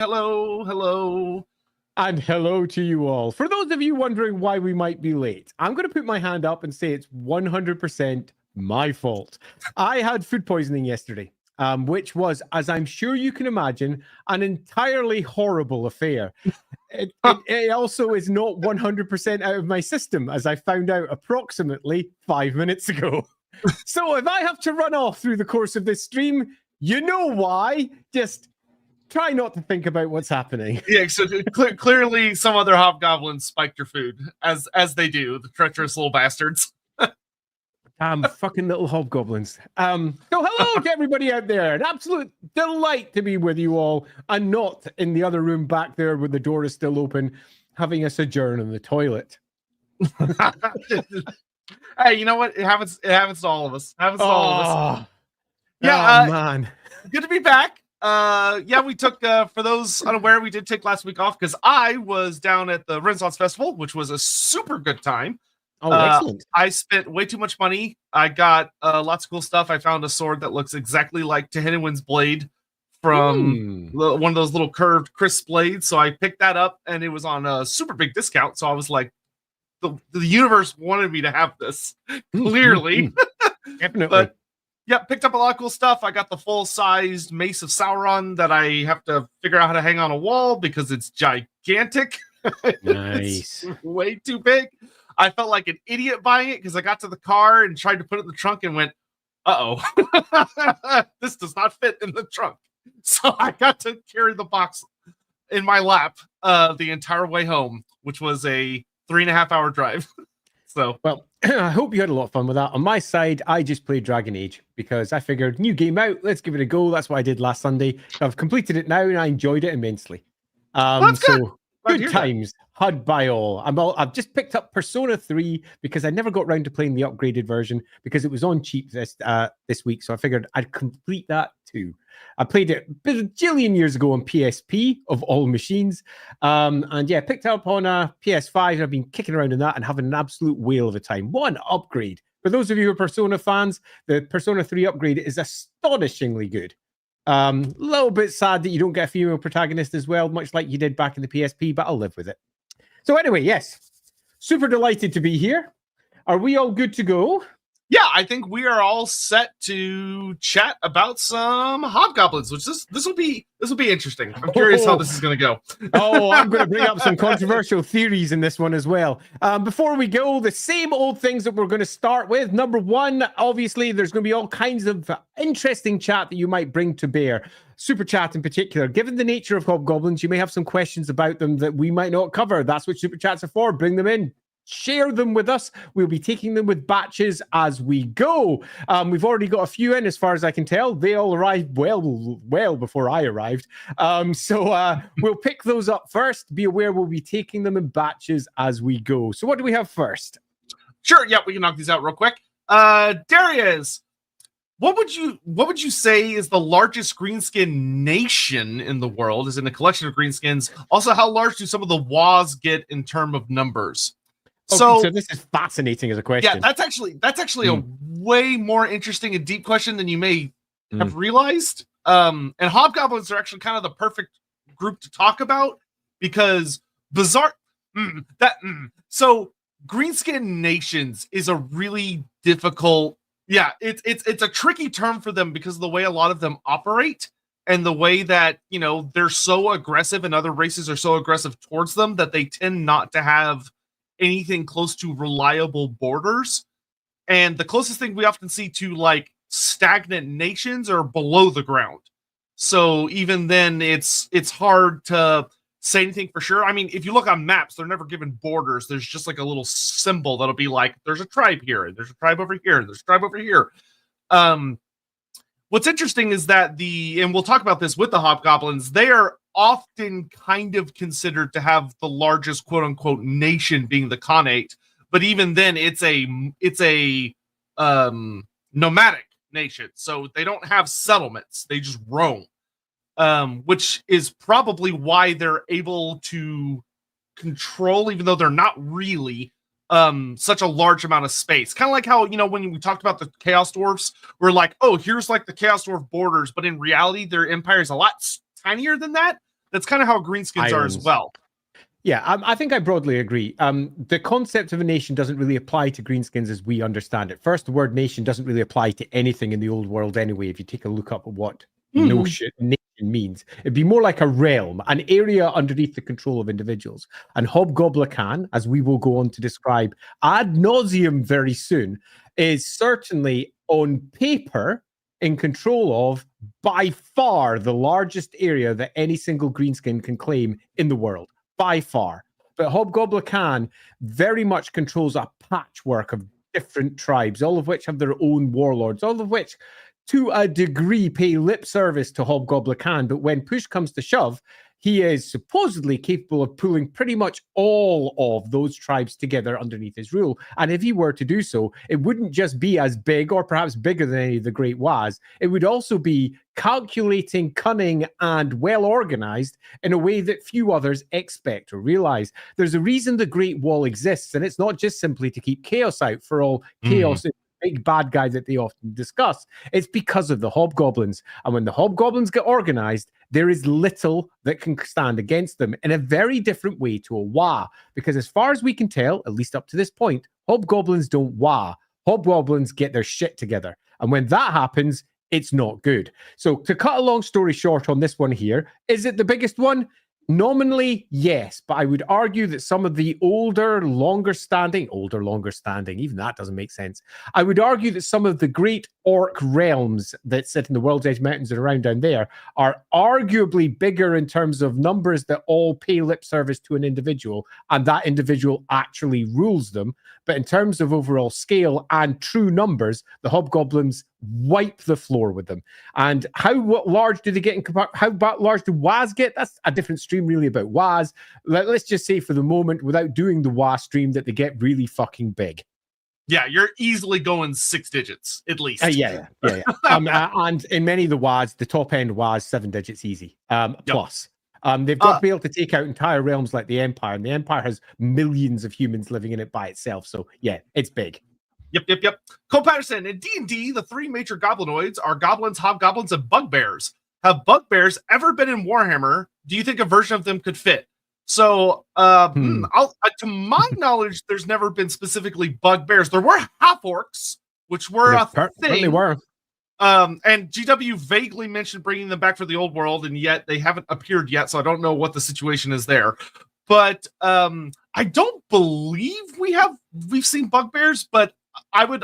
Hello, hello. And hello to you all. For those of you wondering why we might be late, I'm going to put my hand up and say it's 100% my fault. I had food poisoning yesterday, which was, as I'm sure you can imagine, an entirely horrible affair. It also is not 100% out of my system, as I found out approximately 5 minutes ago. So if I have to run off through the course of this stream, you know why. Just try not to think about what's happening. Yeah, so clearly some other hobgoblins spiked your food, as they do, the treacherous little bastards. Fucking little hobgoblins. So hello to everybody out there. An absolute delight to be with you all, and not in the other room back there where the door is still open, having a sojourn in the toilet. Hey, you know what? It happens to all of us. Yeah, man. Good to be back. We took, for those unaware, we did take last week off because I was down at the Renaissance Festival, which was a super good time. Oh, excellent. I spent way too much money. I got lots of cool stuff. I found a sword that looks exactly like Tehinwin's blade from one of those little curved crisp blades. So I picked that up and it was on a super big discount. So I was like, the universe wanted me to have this, clearly. Definitely. But yeah, picked up a lot of cool stuff. I got the full-sized Mace of Sauron that I have to figure out how to hang on a wall because it's gigantic. Nice. It's way too big. I felt like an idiot buying it because I got to the car and tried to put it in the trunk and went, uh-oh, this does not fit in the trunk. So I got to carry the box in my lap the entire way home, which was a 3.5-hour drive. So, well, I hope you had a lot of fun with that. On my side, I just played Dragon Age because I figured new game out, let's give it a go. That's what I did last Sunday. I've completed it now and I enjoyed it immensely. That's good. Good times had by all. I've just picked up Persona 3 because I never got around to playing the upgraded version because it was on cheap this week. So I figured I'd complete that too. I played it a bajillion years ago on PSP of all machines. Picked it up on a PS5 and I've been kicking around in that and having an absolute whale of a time. What an upgrade. For those of you who are Persona fans, the Persona 3 upgrade is astonishingly good. A little bit sad that you don't get a female protagonist as well, much like you did back in the PSP, but I'll live with it. So anyway, yes, super delighted to be here. Are we all good to go? Yeah, I think we are all set to chat about some hobgoblins, which this will be interesting. I'm curious how this is going to go. I'm going to bring up some controversial theories in this one as well. Before we go, the same old things that we're going to start with. Number one, obviously, there's going to be all kinds of interesting chat that you might bring to bear. Super chat in particular. Given the nature of hobgoblins, you may have some questions about them that we might not cover. That's what super chats are for. Bring them in. Share them with us. We'll be taking them with batches as we go. We've already got a few in, as far as I can tell. They all arrived well before I arrived. We'll pick those up first. Be aware we'll be taking them in batches as we go. So what do we have first? Sure, yeah, we can knock these out real quick. Darius, what would you say is the largest greenskin nation in the world? Is in a collection of greenskins. Also, how large do some of the WAs get in terms of numbers? So this is fascinating as a question. Yeah, that's actually a way more interesting and deep question than you may have realized. And hobgoblins are actually kind of the perfect group to talk about because So greenskin nations is a really difficult. Yeah, it's a tricky term for them because of the way a lot of them operate and the way that, they're so aggressive and other races are so aggressive towards them that they tend not to have anything close to reliable borders. And the closest thing we often see to like stagnant nations are below the ground. So even then it's hard to say anything for sure. I mean, if you look on maps, they're never given borders. There's just like a little symbol that'll be like, there's a tribe here, and there's a tribe over here, and there's a tribe over here. What's interesting is that and we'll talk about this with the hobgoblins, they are often kind of considered to have the largest quote unquote nation being the Khanate, but even then it's a nomadic nation, so they don't have settlements, they just roam, which is probably why they're able to control, even though they're not really, such a large amount of space. Kind of like how, when we talked about the Chaos Dwarfs, we're like, oh, here's like the Chaos Dwarf borders, but in reality their empire is a lot tinier than that. That's kind of how greenskins are as well. Yeah, I think I broadly agree. The concept of a nation doesn't really apply to greenskins as we understand it. First, the word nation doesn't really apply to anything in the old world anyway. If you take a look up at what nation means, it'd be more like a realm, an area underneath the control of individuals. And Hobgoblin, as we will go on to describe ad nauseum very soon, is certainly on paper in control of by far the largest area that any single greenskin can claim in the world. By far. But Hobgoblin very much controls a patchwork of different tribes, all of which have their own warlords, all of which, to a degree, pay lip service to Hobgoblin. But when push comes to shove, he is supposedly capable of pulling pretty much all of those tribes together underneath his rule. And if he were to do so, it wouldn't just be as big or perhaps bigger than any of the Great Waz. It would also be calculating, cunning, and well organized in a way that few others expect or realize. There's a reason the Great Wall exists, and it's not just simply to keep chaos out for all chaos big bad guy that they often discuss. It's because of the Hobgoblins. And when the Hobgoblins get organized, there is little that can stand against them in a very different way to a Wa. Because as far as we can tell, at least up to this point, Hobgoblins don't Wa. Hobgoblins get their shit together. And when that happens, it's not good. So to cut a long story short on this one here, is it the biggest one? Nominally, yes, but I would argue that some of the longer standing, even that doesn't make sense. I would argue that some of the great orc realms that sit in the World's Edge Mountains and around down there are arguably bigger in terms of numbers that all pay lip service to an individual, and that individual actually rules them. But in terms of overall scale and true numbers, the Hobgoblins wipe the floor with them. And what large do they get how large do Waz get? That's a different stream really about Waz. Let's just say for the moment, without doing the Waz stream, that they get really fucking big. Yeah, you're easily going 6 digits at least. Yeah. And in many of the Waz, the top end Waz, 7 digits easy. Plus. They've got to be able to take out entire realms like the Empire, and the Empire has millions of humans living in it by itself. So yeah, it's big. Yep. Cole Patterson, in D&D, the 3 major goblinoids are goblins, hobgoblins, and bugbears. Have bugbears ever been in Warhammer? Do you think a version of them could fit? So, to my knowledge, there's never been specifically bugbears. There were half-orcs, which were a thing. They were. And GW vaguely mentioned bringing them back for the old world, and yet they haven't appeared yet, so I don't know what the situation is there. But I don't believe we've seen bugbears, but I would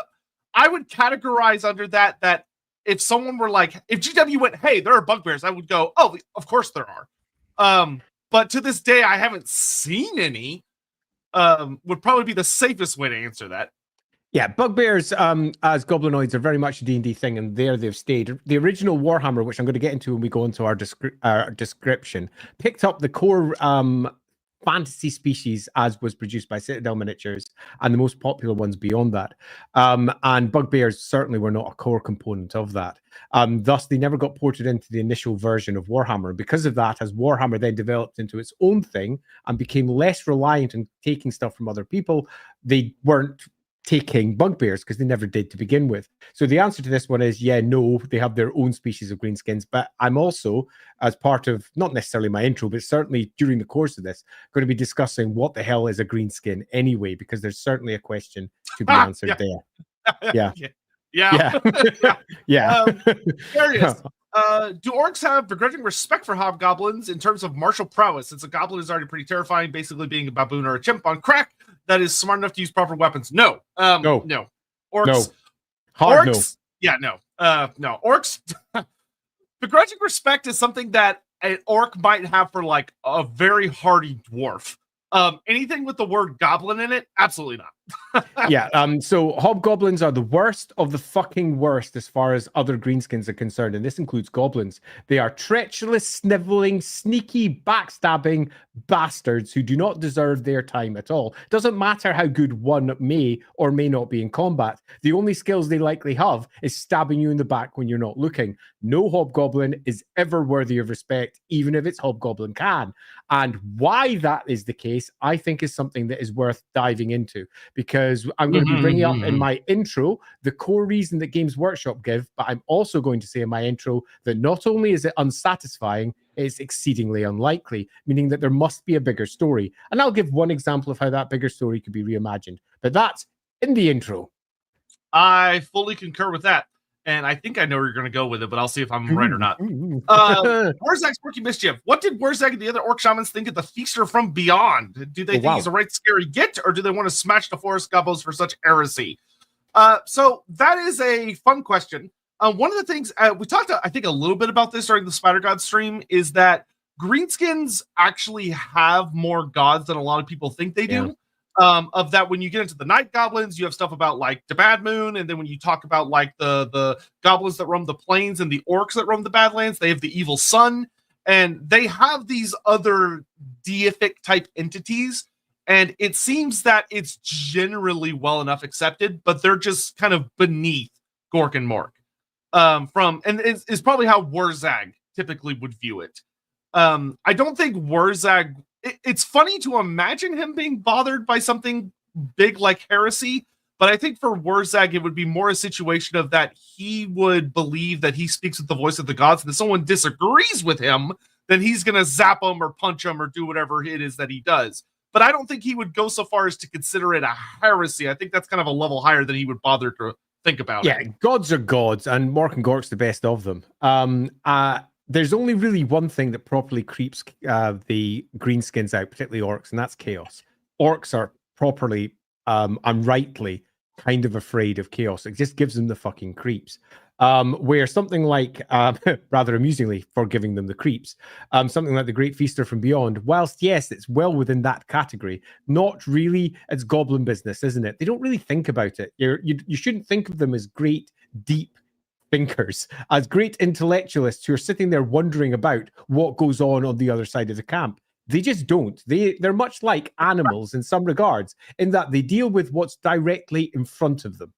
categorize under that if someone were like, if GW went, hey, there are bugbears, I would go, oh, of course there are. But to this day, I haven't seen any. Would probably be the safest way to answer that. Yeah, bugbears as goblinoids are very much a D&D thing, and there they've stayed. The original Warhammer, which I'm going to get into when we go into our description, picked up the core fantasy species as was produced by Citadel Miniatures, and the most popular ones beyond that. And bugbears certainly were not a core component of that. Thus, they never got ported into the initial version of Warhammer. Because of that, as Warhammer then developed into its own thing and became less reliant on taking stuff from other people, they weren't taking bugbears because they never did to begin with. So the answer to this one is, yeah, no, they have their own species of greenskins. But I'm also, as part of, not necessarily my intro, but certainly during the course of this, going to be discussing what the hell is a greenskin anyway, because there's certainly a question to be answered there. Yeah. Curious. Do orcs have begrudging respect for hobgoblins in terms of martial prowess? Since a goblin is already pretty terrifying, basically being a baboon or a chimp on crack that is smart enough to use proper weapons. No. No. Orcs. No. Hard orcs. No. Yeah, no. No. Orcs. Begrudging respect is something that an orc might have for like a very hardy dwarf. Anything with the word goblin in it, absolutely not. Yeah, so hobgoblins are the worst of the fucking worst as far as other greenskins are concerned, and this includes goblins. They are treacherous, sniveling, sneaky, backstabbing bastards who do not deserve their time at all. Doesn't matter how good one may or may not be in combat. The only skills they likely have is stabbing you in the back when you're not looking. No hobgoblin is ever worthy of respect, even if it's Hobgoblin can. And why that is the case, I think, is something that is worth diving into, because I'm going to be bringing up in my intro the core reason that Games Workshop give, but I'm also going to say in my intro that not only is it unsatisfying, it's exceedingly unlikely, meaning that there must be a bigger story. And I'll give one example of how that bigger story could be reimagined. But that's in the intro. I fully concur with that. And I think I know where you're going to go with it, but I'll see if I'm right or not. Warzag's Quirky Mischief. What did Warzag and the other orc shamans think of the Feaster from Beyond? Do they think he's a right scary git, or do they want to smash the forest goblins for such heresy? So that is a fun question. One of the things we talked, I think, a little bit about this during the Spider God stream is that greenskins actually have more gods than a lot of people think they do. Of that, when you get into the night goblins, you have stuff about like the Bad Moon, and then when you talk about like the goblins that roam the plains and the orcs that roam the Badlands, they have the evil sun, and they have these other deific type entities. And it seems that it's generally well enough accepted, but they're just kind of beneath Gork and Mork. And it's probably how Warzag typically would view it. I don't think Warzag. It's funny to imagine him being bothered by something big like heresy, but I think for Warzag, it would be more a situation of that he would believe that he speaks with the voice of the gods, and if someone disagrees with him, then he's going to zap him or punch him or do whatever it is that he does. But I don't think he would go so far as to consider it a heresy. I think that's kind of a level higher than he would bother to think about it. Yeah, gods are gods, and Mork and Gork's the best of them. There's only really one thing that properly creeps the greenskins out, particularly orcs, and that's chaos. Orcs are properly and rightly kind of afraid of chaos. It just gives them the fucking creeps. Where something like, rather amusingly for giving them the creeps, something like the Great Feaster from Beyond, whilst yes, it's well within that category, not really. It's goblin business, isn't it? They don't really think about it. You shouldn't think of them as great, deep thinkers, as great intellectualists who are sitting there wondering about what goes on the other side of the camp. They just don't. They're much like animals in some regards, in that they deal with what's directly in front of them.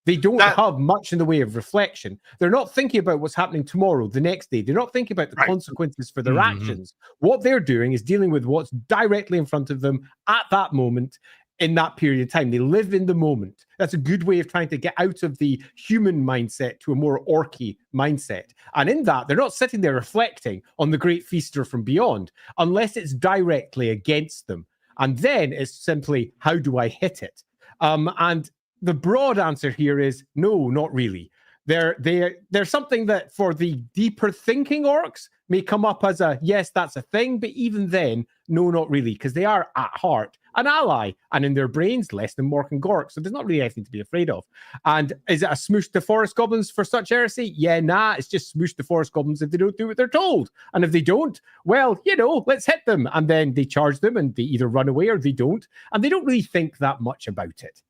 They don't have much in the way of reflection. They're not thinking about what's happening tomorrow, the next day. They're not thinking about the consequences for their actions. What they're doing is dealing with what's directly in front of them at that moment, in that period of time. They live in the moment. That's a good way of trying to get out of the human mindset to a more orky mindset. And in that, they're not sitting there reflecting on the Great Feaster from Beyond, unless it's directly against them. And then it's simply, how do I hit it? And the broad answer here is no, not really. They're something that for the deeper thinking orcs may come up as a, yes, that's a thing, but even then, no, not really, because they are at heart an ally, and in their brains, less than Mork and Gork, so there's not really anything to be afraid of. And is it a smoosh the forest goblins for such heresy? Yeah, nah, it's just smoosh the forest goblins if they don't do what they're told. And if they don't, well, let's hit them. And then they charge them, and they either run away or they don't, and they don't really think that much about it.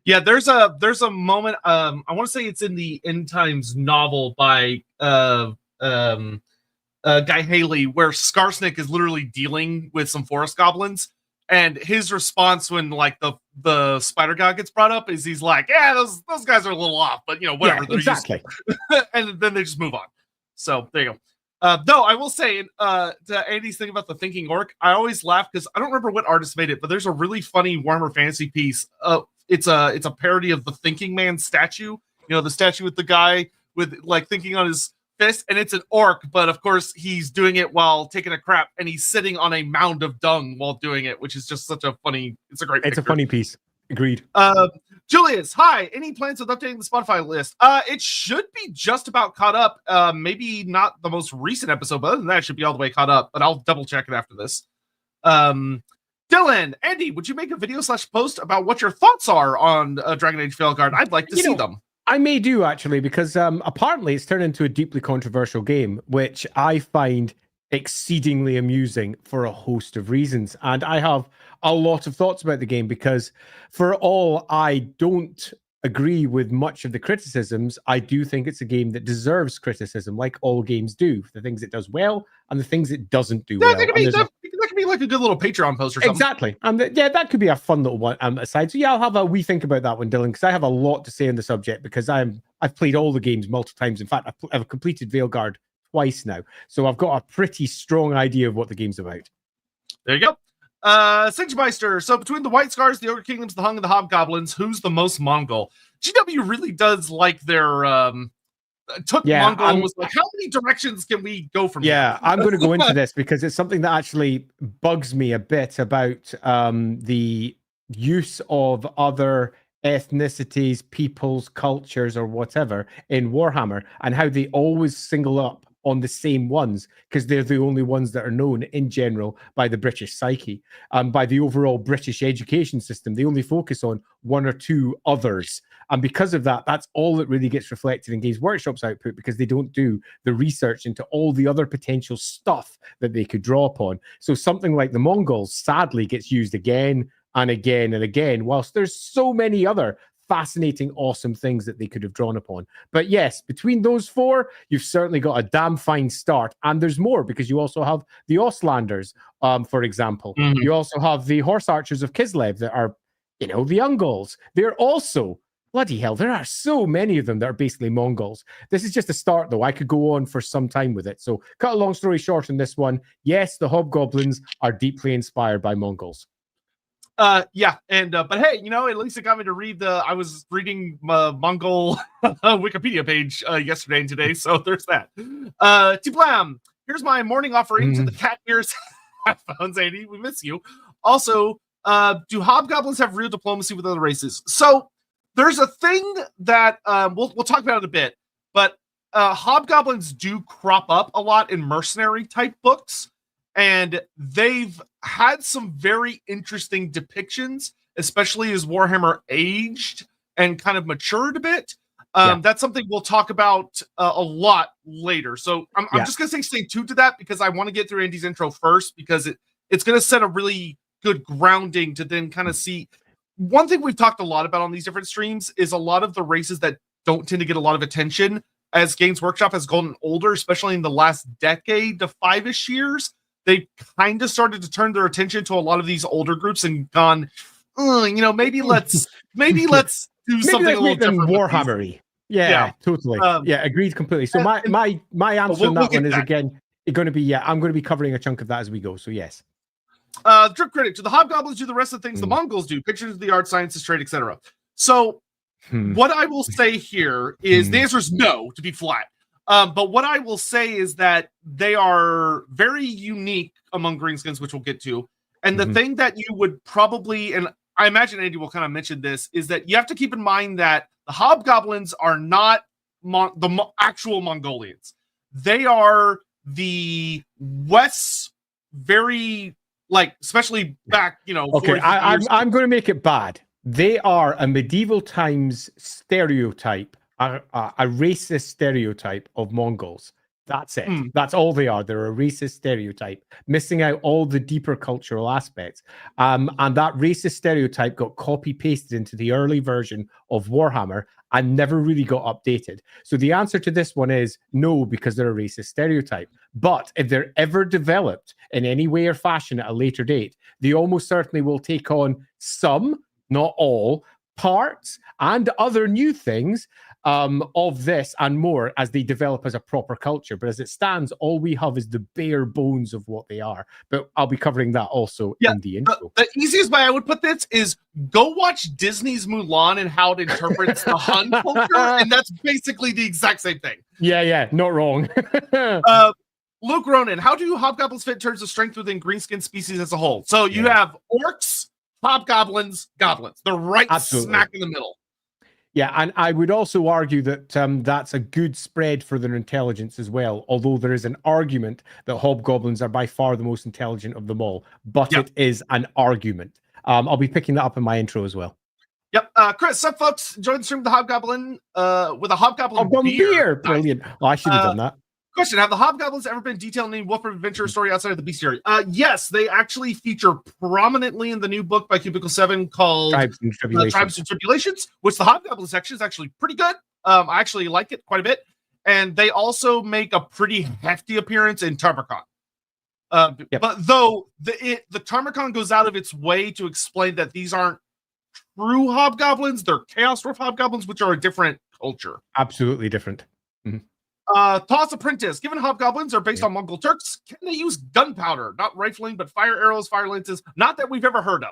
Yeah, there's a moment. I want to say it's in the End Times novel by Guy Haley, where Skarsnik is literally dealing with some forest goblins, and his response when like the spider god gets brought up is he's like, "Yeah, those guys are a little off, but whatever." Yeah, exactly. And then they just move on. So there you go. Though I will say, to Andy's thing about the thinking orc, I always laugh because I don't remember what artist made it, but there's a really funny Warhammer Fantasy piece. It's a parody of the Thinking Man statue. The statue with the guy with like thinking on his fist, and it's an orc, but of course he's doing it while taking a crap, and he's sitting on a mound of dung while doing it, which is just such a funny. It's a great. It's a funny piece. Agreed. Julius, hi. Any plans with updating the Spotify list? It should be just about caught up. Maybe not the most recent episode, but other than that, it should be all the way caught up. But I'll double check it after this. Dylan, Andy, would you make a video / post about what your thoughts are on Dragon Age Veilguard? I'd like to see them. I may do, actually, because apparently it's turned into a deeply controversial game, which I find exceedingly amusing for a host of reasons. And I have a lot of thoughts about the game because for all I don't agree with much of the criticisms, I do think it's a game that deserves criticism, like all games do. The things it does well and the things it doesn't do well. That could be like a good little Patreon post or something. Exactly. And that could be a fun little one aside. So yeah, I'll have a wee think about that one, Dylan, because I have a lot to say on the subject because I've played all the games multiple times. In fact, I've completed Veilguard twice now. So I've got a pretty strong idea of what the game's about. There you go. Singemeister. So between the White Scars, the Ogre Kingdoms, the Hung, and the Hobgoblins, who's the most Mongol? GW really does like their took Mongol and was like, how many directions can we go from here? I'm going to go into this because it's something that actually bugs me a bit about the use of other ethnicities, peoples, cultures, or whatever in Warhammer, and how they always single up on the same ones because they're the only ones that are known in general by the British psyche, by the overall British education system. They only focus on one or two others. And because of that, that's all that really gets reflected in Games Workshop's output, because they don't do the research into all the other potential stuff that they could draw upon. So something like the Mongols sadly gets used again and again and again, whilst there's so many other fascinating, awesome things that they could have drawn upon. But yes, between those four, you've certainly got a damn fine start. And there's more, because you also have the Ostlanders, for example. Mm-hmm. You also have the Horse Archers of Kislev that are, the Ungals. They're also, bloody hell, there are so many of them that are basically Mongols. This is just a start, though. I could go on for some time with it. So cut a long story short on this one. Yes, the Hobgoblins are deeply inspired by Mongols. But hey, at least it got me to read I was reading Mongol Wikipedia page yesterday and today, so there's that. Tiblam, here's my morning offering to the cat ears headphones, Andy. We miss you. Also, do hobgoblins have real diplomacy with other races? So there's a thing that we'll talk about it a bit, but hobgoblins do crop up a lot in mercenary type books. And they've had some very interesting depictions, especially as Warhammer aged and kind of matured a bit. That's something we'll talk about a lot later. So I'm just going to say stay tuned to that, because I want to get through Andy's intro first, because it's going to set a really good grounding to then kind of see. One thing we've talked a lot about on these different streams is a lot of the races that don't tend to get a lot of attention as Games Workshop has gotten older, especially in the last decade to 5-ish years. They kind of started to turn their attention to a lot of these older groups and gone, maybe let's do something a little different. Warhammery. Yeah, totally. Agreed completely. So my answer on that one is again going to be I'm going to be covering a chunk of that as we go. So yes. Drip critic, do the hobgoblins do the rest of the things the Mongols do? Pictures of the art, sciences, trade, etc. So what I will say here is the answer is no, to be flat. But what I will say is that they are very unique among greenskins, which we'll get to. And the thing that you would probably, and I imagine Andy will kind of mention this, is that you have to keep in mind that the hobgoblins are not the actual Mongolians. They are the West's very, especially back, Okay, I'm going to make it bad. They are a medieval times stereotype. A racist stereotype of Mongols. That's it. That's all they are. They're a racist stereotype, missing out all the deeper cultural aspects. And that racist stereotype got copy-pasted into the early version of Warhammer and never really got updated. So the answer to this one is no, because they're a racist stereotype. But if they're ever developed in any way or fashion at a later date, they almost certainly will take on some, not all, parts and other new things of this and more as they develop as a proper culture. But as it stands, all we have is the bare bones of what they are. But I'll be covering that also in the intro. The easiest way I would put this is go watch Disney's Mulan and how it interprets the Hun culture, and that's basically the exact same thing. Yeah, not wrong. Luke Ronan, how do hobgoblins fit in terms of strength within greenskin species as a whole? So you have orcs, hobgoblins, goblins. They're right smack in the middle. Yeah, and I would also argue that that's a good spread for their intelligence as well, although there is an argument that hobgoblins are by far the most intelligent of them all, but it is an argument. I'll be picking that up in my intro as well. Yep. Chris, up folks, join the stream with the hobgoblin with a hobgoblin beer. Brilliant. Oh, I should have done that. Question, have the hobgoblins ever been detailed in any Wolf of Adventure story outside of the bestiary? Yes, they actually feature prominently in the new book by Cubicle 7 called Tribes and Tribulations, which the hobgoblin section is actually pretty good. I actually like it quite a bit. And they also make a pretty hefty appearance in Tarmarcon. But though the Tarmarcon goes out of its way to explain that these aren't true hobgoblins, they're Chaos Dwarf hobgoblins, which are a different culture. Absolutely different. Toss Apprentice. Given hobgoblins are based on Mongol Turks, can they use gunpowder? Not rifling, but fire arrows, fire lances. Not that we've ever heard of.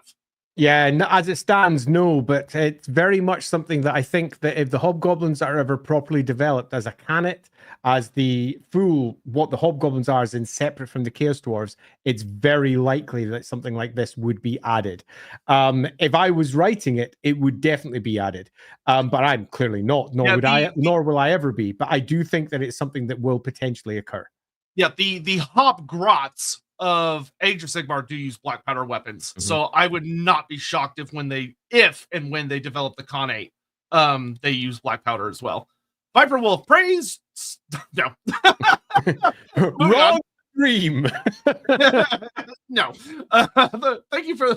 Yeah, as it stands, no, but it's very much something that I think that if the Hobgoblins are ever properly developed as a canet, as the full what the Hobgoblins are, as in separate from the Chaos Dwarves, it's very likely that something like this would be added. If I was writing it, it would definitely be added. But I'm clearly not, nor would I, nor will I ever be. But I do think that it's something that will potentially occur. Yeah, the Hobgrots of Age of Sigmar do use black powder weapons. So I would not be shocked if when they develop the Khanate, they use black powder as well. Viper Wolf praise. No. Wrong dream. No. Thank you for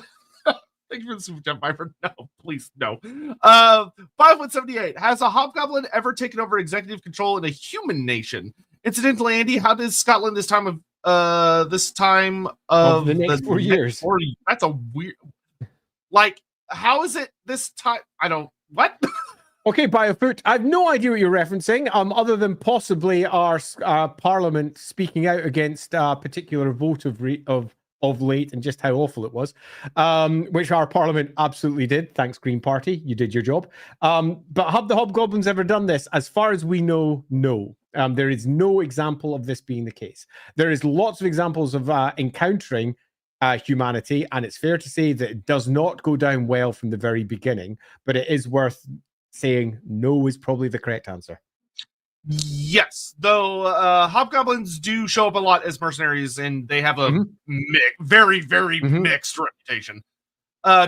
the super chat, Viper. No, please, no. 5178. Has a Hobgoblin ever taken over executive control in a human nation? Incidentally, Andy, how does Scotland this time of the next 4 years? That's a weird. Like, how is it this time? I don't. What? Okay, Biofoot, I have no idea what you're referencing, other than possibly our Parliament speaking out against a particular vote of late and just how awful it was, which our Parliament absolutely did. Thanks, Green Party, you did your job. But have the Hobgoblins ever done this? As far as we know, no. There is no example of this being the case. There is lots of examples of encountering humanity, and it's fair to say that it does not go down well from the very beginning, but it is worth saying no is probably the correct answer. Yes, though Hobgoblins do show up a lot as mercenaries, and they have a very, very mixed reputation.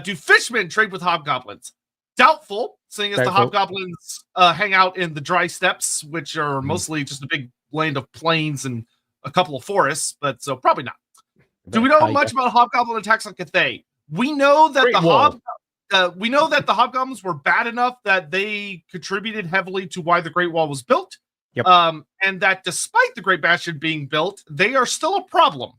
Do fishmen trade with Hobgoblins? Doubtful, seeing as the Hobgoblins hang out in the dry steppes, which are mostly just a big land of plains and a couple of forests, but so probably not. Do we know much about Hobgoblin attacks on Cathay? We know that the Hobgoblins were bad enough that they contributed heavily to why the Great Wall was built. Yep. And that despite the Great Bastion being built, they are still a problem,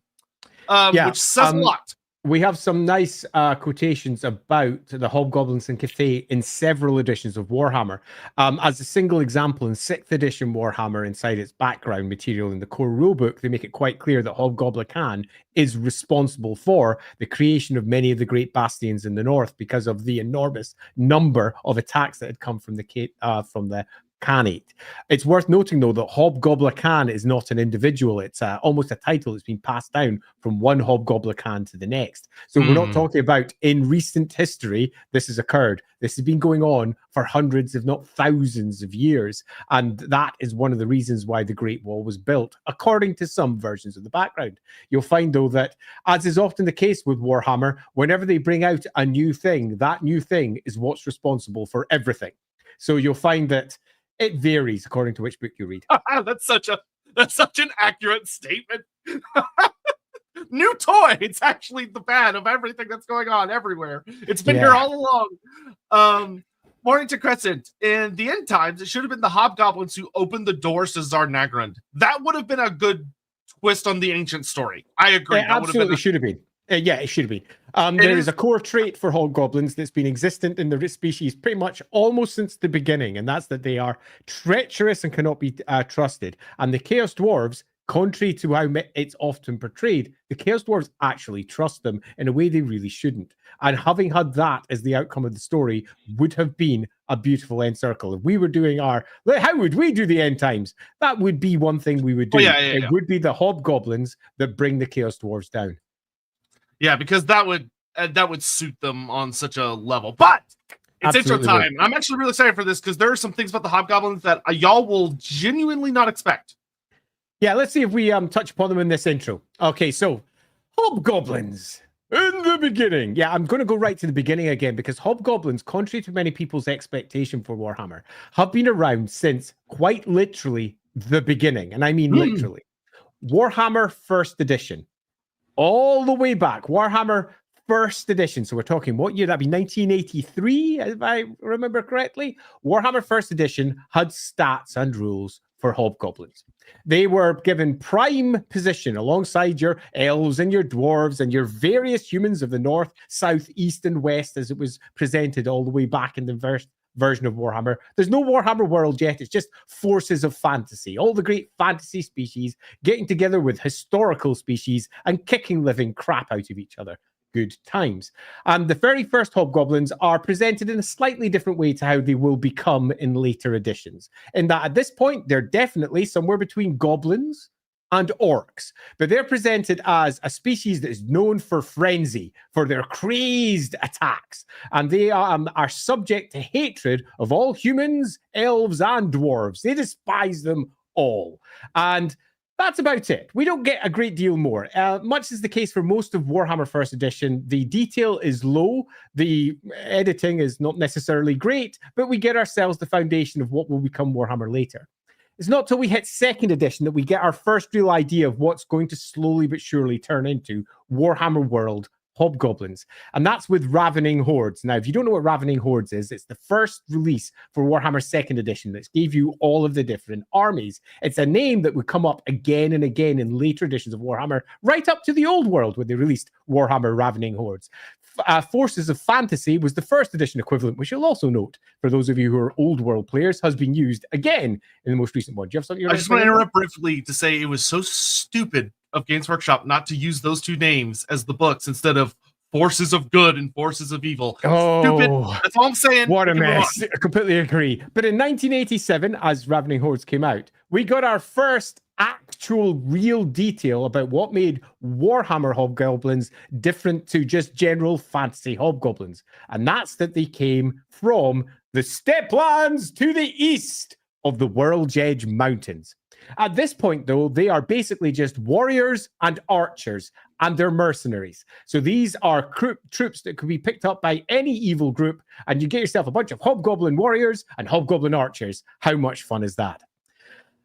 which says a lot. We have some nice quotations about the Hobgoblins and Cathay in several editions of Warhammer. As a single example, in 6th edition Warhammer, inside its background material in the core rulebook, they make it quite clear that Hobgoblin Khan is responsible for the creation of many of the great bastions in the north because of the enormous number of attacks that had come from the Khanate. It's worth noting, though, that Hobgoblin Khan is not an individual. It's almost a title. It's been passed down from one Hobgoblin Khan to the next. So we're not talking about in recent history this has occurred. This has been going on for hundreds, if not thousands of years. And that is one of the reasons why the Great Wall was built, according to some versions of the background. You'll find, though, that as is often the case with Warhammer, whenever they bring out a new thing, that new thing is what's responsible for everything. So you'll find that it varies according to which book you read. That's such an accurate statement. New toy. It's actually the bad of everything that's going on everywhere. It's been here all along. Morning to Crescent. In the end times, it should have been the Hobgoblins who opened the doors to Tsar Nagrand. That would have been a good twist on the ancient story. I agree. It absolutely should have been. Yeah, it should have been. There is a core trait for Hobgoblins that's been existent in the species pretty much almost since the beginning, and that's that they are treacherous and cannot be trusted. And the Chaos Dwarves, contrary to how it's often portrayed, the Chaos Dwarves actually trust them in a way they really shouldn't. And having had that as the outcome of the story would have been a beautiful end circle. If we were doing how would we do the end times? That would be one thing we would do. It would be the Hobgoblins that bring the Chaos Dwarves down. Yeah, because that would suit them on such a level. But it's intro time. I'm actually really excited for this because there are some things about the Hobgoblins that y'all will genuinely not expect. Yeah, let's see if we touch upon them in this intro. Okay, so Hobgoblins in the beginning. Yeah, I'm going to go right to the beginning again because Hobgoblins, contrary to many people's expectation for Warhammer, have been around since quite literally the beginning. And I mean literally. Warhammer 1st edition. All the way back, Warhammer 1st edition. So we're talking what year? That'd be 1983, if I remember correctly. Warhammer 1st edition had stats and rules for Hobgoblins. They were given prime position alongside your elves and your dwarves and your various humans of the north, south, east, and west as it was presented all the way back in the version of Warhammer. There's no Warhammer world yet. It's just forces of fantasy. All the great fantasy species getting together with historical species and kicking living crap out of each other. good times. And the very first Hobgoblins are presented in a slightly different way to how they will become in later editions. In that at this point, they're definitely somewhere between goblins and orcs, but they're presented as a species that is known for frenzy, for their crazed attacks, and they are subject to hatred of all humans, elves, and dwarves. They despise them all, and that's about it. We don't get a great deal more. Much is the case for most of Warhammer First Edition. The detail is low, the editing is not necessarily great, but we get ourselves the foundation of what will become Warhammer later. It's not till we hit second edition that we get our first real idea of what's going to slowly but surely turn into Warhammer World Hobgoblins. And that's with Ravening Hordes. Now, if you don't know what Ravening Hordes is, it's the first release for Warhammer second edition that gave you all of the different armies. It's a name that would come up again and again in later editions of Warhammer, right up to the old world when they released Warhammer Ravening Hordes. Forces of Fantasy was the first edition equivalent, which you'll also note, for those of you who are old world players, has been used again in the most recent one. Do you have something? I just want to interrupt briefly to say it was so stupid of Games Workshop not to use those two names as the books instead of Forces of Good and Forces of Evil. Oh, stupid. That's all I'm saying. What a mess. I completely agree. But in 1987, as Ravening Hordes came out, we got our first actual real detail about what made Warhammer Hobgoblins different to just general fantasy Hobgoblins. And that's that they came from the stepplands to the east of the World's Edge Mountains. At this point, though, they are basically just warriors and archers, and they're mercenaries. So these are troops that could be picked up by any evil group, and you get yourself a bunch of Hobgoblin warriors and Hobgoblin archers. How much fun is that?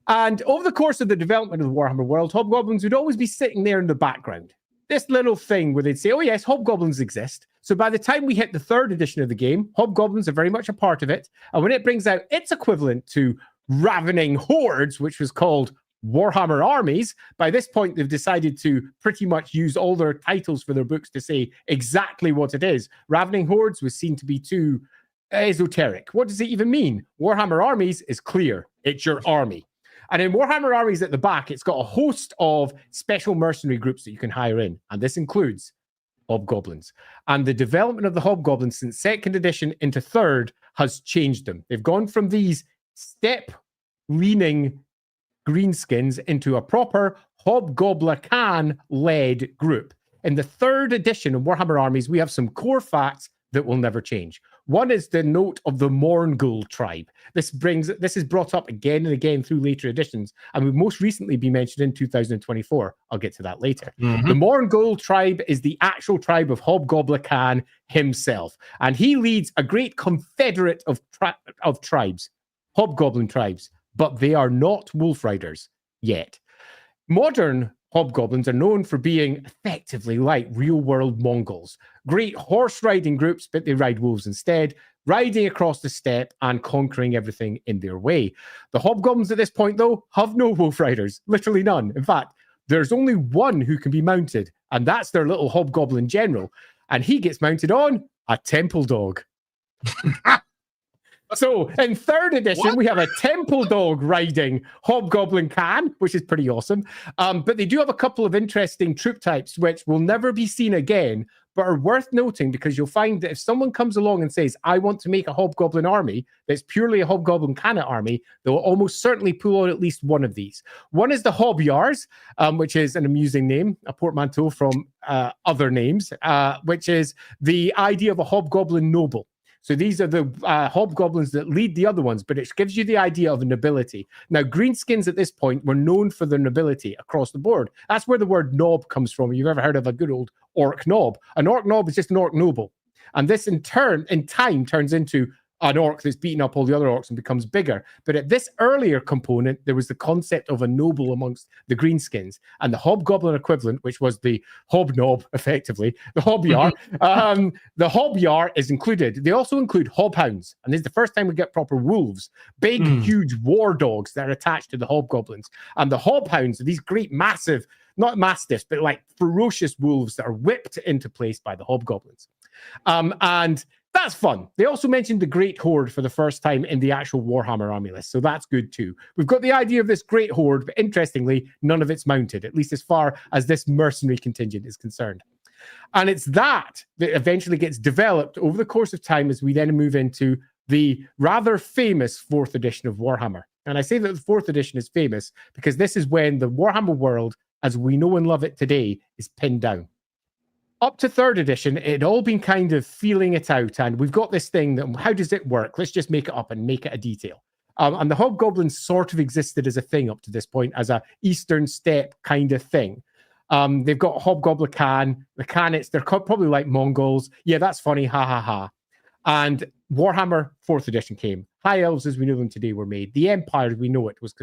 And over the course of the development of the Warhammer world, Hobgoblins would always be sitting there in the background. This little thing where they'd say, oh yes, Hobgoblins exist. So by the time we hit the third edition of the game, Hobgoblins are very much a part of it. And when it brings out its equivalent to Ravening Hordes, which was called Warhammer Armies, by this point they've decided to pretty much use all their titles for their books to say exactly what it is. Ravening Hordes was seen to be too esoteric. What does it even mean? Warhammer Armies is clear. It's your army. And in Warhammer Armies at the back, it's got a host of special mercenary groups that you can hire in. And this includes Hobgoblins. And the development of the Hobgoblins since second edition into third has changed them. They've gone from these step-leaning greenskins into a proper Hobgoblin-led group. In the third edition of Warhammer Armies, we have some core facts that will never change. One is the note of the Morngul tribe. This is brought up again and again through later editions, and we've most recently been mentioned in 2024. I'll get to that later. Mm-hmm. The Morngul tribe is the actual tribe of Hobgoblin Khan himself, and he leads a great confederate of tribes, Hobgoblin tribes, but they are not wolf riders yet. Modern Hobgoblins are known for being effectively like real-world Mongols. Great horse-riding groups, but they ride wolves instead, riding across the steppe and conquering everything in their way. The Hobgoblins at this point, though, have no wolf riders. Literally none. In fact, there's only one who can be mounted, and that's their little Hobgoblin general. And he gets mounted on a temple dog. So in third edition, we have a temple dog riding Hobgoblin Khan, which is pretty awesome. But they do have a couple of interesting troop types, which will never be seen again, but are worth noting because you'll find that if someone comes along and says, I want to make a Hobgoblin army that's purely a Hobgoblin Khan army, they'll almost certainly pull out at least one of these. One is the Hobyars, which is an amusing name, a portmanteau from other names, which is the idea of a Hobgoblin noble. So these are the Hobgoblins that lead the other ones, but it gives you the idea of a nobility. Now, greenskins at this point were known for their nobility across the board. That's where the word nob comes from. If you've ever heard of a good old orc nob. An orc nob is just an orc noble. And this in time turns into an orc that's beaten up all the other orcs and becomes bigger. But at this earlier component, there was the concept of a noble amongst the greenskins. And the Hobgoblin equivalent, which was the hobnob, effectively, the Hobyar, the Hobyar is included. They also include hobhounds. And this is the first time we get proper wolves, big, huge war dogs that are attached to the hobgoblins. And the hobhounds are these great, massive, not mastiffs, but like ferocious wolves that are whipped into place by the hobgoblins. And that's fun. They also mentioned the Great Horde for the first time in the actual Warhammer army list, so that's good too. We've got the idea of this Great Horde, but interestingly, none of it's mounted, at least as far as this mercenary contingent is concerned. And it's that eventually gets developed over the course of time as we then move into the rather famous 4th edition of Warhammer. And I say that the 4th edition is famous because this is when the Warhammer world, as we know and love it today, is pinned down. Up to 3rd edition, it had all been kind of feeling it out. And we've got this thing that, how does it work? Let's just make it up and make it a detail. And the Hobgoblins sort of existed as a thing up to this point, as a Eastern steppe kind of thing. They've got Hobgoblin Khan, the Khanates, they're probably like Mongols. Yeah, that's funny, ha ha ha. And Warhammer 4th edition came. High Elves, as we know them today, were made. The Empire, as we know it, was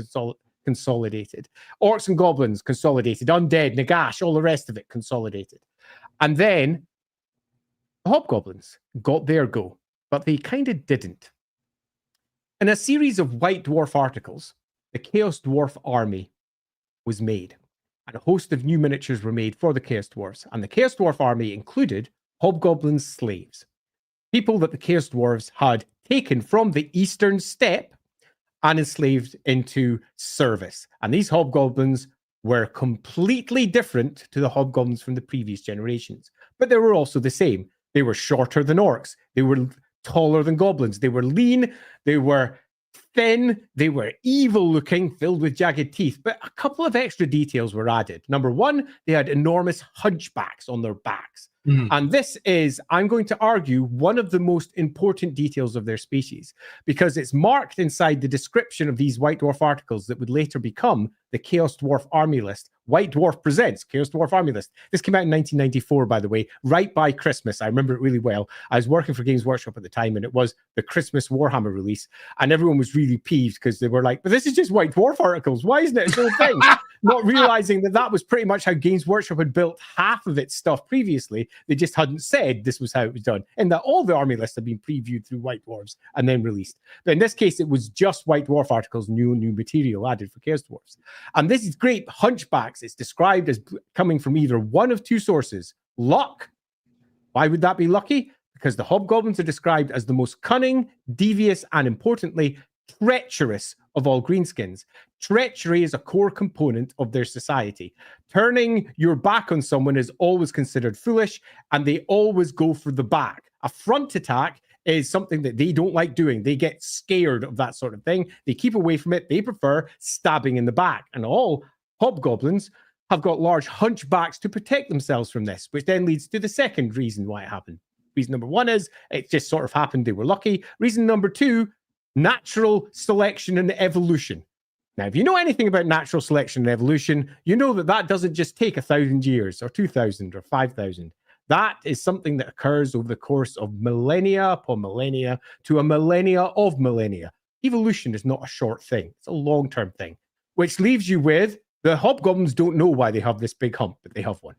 consolidated. Orcs and Goblins, consolidated. Undead, Nagash, all the rest of it, consolidated. And then the Hobgoblins got their go, but they kind of didn't. In a series of White Dwarf articles, the Chaos Dwarf army was made. And a host of new miniatures were made for the Chaos Dwarfs. And the Chaos Dwarf army included Hobgoblin slaves, people that the Chaos Dwarves had taken from the Eastern steppe and enslaved into service. And these Hobgoblins were completely different to the Hobgoblins from the previous generations. But they were also the same. They were shorter than orcs. They were taller than goblins. They were lean. They were thin, they were evil looking, filled with jagged teeth, but a couple of extra details were added. Number one, they had enormous hunchbacks on their backs. And this is, I'm going to argue, one of the most important details of their species, because it's marked inside the description of these White Dwarf articles that would later become the Chaos Dwarf Army List. White Dwarf presents Chaos Dwarf Army List. This came out in 1994, by the way, right by Christmas. I remember it really well. I was working for Games Workshop at the time, and it was the Christmas Warhammer release, and everyone was really peeved because they were like, but this is just White Dwarf articles. Why isn't it its own thing? Not realizing that that was pretty much how Games Workshop had built half of its stuff previously. They just hadn't said this was how it was done, and that all the army lists had been previewed through White Dwarfs and then released. But in this case, it was just White Dwarf articles, new material added for Chaos Dwarfs. And this is great. Hunchbacks, it's described as coming from either one of two sources. Luck. Why would that be lucky? Because the Hobgoblins are described as the most cunning, devious, and importantly, treacherous of all greenskins. Treachery is a core component of their society. Turning your back on someone is always considered foolish, and they always go for the back. A front attack is something that they don't like doing. They get scared of that sort of thing. They keep away from it. They prefer stabbing in the back. And all Hobgoblins have got large hunchbacks to protect themselves from this, which then leads to the second reason why it happened. Reason number one is it just sort of happened. They were lucky. Reason number two, natural selection and evolution. Now, if you know anything about natural selection and evolution, you know that that doesn't just take 1,000 years or 2,000 or 5,000. That is something that occurs over the course of millennia upon millennia to a millennia of millennia. Evolution is not a short thing. It's a long-term thing, which leaves you with the Hobgoblins don't know why they have this big hump, but they have one.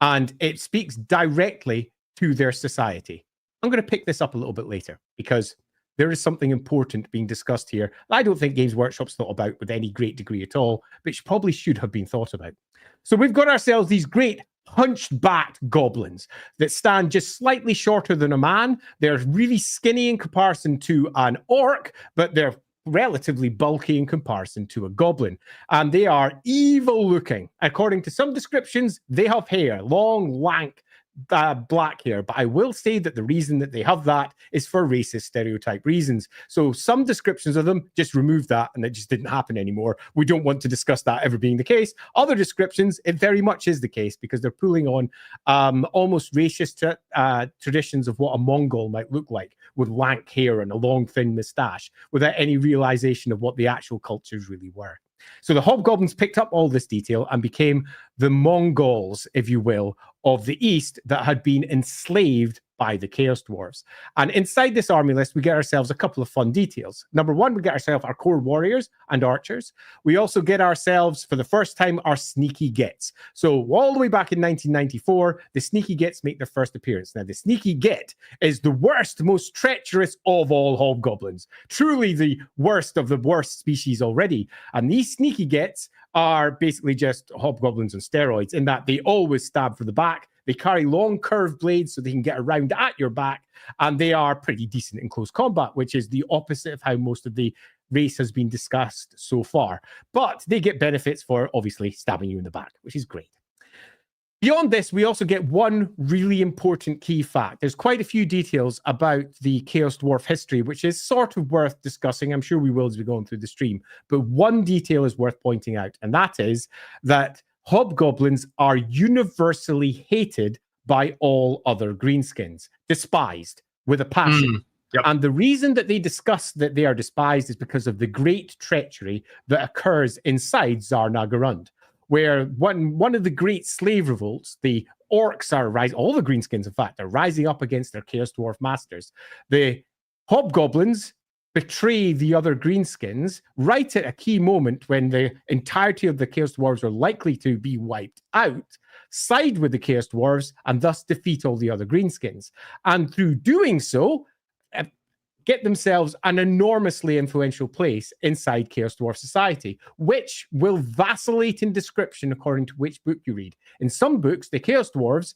And it speaks directly to their society. I'm going to pick this up a little bit later because there is something important being discussed here that I don't think Games Workshop's thought about with any great degree at all, which probably should have been thought about. So we've got ourselves these great hunchbacked goblins that stand just slightly shorter than a man. They're really skinny in comparison to an orc, but they're relatively bulky in comparison to a goblin. And they are evil looking. According to some descriptions, they have hair, long, lank, black hair, but I will say that the reason that they have that is for racist stereotype reasons. So some descriptions of them just remove that and it just didn't happen anymore. We don't want to discuss that ever being the case. Other descriptions, it very much is the case because they're pulling on almost racist traditions of what a Mongol might look like with lank hair and a long thin moustache without any realization of what the actual cultures really were. So the Hobgoblins picked up all this detail and became the Mongols, if you will, of the East that had been enslaved by the Chaos Dwarfs. And inside this army list, we get ourselves a couple of fun details. Number one, we get ourselves our core warriors and archers. We also get ourselves, for the first time, our sneaky gits. So all the way back in 1994, the sneaky gits make their first appearance. Now, the sneaky git is the worst, most treacherous of all hobgoblins. Truly the worst of the worst species already. And these sneaky gits are basically just hobgoblins on steroids in that they always stab for the back. They carry long curved blades so they can get around at your back, and they are pretty decent in close combat, which is the opposite of how most of the race has been discussed so far. But they get benefits for obviously stabbing you in the back, which is great. Beyond this, we also get one really important key fact. There's quite a few details about the Chaos Dwarf history, which is sort of worth discussing. I'm sure we will as we go on through the stream. But one detail is worth pointing out, and that is that hobgoblins are universally hated by all other greenskins, despised with a passion. Yep. And the reason that they discuss that they are despised is because of the great treachery that occurs inside Zarnagarund, where one of the great slave revolts, the orcs are rising, all the greenskins, in fact, are rising up against their Chaos Dwarf masters. The hobgoblins betray the other greenskins right at a key moment when the entirety of the Chaos Dwarves are likely to be wiped out, side with the Chaos Dwarves, and thus defeat all the other greenskins. And through doing so, get themselves an enormously influential place inside Chaos Dwarf society, which will vacillate in description according to which book you read. In some books, the Chaos Dwarves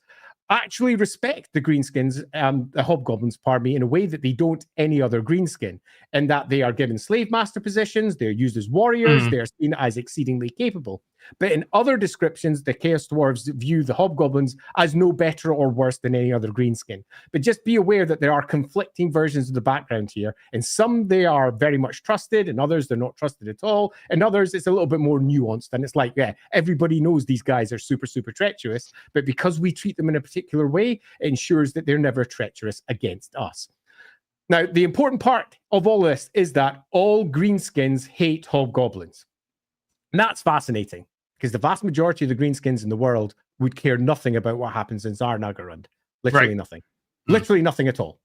actually respect the greenskins, the hobgoblins, pardon me, in a way that they don't any other greenskin, in that they are given slave master positions, they're used as warriors, they're seen as exceedingly capable. But in other descriptions, the Chaos Dwarves view the hobgoblins as no better or worse than any other greenskin. But just be aware that there are conflicting versions of the background here. In some, they are very much trusted. In others, they're not trusted at all. In others, it's a little bit more nuanced. And it's like, yeah, everybody knows these guys are super, super treacherous. But because we treat them in a particular way, it ensures that they're never treacherous against us. Now, the important part of all this is that all greenskins hate hobgoblins. And that's fascinating, because the vast majority of the greenskins in the world would care nothing about what happens in Zarnagarund. Literally nothing. Literally nothing at all.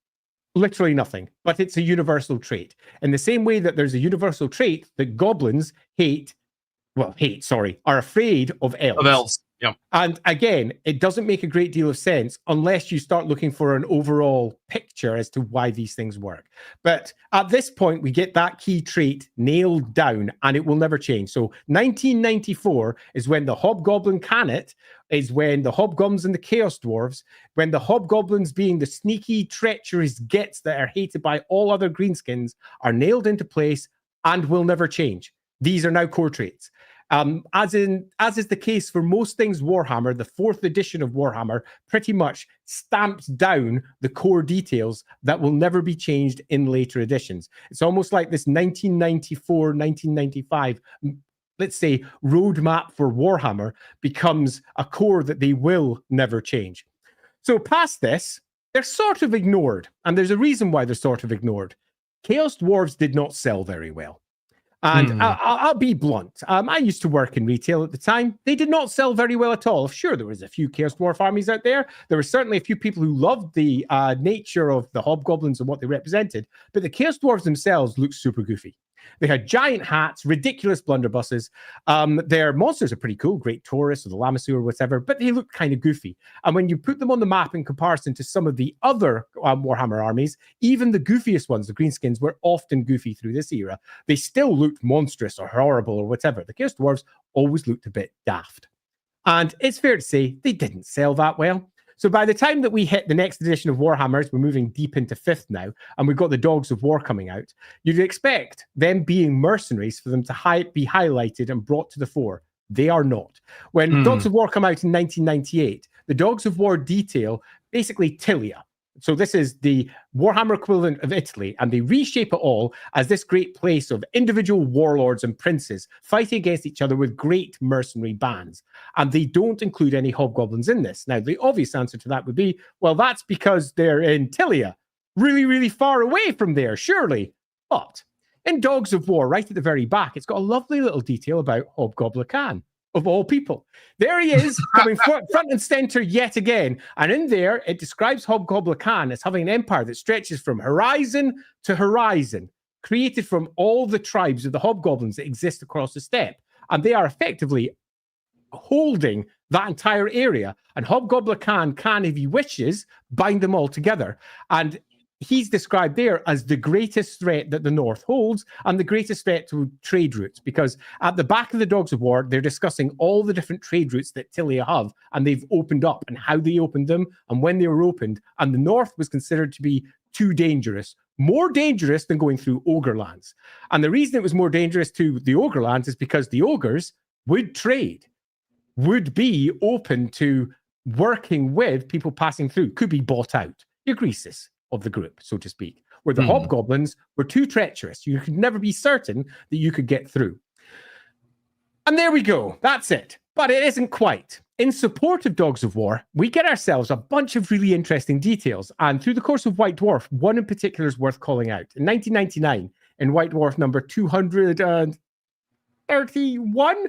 Literally nothing. But it's a universal trait. In the same way that there's a universal trait that goblins are afraid of elves. Of elves. Yep. And again, it doesn't make a great deal of sense unless you start looking for an overall picture as to why these things work. But at this point, we get that key trait nailed down, and it will never change. So 1994 is when the Hobgoblin Canet is when the Hobgoblins and the Chaos Dwarves, when the Hobgoblins, being the sneaky, treacherous gits that are hated by all other greenskins, are nailed into place and will never change. These are now core traits. As is the case for most things Warhammer, the 4th edition of Warhammer pretty much stamps down the core details that will never be changed in later editions. It's almost like this 1994, 1995, let's say, roadmap for Warhammer becomes a core that they will never change. So past this, they're sort of ignored, and there's a reason why they're sort of ignored. Chaos Dwarves did not sell very well. And I'll be blunt. I used to work in retail at the time. They did not sell very well at all. Sure, there was a few Chaos Dwarf armies out there. There were certainly a few people who loved the nature of the hobgoblins and what they represented. But the Chaos Dwarves themselves looked super goofy. They had giant hats, ridiculous blunderbusses. Their monsters are pretty cool, great Taurus or the Lamassu or whatever, but they look kind of goofy. And when you put them on the map in comparison to some of the other Warhammer armies, even the goofiest ones, the greenskins, were often goofy through this era. They still looked monstrous or horrible or whatever. The Chaos Dwarves always looked a bit daft. And it's fair to say they didn't sell that well. So by the time that we hit the next edition of Warhammers, we're moving deep into 5th now, and we've got the Dogs of War coming out, you'd expect them being mercenaries for them to be highlighted and brought to the fore. They are not. When Dogs of War come out in 1998, the Dogs of War detail basically Tilia. So this is the Warhammer equivalent of Italy, and they reshape it all as this great place of individual warlords and princes fighting against each other with great mercenary bands. And they don't include any hobgoblins in this. Now, the obvious answer to that would be, well, that's because they're in Tilia, really, really far away from there, surely. But in Dogs of War, right at the very back, it's got a lovely little detail about Hobgoblin Khan. Of all people. There he is, coming front and center yet again. And in there, it describes Hobgoblin Khan as having an empire that stretches from horizon to horizon, created from all the tribes of the hobgoblins that exist across the steppe. And they are effectively holding that entire area. And Hobgoblin Khan can, if he wishes, bind them all together. And he's described there as the greatest threat that the North holds and the greatest threat to trade routes, because at the back of the Dogs of War, they're discussing all the different trade routes that Tilia have, and they've opened up and how they opened them and when they were opened. And the North was considered to be too dangerous, more dangerous than going through Ogre lands. And the reason it was more dangerous to the Ogre lands is because the Ogres would trade, would be open to working with people passing through, could be bought out. Your Greases of the group, so to speak, where the Hobgoblins were too treacherous. You could never be certain that you could get through. And there we go. That's it. But it isn't quite. In support of Dogs of War, we get ourselves a bunch of really interesting details. And through the course of White Dwarf, one in particular is worth calling out. In 1999, in White Dwarf number 231,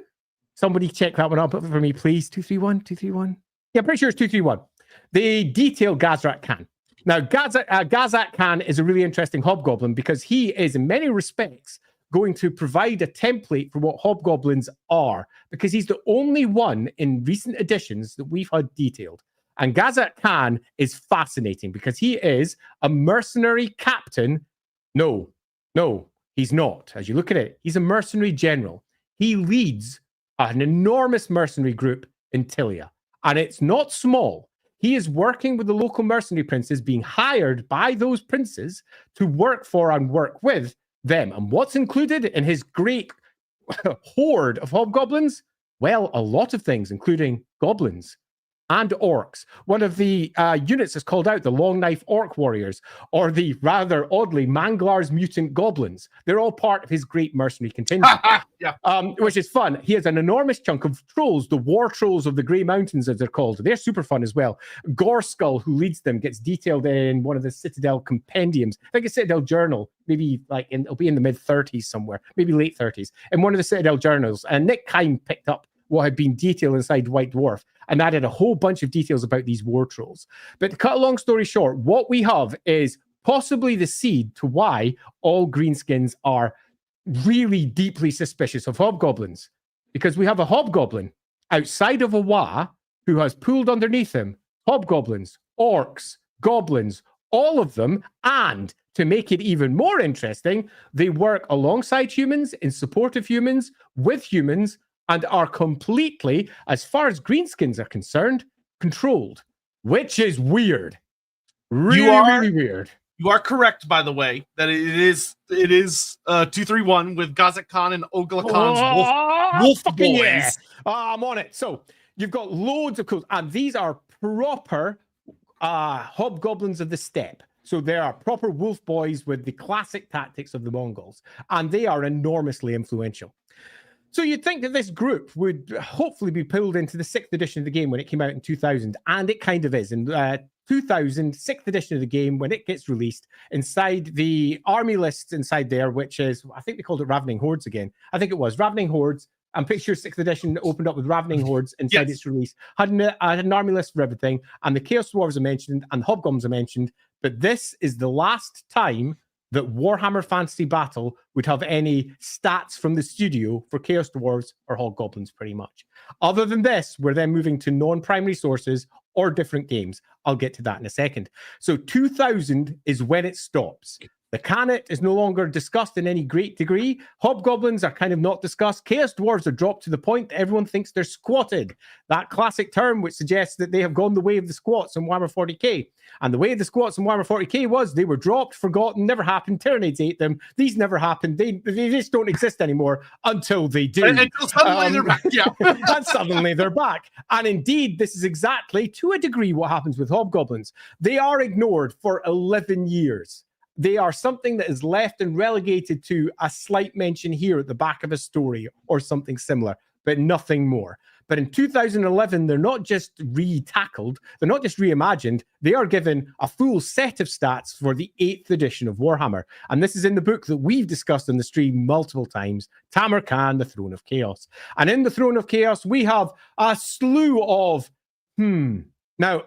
somebody check that one up for me, please. 231? Yeah, I'm pretty sure it's 231. They detail Gazrat Khan. Now, Gazrat Khan is a really interesting hobgoblin because he is, in many respects, going to provide a template for what hobgoblins are, because he's the only one in recent editions that we've had detailed. And Gazrat Khan is fascinating because he is a mercenary captain. No, he's not. As you look at it, he's a mercenary general. He leads an enormous mercenary group in Tilia, and it's not small. He is working with the local mercenary princes, being hired by those princes to work for and work with them. And what's included in his great horde of hobgoblins? Well, a lot of things, including goblins and orcs. One of the units is called out the Long Knife Orc Warriors, or the rather oddly Manglar's Mutant Goblins. They're all part of his great mercenary contingent, which is fun. He has an enormous chunk of trolls, the War Trolls of the Grey Mountains, as they're called. They're super fun as well. Goreskull, who leads them, gets detailed in one of the Citadel compendiums. I think it's Citadel Journal, maybe it'll be in the mid-30s somewhere, maybe late 30s, in one of the Citadel journals. And Nick Kime picked up what had been detailed inside White Dwarf and added a whole bunch of details about these war trolls. But to cut a long story short, what we have is possibly the seed to why all greenskins are really deeply suspicious of hobgoblins. Because we have a hobgoblin outside of a Wa who has pulled underneath him hobgoblins, orcs, goblins, all of them. And to make it even more interesting, they work alongside humans, in support of humans, with humans, and are completely, as far as greenskins are concerned, controlled, which is weird. Really weird. You are correct, by the way, that it is 231 with Gazrat Khan and Ogla Khan's wolf boys. Yeah. I'm on it. So you've got loads of cool, and these are proper hobgoblins of the steppe. So they are proper wolf boys with the classic tactics of the Mongols, and they are enormously influential. So you'd think that this group would hopefully be pulled into the 6th edition of the game when it came out in 2000, and it kind of is. In 2000, 6th edition of the game, when it gets released, inside the army lists inside there, which is, I think they called it Ravening Hordes again. I think it was Ravening Hordes. I'm pretty sure 6th edition opened up with Ravening Hordes inside its release. Had an army list for everything, and the Chaos Dwarves are mentioned, and the Hobgoblins are mentioned. But this is the last time that Warhammer Fantasy Battle would have any stats from the studio for Chaos Dwarves or Hobgoblins, pretty much. Other than this, we're then moving to non-primary sources or different games. I'll get to that in a second. So 2000 is when it stops. The Khanate is no longer discussed in any great degree. Hobgoblins are kind of not discussed. Chaos Dwarves are dropped to the point that everyone thinks they're squatted. That classic term which suggests that they have gone the way of the squats in Warhammer 40k. And the way of the squats in Warhammer 40k was they were dropped, forgotten, never happened. Tyranids ate them. These never happened. They just don't exist anymore until they do. And suddenly they're back. Yeah. And suddenly they're back. And indeed, this is exactly, to a degree, what happens with Hobgoblins. They are ignored for 11 years. They are something that is left and relegated to a slight mention here at the back of a story or something similar, but nothing more. But in 2011, they're not just re-tackled, they're not just reimagined, they are given a full set of stats for the 8th edition of Warhammer. And this is in the book that we've discussed on the stream multiple times, Tamarkan, The Throne of Chaos. And in The Throne of Chaos, we have a slew of, Now,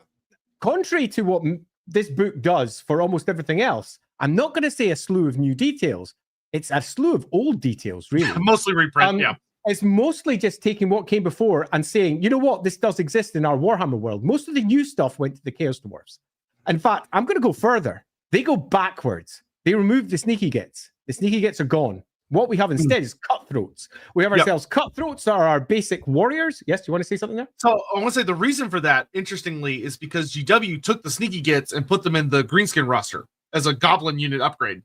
contrary to what this book does for almost everything else, I'm not going to say a slew of new details. It's a slew of old details, really. Mostly reprint, It's mostly just taking what came before and saying, you know what, this does exist in our Warhammer world. Most of the new stuff went to the Chaos Dwarfs. In fact, I'm going to go further. They go backwards. They removed the Sneaky Gits. The Sneaky Gits are gone. What we have instead is Cutthroats. We have ourselves Cutthroats are our basic warriors. Yes, do you want to say something there? So I want to say the reason for that, interestingly, is because GW took the Sneaky Gits and put them in the Greenskin roster as a Goblin unit upgrade.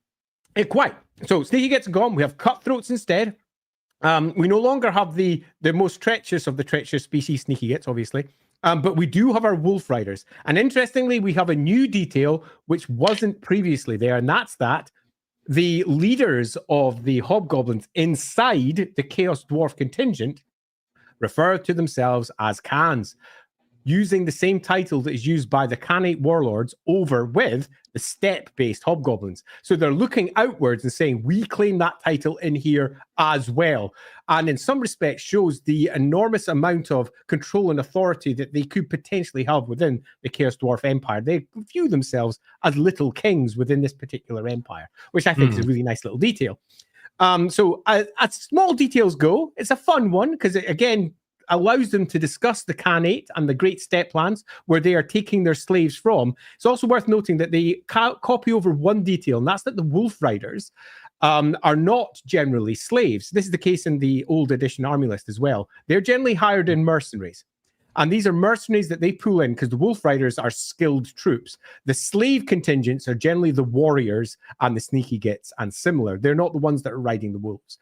Quite. So Sneaky Gits are gone. We have Cutthroats instead. We no longer have the most treacherous of the treacherous species, Sneaky Gits, obviously. But we do have our Wolf Riders. And interestingly, we have a new detail which wasn't previously there, and that's that the leaders of the Hobgoblins inside the Chaos Dwarf contingent refer to themselves as Khans, using the same title that is used by the Khanate warlords over with the steppe-based Hobgoblins. So they're looking outwards and saying, we claim that title in here as well. And in some respects shows the enormous amount of control and authority that they could potentially have within the Chaos Dwarf Empire. They view themselves as little kings within this particular empire, which I think is a really nice little detail. So as small details go, it's a fun one because, again, allows them to discuss the Khanate and the Great Steppe lands where they are taking their slaves from. It's also worth noting that they copy over one detail, and that's that the Wolf Riders are not generally slaves. This is the case in the old edition army list as well. They're generally hired in mercenaries. And these are mercenaries that they pull in because the Wolf Riders are skilled troops. The slave contingents are generally the warriors and the sneaky gits and similar. They're not the ones that are riding the wolves.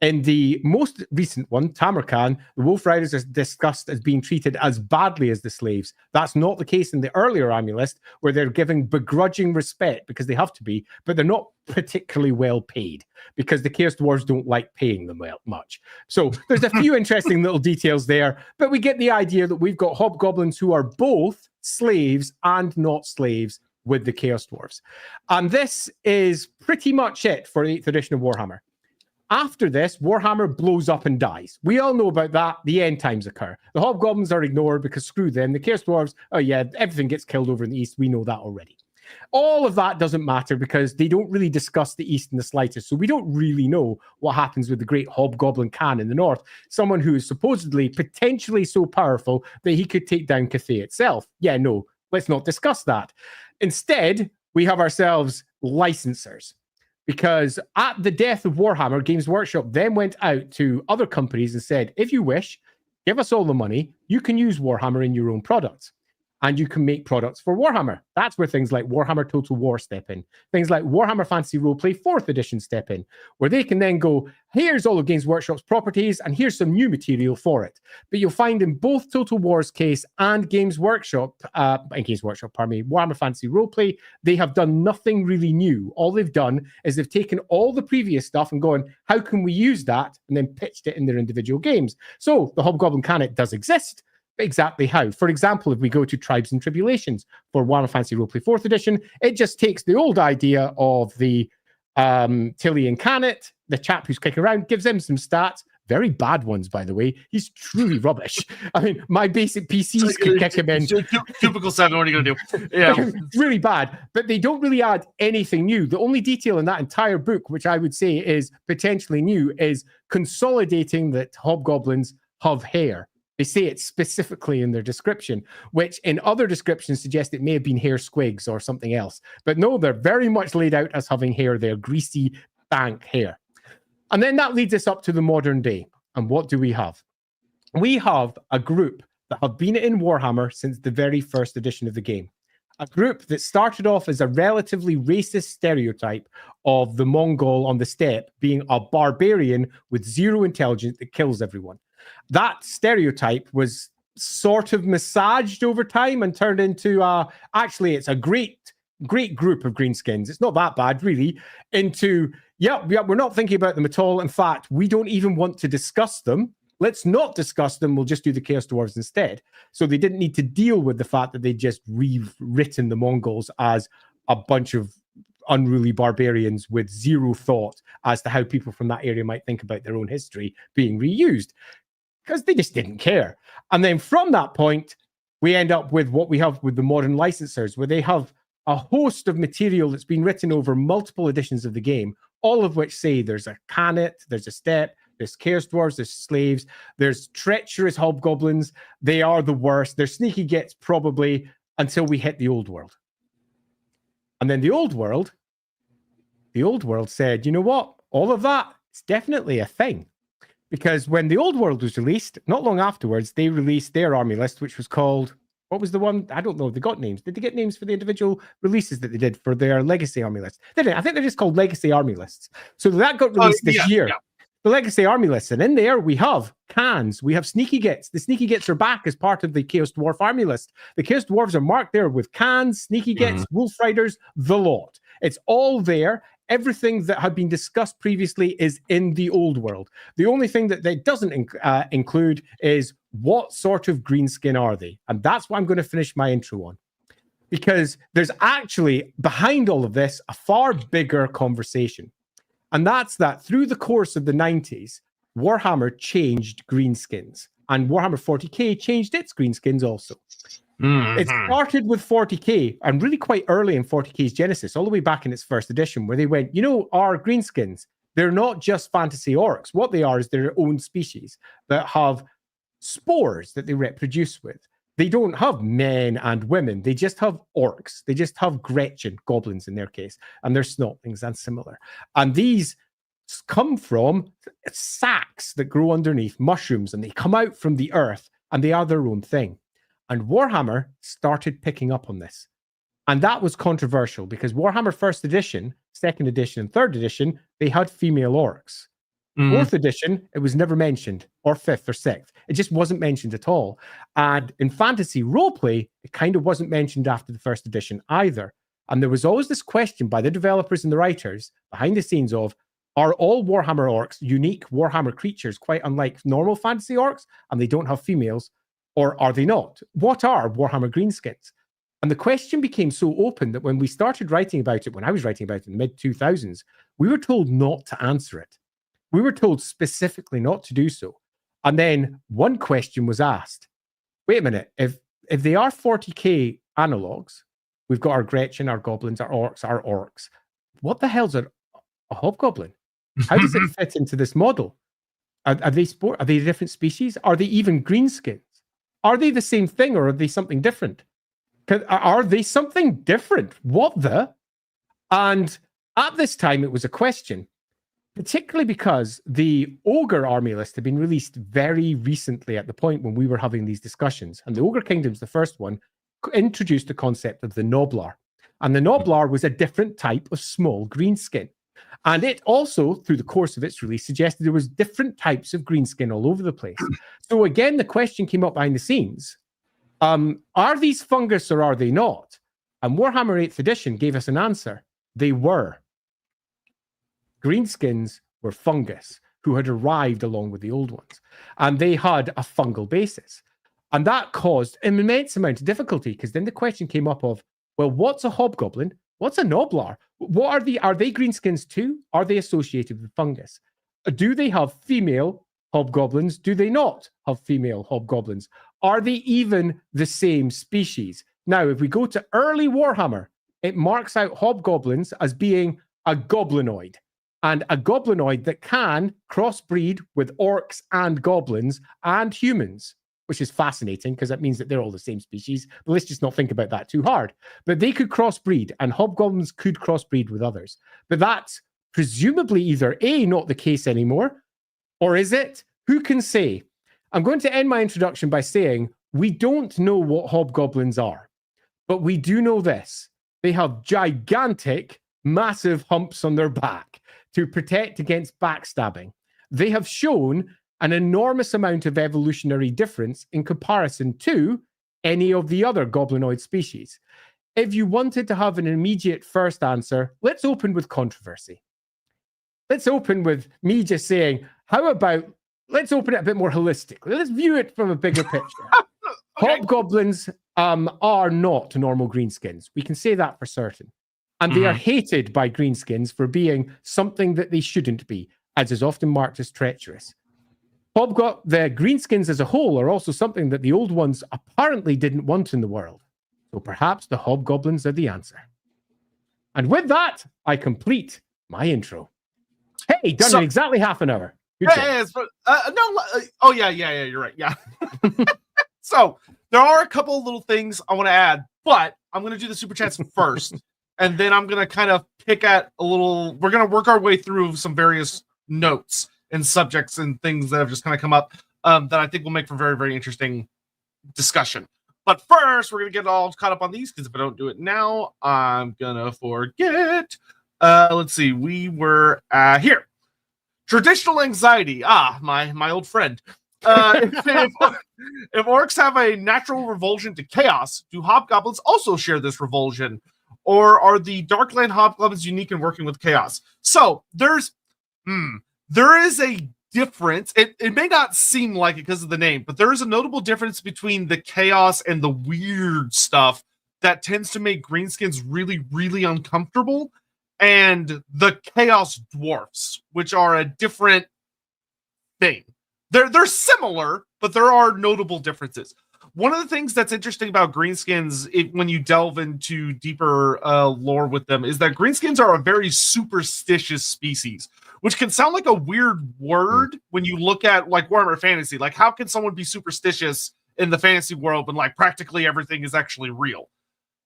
In the most recent one, Tamarkan, the Wolf Riders are discussed as being treated as badly as the slaves. That's not the case in the earlier army list, where they're giving begrudging respect because they have to be, but they're not particularly well paid because the Chaos Dwarves don't like paying them well much. So there's a few interesting little details there, but we get the idea that we've got Hobgoblins who are both slaves and not slaves with the Chaos Dwarves. And this is pretty much it for 8th edition of Warhammer. After this, Warhammer blows up and dies. We all know about that. The end times occur. The Hobgoblins are ignored because screw them. The Chaos Dwarves, oh yeah, everything gets killed over in the East. We know that already. All of that doesn't matter because they don't really discuss the East in the slightest. So we don't really know what happens with the great Hobgoblin Khan in the North, someone who is supposedly potentially so powerful that he could take down Cathay itself. Yeah, no, let's not discuss that. Instead, we have ourselves licensors. Because at the death of Warhammer, Games Workshop then went out to other companies and said, if you wish, give us all the money, you can use Warhammer in your own products. And you can make products for Warhammer. That's where things like Warhammer Total War step in. Things like Warhammer Fantasy Roleplay 4th edition step in, where they can then go, here's all of Games Workshop's properties, and here's some new material for it. But you'll find in both Total War's case and Games Workshop, Warhammer Fantasy Roleplay, they have done nothing really new. All they've done is they've taken all the previous stuff and gone, how can we use that? And then pitched it in their individual games. So the Hobgoblin Khanate does exist. Exactly how. For example, if we go to Tribes and Tribulations for Warhammer Fantasy Roleplay 4th edition, it just takes the old idea of the Tilian Khanate, the chap who's kicking around, gives him some stats. Very bad ones, by the way. He's truly rubbish. I mean, my basic PCs could kick him in. Typical 7, what are you going to do? Yeah. It's really bad, but they don't really add anything new. The only detail in that entire book, which I would say is potentially new, is consolidating that Hobgoblins have hair. They say it specifically in their description, which in other descriptions suggest it may have been hair squigs or something else. But no, they're very much laid out as having hair. They're greasy, bank hair. And then that leads us up to the modern day. And what do we have? We have a group that have been in Warhammer since the very first edition of the game. A group that started off as a relatively racist stereotype of the Mongol on the steppe being a barbarian with zero intelligence that kills everyone. That stereotype was sort of massaged over time and turned into actually it's a great group of greenskins. It's not that bad really. Into we're not thinking about them at all. In fact, we don't even want to discuss them. Let's not discuss them. We'll just do the Chaos Dwarves instead. So they didn't need to deal with the fact that they just rewritten the Mongols as a bunch of unruly barbarians with zero thought as to how people from that area might think about their own history being reused. Because they just didn't care. And then from that point, we end up with what we have with the modern licensors, where they have a host of material that's been written over multiple editions of the game, all of which say there's a Khanate, there's a steppe, there's Chaos Dwarves, there's slaves, there's treacherous Hobgoblins. They are the worst. They're sneaky gets probably until we hit the old world. And then the old world said, you know what? All of that is definitely a thing. Because when the old world was released, not long afterwards, they released their army list, which was called, what was the one? I don't know. They got names. Did they get names for the individual releases that they did for their legacy army list? They didn't. I think they're just called legacy army lists. So that got released this year. Yeah. the Legacy Army list. And in there, we have Khans, we have Sneaky Gits. The Sneaky Gits are back as part of the Chaos Dwarf Army list. The Chaos Dwarves are marked there with Khans, Sneaky Gits, Wolf Riders, the lot. It's all there. Everything that had been discussed previously is in the old world. The only thing that they doesn't include is what sort of greenskin are they? And that's what I'm going to finish my intro on. Because there's actually, behind all of this, a far bigger conversation. And that's that through the course of the 90s, Warhammer changed greenskins. And Warhammer 40k changed its greenskins also. It started with 40k, and really quite early in 40k's genesis, all the way back in its first edition, where they went, you know, our greenskins, they're not just fantasy orcs. What they are is their own species that have spores that they reproduce with. They don't have men and women. They just have orcs. They just have Gretchen, goblins in their case, and they're snotlings and similar. And these come from sacs that grow underneath mushrooms, and they come out from the earth, and they are their own thing. And Warhammer started picking up on this. And that was controversial because Warhammer 1st edition, 2nd edition, and 3rd edition, they had female orcs. 4th edition, it was never mentioned, or 5th or 6th. It just wasn't mentioned at all. And in fantasy roleplay, it kind of wasn't mentioned after the 1st edition either. And there was always this question by the developers and the writers behind the scenes of, are all Warhammer orcs unique Warhammer creatures, quite unlike normal fantasy orcs, and they don't have females? Or are they not? What are Warhammer greenskins? And the question became so open that when we started writing about it, when I was writing about it in the mid-2000s, we were told not to answer it. We were told specifically not to do so. And then one question was asked. Wait a minute, if they are 40k analogs, we've got our Gretchen, our goblins, our orcs. What the hell's a hobgoblin? How does it fit into this model? Are they a different species? Are they even greenskins? Are they the same thing, or are they something different? Are they something different? What the? And at this time, it was a question, particularly because the Ogre army list had been released very recently at the point when we were having these discussions. And the Ogre Kingdoms, the first one, introduced the concept of the Noblar. And the Noblar was a different type of small greenskin. And it also, through the course of its release, suggested there was different types of greenskin all over the place. So again, the question came up behind the scenes. Are these fungus or are they not? And Warhammer 8th edition gave us an answer. They were. Greenskins were fungus who had arrived along with the old ones. And they had a fungal basis. And that caused an immense amount of difficulty, because then the question came up of, well, what's a hobgoblin? What's a Noblar? What are they? Are they greenskins too? Are they associated with fungus? Do they have female hobgoblins? Do they not have female hobgoblins? Are they even the same species? Now, if we go to early Warhammer, it marks out hobgoblins as being a goblinoid, and a goblinoid that can crossbreed with orcs and goblins and humans, which is fascinating because that means that they're all the same species. But let's just not think about that too hard. But they could crossbreed, and hobgoblins could crossbreed with others. But that's presumably either A, not the case anymore, or is it? Who can say? I'm going to end my introduction by saying we don't know what hobgoblins are, but we do know this. They have gigantic, massive humps on their back to protect against backstabbing. They have shown an enormous amount of evolutionary difference in comparison to any of the other goblinoid species. If you wanted to have an immediate first answer, let's open with controversy. Let's open with me just saying, how about, let's open it a bit more holistically. Let's view it from a bigger picture. Okay. Hobgoblins are not normal greenskins. We can say that for certain. And they are hated by greenskins for being something that they shouldn't be, as is often marked as treacherous. The greenskins as a whole are also something that the old ones apparently didn't want in the world. So perhaps the hobgoblins are the answer. And with that, I complete my intro. Hey, done in exactly half an hour. Yeah, you're right. Yeah. So there are a couple of little things I want to add, but I'm going to do the super chats first. And then I'm going to kind of pick at we're going to work our way through some various notes and subjects and things that have just kind of come up that I think will make for very, very interesting discussion. But first, we're going to get all caught up on these, because if I don't do it now, I'm going to forget. Let's see. We were here. Traditional anxiety. My old friend. If orcs have a natural revulsion to chaos, do hobgoblins also share this revulsion? Or are the Darkland hobgoblins unique in working with chaos? So there is a difference. It may not seem like it because of the name, but there is a notable difference between the chaos and the weird stuff that tends to make greenskins really, really uncomfortable, and the chaos dwarfs, which are a different thing. They're similar, but there are notable differences. One of the things that's interesting about greenskins, when you delve into deeper lore with them, is that greenskins are a very superstitious species, which can sound like a weird word when you look at like Warhammer Fantasy. Like, how can someone be superstitious in the fantasy world when like practically everything is actually real?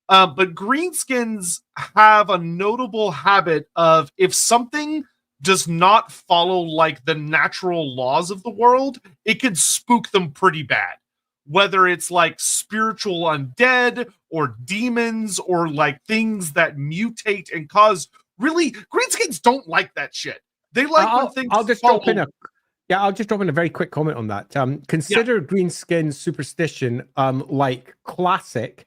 But greenskins have a notable habit of, if something does not follow like the natural laws of the world, it can spook them pretty bad. Whether it's like spiritual undead or demons or like things that mutate and cause, really, greenskins don't like that shit. They like when things I'll just drop in a very quick comment on that. Consider greenskin superstition like classic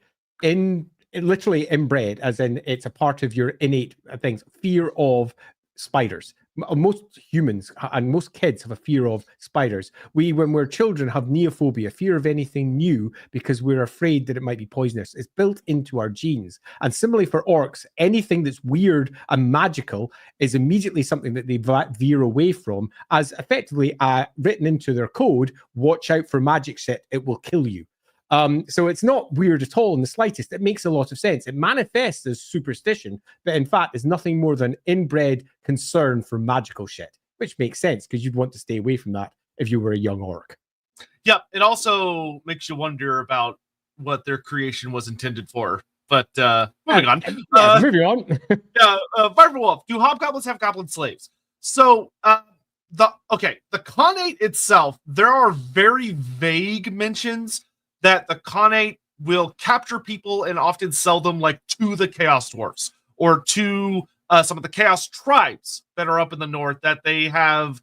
literally inbred, as in it's a part of your innate things, fear of spiders. Most humans and most kids have a fear of spiders. We, when we're children, have neophobia, fear of anything new, because we're afraid that it might be poisonous. It's built into our genes. And similarly for orcs, anything that's weird and magical is immediately something that they veer away from, as effectively written into their code: watch out for magic shit, it will kill you. So it's not weird at all in the slightest. It makes a lot of sense. It manifests as superstition, but in fact is nothing more than inbred concern for magical shit, which makes sense because you'd want to stay away from that if you were a young orc. Yep. It also makes you wonder about what their creation was intended for. But moving on. Moving on. Vibrant Wolf. Do hobgoblins have goblin slaves? So the Khanate itself, there are very vague mentions that the Khanate will capture people and often sell them like to the Chaos Dwarfs or to some of the Chaos tribes that are up in the north that they have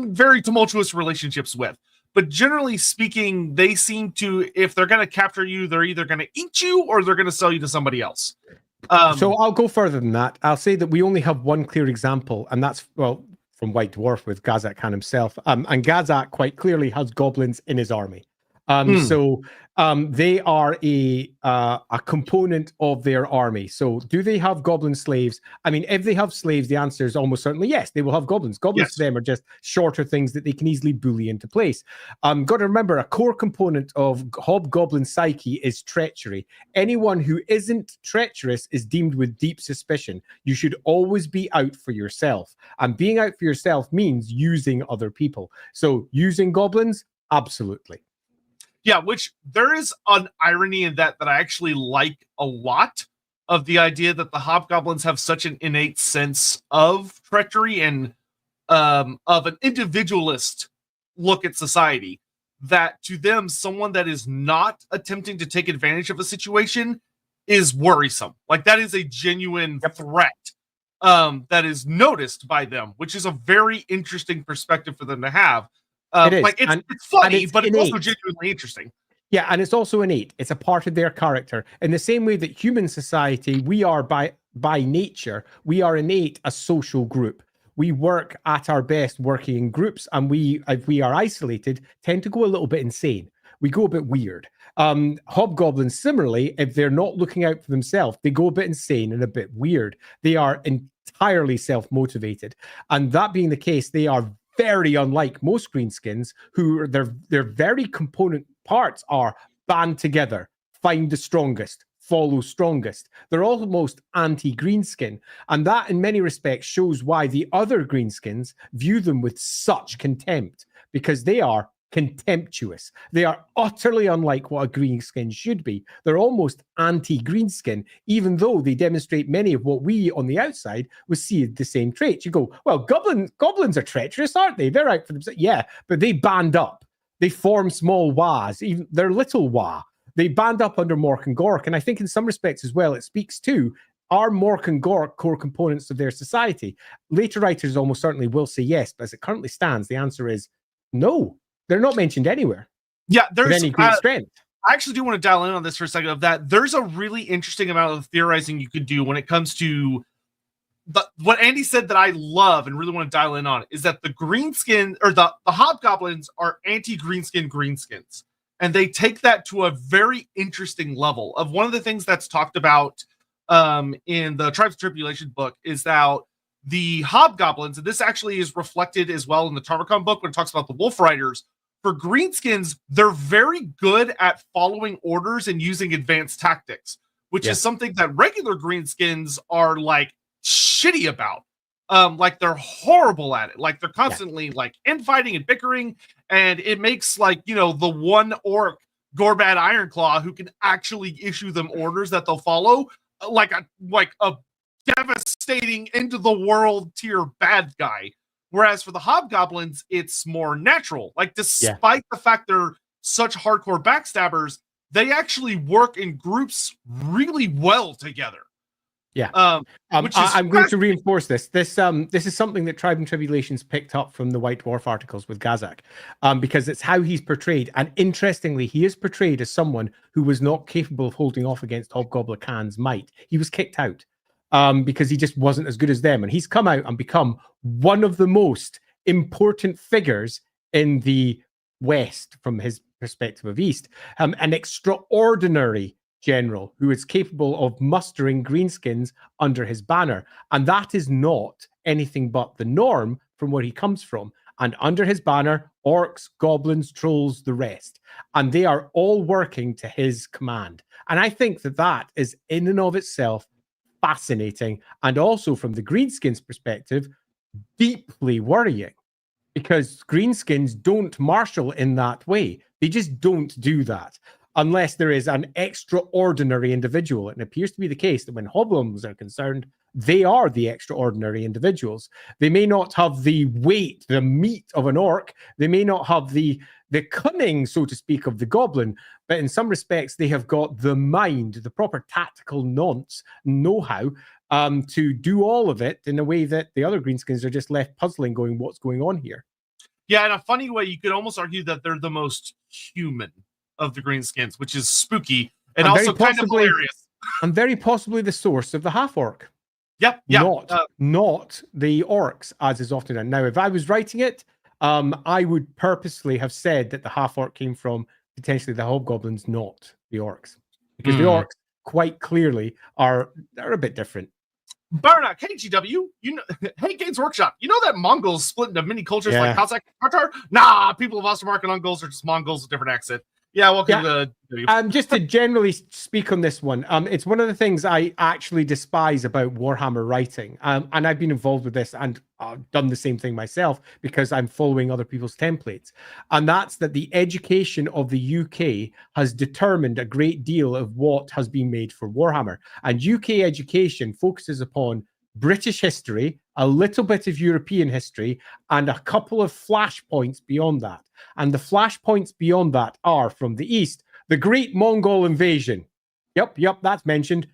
very tumultuous relationships with. But generally speaking, they seem to, if they're going to capture you, they're either going to eat you or they're going to sell you to somebody else. So I'll go further than that. I'll say that we only have one clear example, and that's, well, from White Dwarf with Gazak Khan himself. And Gazak quite clearly has goblins in his army. So they are a component of their army. So do they have goblin slaves? I mean, if they have slaves, the answer is almost certainly yes, they will have goblins. Goblins to them are just shorter things that they can easily bully into place. Got to remember, a core component of hobgoblin psyche is treachery. Anyone who isn't treacherous is deemed with deep suspicion. You should always be out for yourself. And being out for yourself means using other people. So using goblins, absolutely. Yeah, which there is an irony in that I actually like a lot, of the idea that the hobgoblins have such an innate sense of treachery and of an individualist look at society, that to them, someone that is not attempting to take advantage of a situation is worrisome. Like, that is a genuine threat that is noticed by them, which is a very interesting perspective for them to have. It's funny, but it's also genuinely interesting. Yeah, and it's also innate. It's a part of their character. In the same way that human society, we are by nature, we are innate a social group. We work at our best working in groups, and if we are isolated, tend to go a little bit insane. We go a bit weird. Hobgoblins, similarly, if they're not looking out for themselves, they go a bit insane and a bit weird. They are entirely self-motivated. And that being the case, they are very unlike most greenskins, who their very component parts are band together, find the strongest, follow strongest. They're almost anti-greenskin, and that in many respects shows why the other greenskins view them with such contempt, because they are contemptuous. They are utterly unlike what a greenskin should be. They're almost anti-greenskin, even though they demonstrate many of what we on the outside would see the same traits. You go, well, goblins are treacherous, aren't they? They're out for themselves. Yeah, but they band up. They form small Waa's, even they're little Waa. They band up under Mork and Gork, and I think in some respects as well, it speaks to are Mork and Gork core components of their society? Later writers almost certainly will say yes, but as it currently stands, the answer is no. They're not mentioned anywhere. Yeah, With any great strength. I actually do want to dial in on this for a second of that. There's a really interesting amount of theorizing you could do when it comes to what Andy said that I love and really want to dial in on is that the greenskin or the hobgoblins are anti-greenskin greenskins. And they take that to a very interesting level of one of the things that's talked about in the Tribes of Tribulation book is that the hobgoblins, and this actually is reflected as well in the Tarmacon book when it talks about the Wolf Riders. For greenskins, they're very good at following orders and using advanced tactics, which is something that regular greenskins are like shitty about. Like they're horrible at it. Like they're constantly like infighting and bickering, and it makes like, you know, the one orc Gorbad Ironclaw who can actually issue them orders that they'll follow like a devastating into the world tier bad guy. Whereas for the hobgoblins, it's more natural. Like, despite the fact they're such hardcore backstabbers, they actually work in groups really well together. Yeah. I'm going to reinforce this. This is something that Tribe and Tribulations picked up from the White Dwarf articles with Gazak, because it's how he's portrayed. And interestingly, he is portrayed as someone who was not capable of holding off against Hobgoblin Khan's might. He was kicked out. Because he just wasn't as good as them. And he's come out and become one of the most important figures in the West from his perspective of East. An extraordinary general who is capable of mustering greenskins under his banner. And that is not anything but the norm from where he comes from. And under his banner, orcs, goblins, trolls, the rest. And they are all working to his command. And I think that that is in and of itself fascinating, and also from the greenskins perspective, deeply worrying, because greenskins don't marshal in that way. They just don't do that unless there is an extraordinary individual. And it appears to be the case that when hobgoblins are concerned, they are the extraordinary individuals. They may not have the weight, the meat of an orc. They may not have the cunning, so to speak, of the goblin, but in some respects, they have got the mind, the proper tactical know-how to do all of it in a way that the other greenskins are just left puzzling, going, what's going on here? Yeah, in a funny way, you could almost argue that they're the most human of the greenskins, which is spooky and also kind of hilarious. And very possibly the source of the half-orc. Yep. Not the orcs, as is often done. Now, if I was writing it, I would purposely have said that the half-orc came from potentially the hobgoblins, not the orcs. Because the orcs quite clearly are a bit different. Barnak, KGW, you know, hey, Games Workshop, you know that Mongols split into many cultures like Cossack and Tartar? Nah, people of Ostermark and Mongols are just Mongols with different accent. Yeah, welcome to the just to generally speak on this one, it's one of the things I actually despise about Warhammer writing. And I've been involved with this and done the same thing myself because I'm following other people's templates. And that's that the education of the UK has determined a great deal of what has been made for Warhammer. And UK education focuses upon British history, a little bit of European history, and a couple of flashpoints beyond that. And the flashpoints beyond that are from the East, the Great Mongol invasion. Yep, that's mentioned.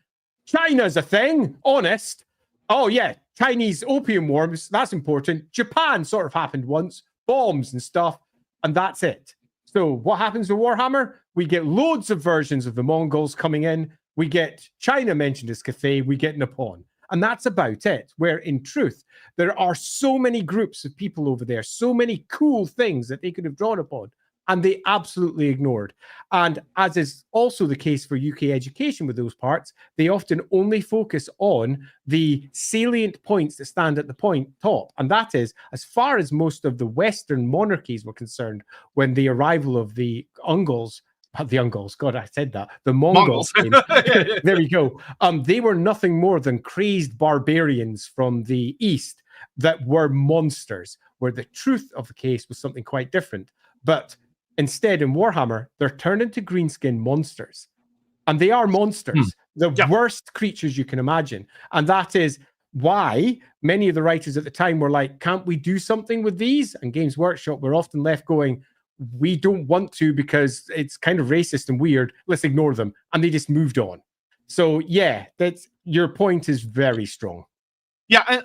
China's a thing, honest. Oh yeah, Chinese opium wars, that's important. Japan sort of happened once, bombs and stuff, and that's it. So what happens to Warhammer? We get loads of versions of the Mongols coming in. We get China mentioned as Cathay. We get Nippon. And that's about it, where in truth, there are so many groups of people over there, so many cool things that they could have drawn upon, and they absolutely ignored. And as is also the case for UK education with those parts, they often only focus on the salient points that stand at the top. And that is, as far as most of the Western monarchies were concerned, when the arrival of the Ungols, God, I said that. The Mongols. There you go. They were nothing more than crazed barbarians from the East that were monsters, where the truth of the case was something quite different. But instead, in Warhammer, they're turned into greenskin monsters. And they are monsters, the worst creatures you can imagine. And that is why many of the writers at the time were like, can't we do something with these? And Games Workshop were often left going, we don't want to because it's kind of racist and weird. Let's ignore them. And they just moved on. So yeah, that's your point is very strong. Yeah, and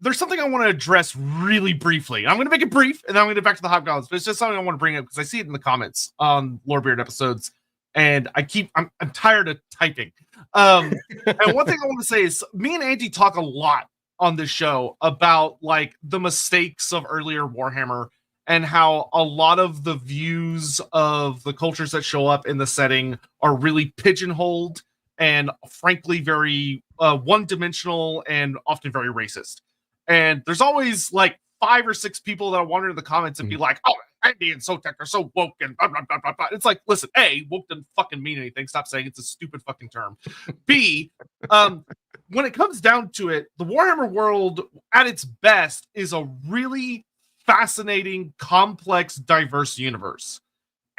there's something I want to address really briefly. I'm going to make it brief, and then I'm going to get back to the Hobgoblins, but it's just something I want to bring up because I see it in the comments on Lorebeard episodes, and I'm tired of typing. And one thing I want to say is me and Andy talk a lot on this show about like the mistakes of earlier Warhammer and how a lot of the views of the cultures that show up in the setting are really pigeonholed and frankly very one-dimensional and often very racist. And there's always like 5 or 6 people that wander in the comments and be like, oh, Andy and Sotek are so woke and blah, blah, blah, blah, blah. It's like, listen, A, woke doesn't fucking mean anything. Stop saying it's a stupid fucking term. B, when it comes down to it, the Warhammer world at its best is a really fascinating, complex, diverse universe.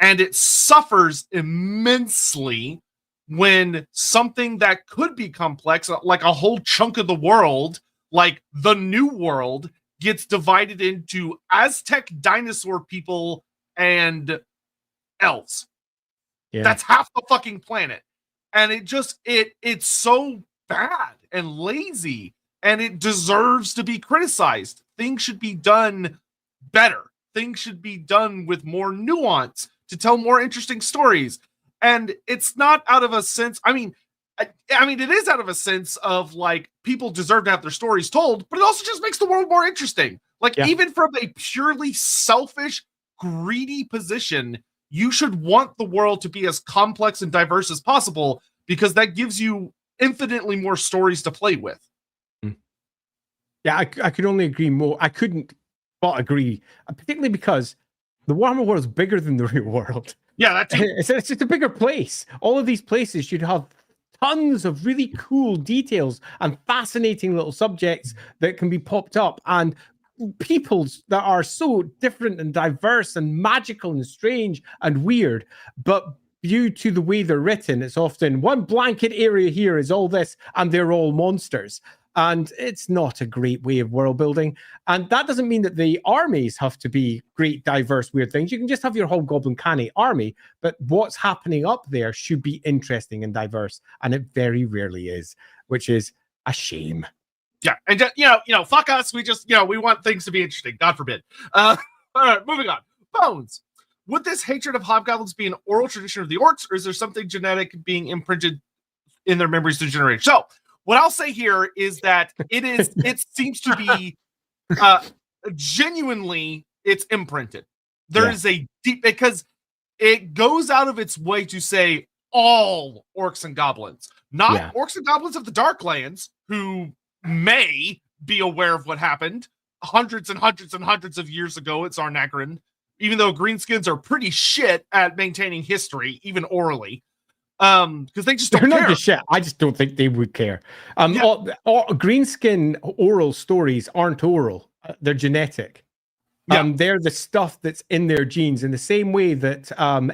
And it suffers immensely when something that could be complex, like a whole chunk of the world, like the New World, gets divided into Aztec dinosaur people and elves. Yeah. That's half the fucking planet. And it's so bad and lazy, and it deserves to be criticized. Things should be done better. Things should be done with more nuance to tell more interesting stories. And it's not out of a sense, I mean, it is out of a sense of like people deserve to have their stories told, but it also just makes the world more interesting. Like even from a purely selfish, greedy position, you should want the world to be as complex and diverse as possible because that gives you infinitely more stories to play with. Yeah, I could only agree more. I couldn't but agree, particularly because the Warhammer world is bigger than the real world. Yeah, it's just a bigger place. All of these places should have tons of really cool details and fascinating little subjects that can be popped up, and peoples that are so different and diverse and magical and strange and weird. But due to the way they're written, it's often one blanket area here is all this, and they're all monsters. And it's not a great way of world building. And that doesn't mean that the armies have to be great, diverse, weird things. You can just have your Hobgoblin canny army, but what's happening up there should be interesting and diverse. And it very rarely is, which is a shame. Yeah. And, fuck us. We just, we want things to be interesting. God forbid. All right, moving on. Bones. Would this hatred of Hobgoblins be an oral tradition of the orcs, or is there something genetic being imprinted in their memories through generation? So, what I'll say here is that it seems to be genuinely it's imprinted. There is a deep, because it goes out of its way to say all orcs and goblins, not orcs and goblins of the Darklands, who may be aware of what happened hundreds and hundreds and hundreds of years ago at Zarnagrin, even though greenskins are pretty shit at maintaining history, even orally. Because they just don't care. Not just shit. I just don't think they would care. All greenskin oral stories aren't oral. They're genetic. They're the stuff that's in their genes in the same way that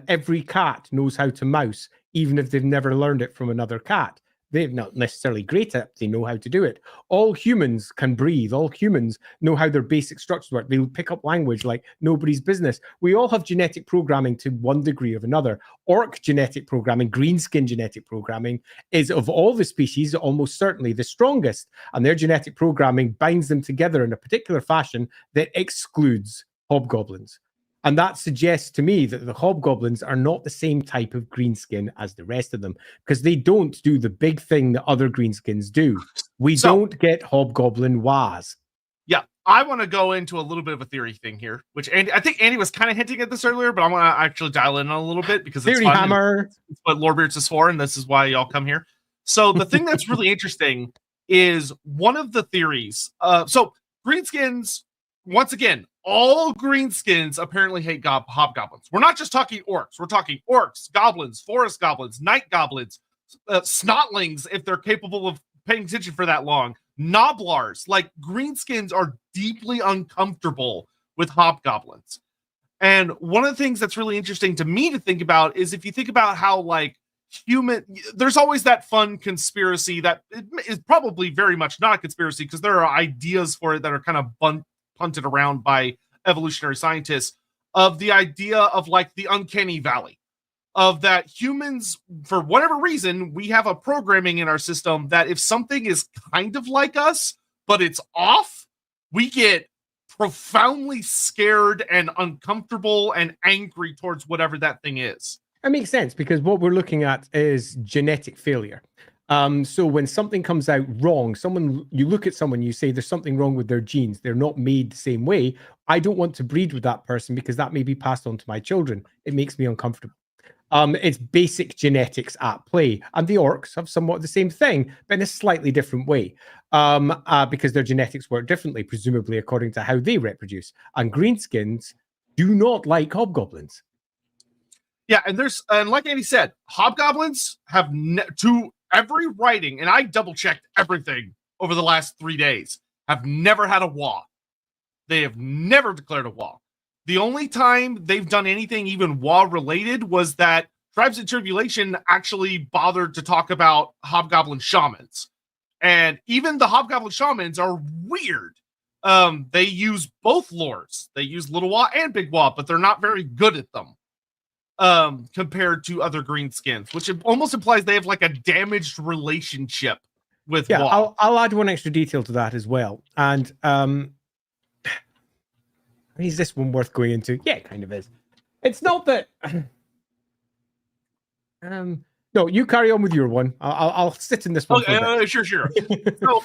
every cat knows how to mouse, even if they've never learned it from another cat. They're not necessarily great at it, they know how to do it. All humans can breathe. All humans know how their basic structures work. They'll pick up language like nobody's business. We all have genetic programming to one degree or another. Orc genetic programming, greenskin genetic programming is, of all the species, almost certainly the strongest. And their genetic programming binds them together in a particular fashion that excludes hobgoblins. And that suggests to me that the hobgoblins are not the same type of greenskin as the rest of them, because they don't do the big thing that other greenskins do. We don't get hobgoblin waz. Yeah, I want to go into a little bit of a theory thing here, which I think Andy was kind of hinting at this earlier, but I want to actually dial in a little bit because it's fun. Hammer. It's what Lorebeards is for, and this is why y'all come here. So the thing that's really interesting is one of the theories. So greenskins, once again, all greenskins apparently hate hobgoblins. We're not just talking orcs. We're talking orcs, goblins, forest goblins, night goblins, snotlings, if they're capable of paying attention for that long, noblars. Like, greenskins are deeply uncomfortable with hobgoblins. And one of the things that's really interesting to me to think about is if you think about how, like, there's always that fun conspiracy that is probably very much not a conspiracy because there are ideas for it that are kind of punted around by evolutionary scientists of the idea of like the uncanny valley, of that humans, for whatever reason, we have a programming in our system that if something is kind of like us, but it's off, we get profoundly scared and uncomfortable and angry towards whatever that thing is. That makes sense because what we're looking at is genetic failure. So when something comes out wrong, you look at someone, you say there's something wrong with their genes. They're not made the same way. I don't want to breed with that person because that may be passed on to my children. It makes me uncomfortable. It's basic genetics at play. And the orcs have somewhat the same thing, but in a slightly different way. Because their genetics work differently, presumably according to how they reproduce. And greenskins do not like hobgoblins. Yeah, and like Andy said, hobgoblins have to every writing, and I double-checked everything over the last 3 days, have never had a WA. They have never declared a WA. The only time they've done anything even WA-related was that Tribes in Tribulation actually bothered to talk about hobgoblin shamans. And even the hobgoblin shamans are weird. They use both lores. They use Little WA and Big WA, but they're not very good at them. Compared to other greenskins, which almost implies they have like a damaged relationship with WA. I'll add one extra detail to that as well. And is this one worth going into? Yeah, it kind of is. It's not that. No, you carry on with your one. I'll sit in this one. Okay, sure. So,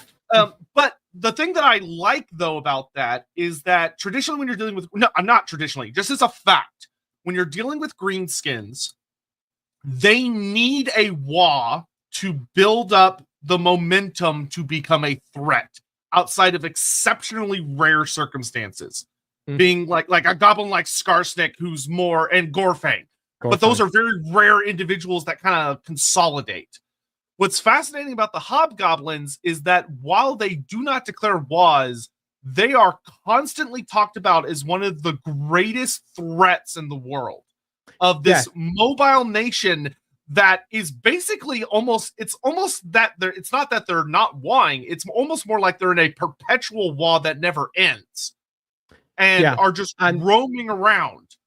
but the thing that I like though about that is that traditionally, when you're dealing with not traditionally, just as a fact. When you're dealing with greenskins, they need a WA to build up the momentum to become a threat outside of exceptionally rare circumstances. Being like a goblin like Skarsnik, who's more, and Gorfang. But those are very rare individuals that kind of consolidate. What's fascinating about the hobgoblins is that while they do not declare WAs, they are constantly talked about as one of the greatest threats in the world of this mobile nation that is basically it's not that they're not wawing. It's almost more like they're in a perpetual WA that never ends and are just roaming around.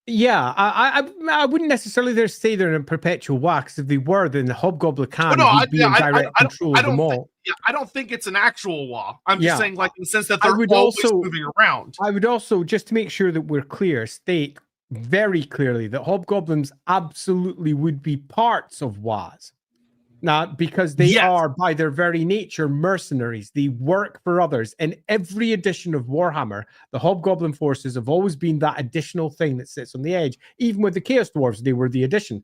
Yeah, I wouldn't necessarily say they're in a perpetual WA, because if they were, then the Hobgoblin would be in direct control of them all. I don't think it's an actual WA. I'm just saying, like, in the sense that they're always moving around. I would also, just to make sure that we're clear, state very clearly that Hobgoblins absolutely would be parts of WAs. Now, because they are, by their very nature, mercenaries. They work for others. In every edition of Warhammer, the Hobgoblin forces have always been that additional thing that sits on the edge. Even with the Chaos Dwarves, they were the addition.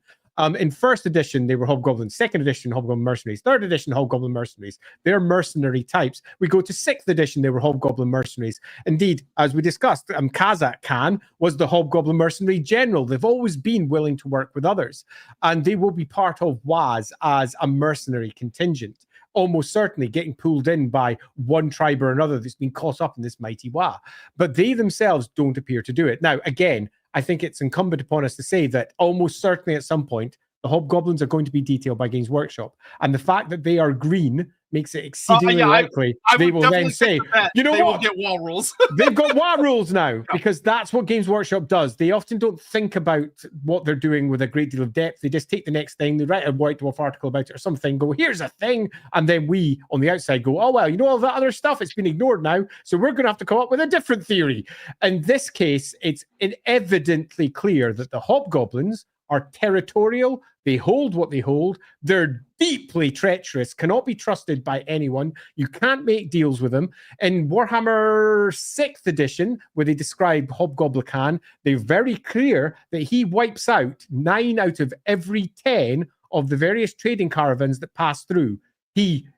In first edition, they were Hobgoblins. Second edition, Hobgoblin mercenaries. Third edition, Hobgoblin mercenaries. They're mercenary types. We go to sixth edition, they were Hobgoblin mercenaries. Indeed, as we discussed, Kazakh Khan was the Hobgoblin mercenary general. They've always been willing to work with others. And they will be part of WAS as a mercenary contingent. Almost certainly getting pulled in by one tribe or another that's been caught up in this mighty WA. But they themselves don't appear to do it. Now, again, I think it's incumbent upon us to say that almost certainly at some point, the Hobgoblins are going to be detailed by Games Workshop. And the fact that they are green makes it exceedingly likely they will then say, you know what? Will get WA rules. They've got WA rules now, because that's what Games Workshop does. They often don't think about what they're doing with a great deal of depth. They just take the next thing, they write a White Dwarf article about it or something, go, here's a thing. And then we, on the outside, go, oh, well, you know all that other stuff? It's been ignored now. So we're going to have to come up with a different theory. In this case, it's evidently clear that the Hobgoblins are territorial. They hold what they hold. They're deeply treacherous, cannot be trusted by anyone. You can't make deals with them. In Warhammer 6th edition, where they describe Hobgoblin Khan, they're very clear that he wipes out 9 out of every 10 of the various trading caravans that pass through. He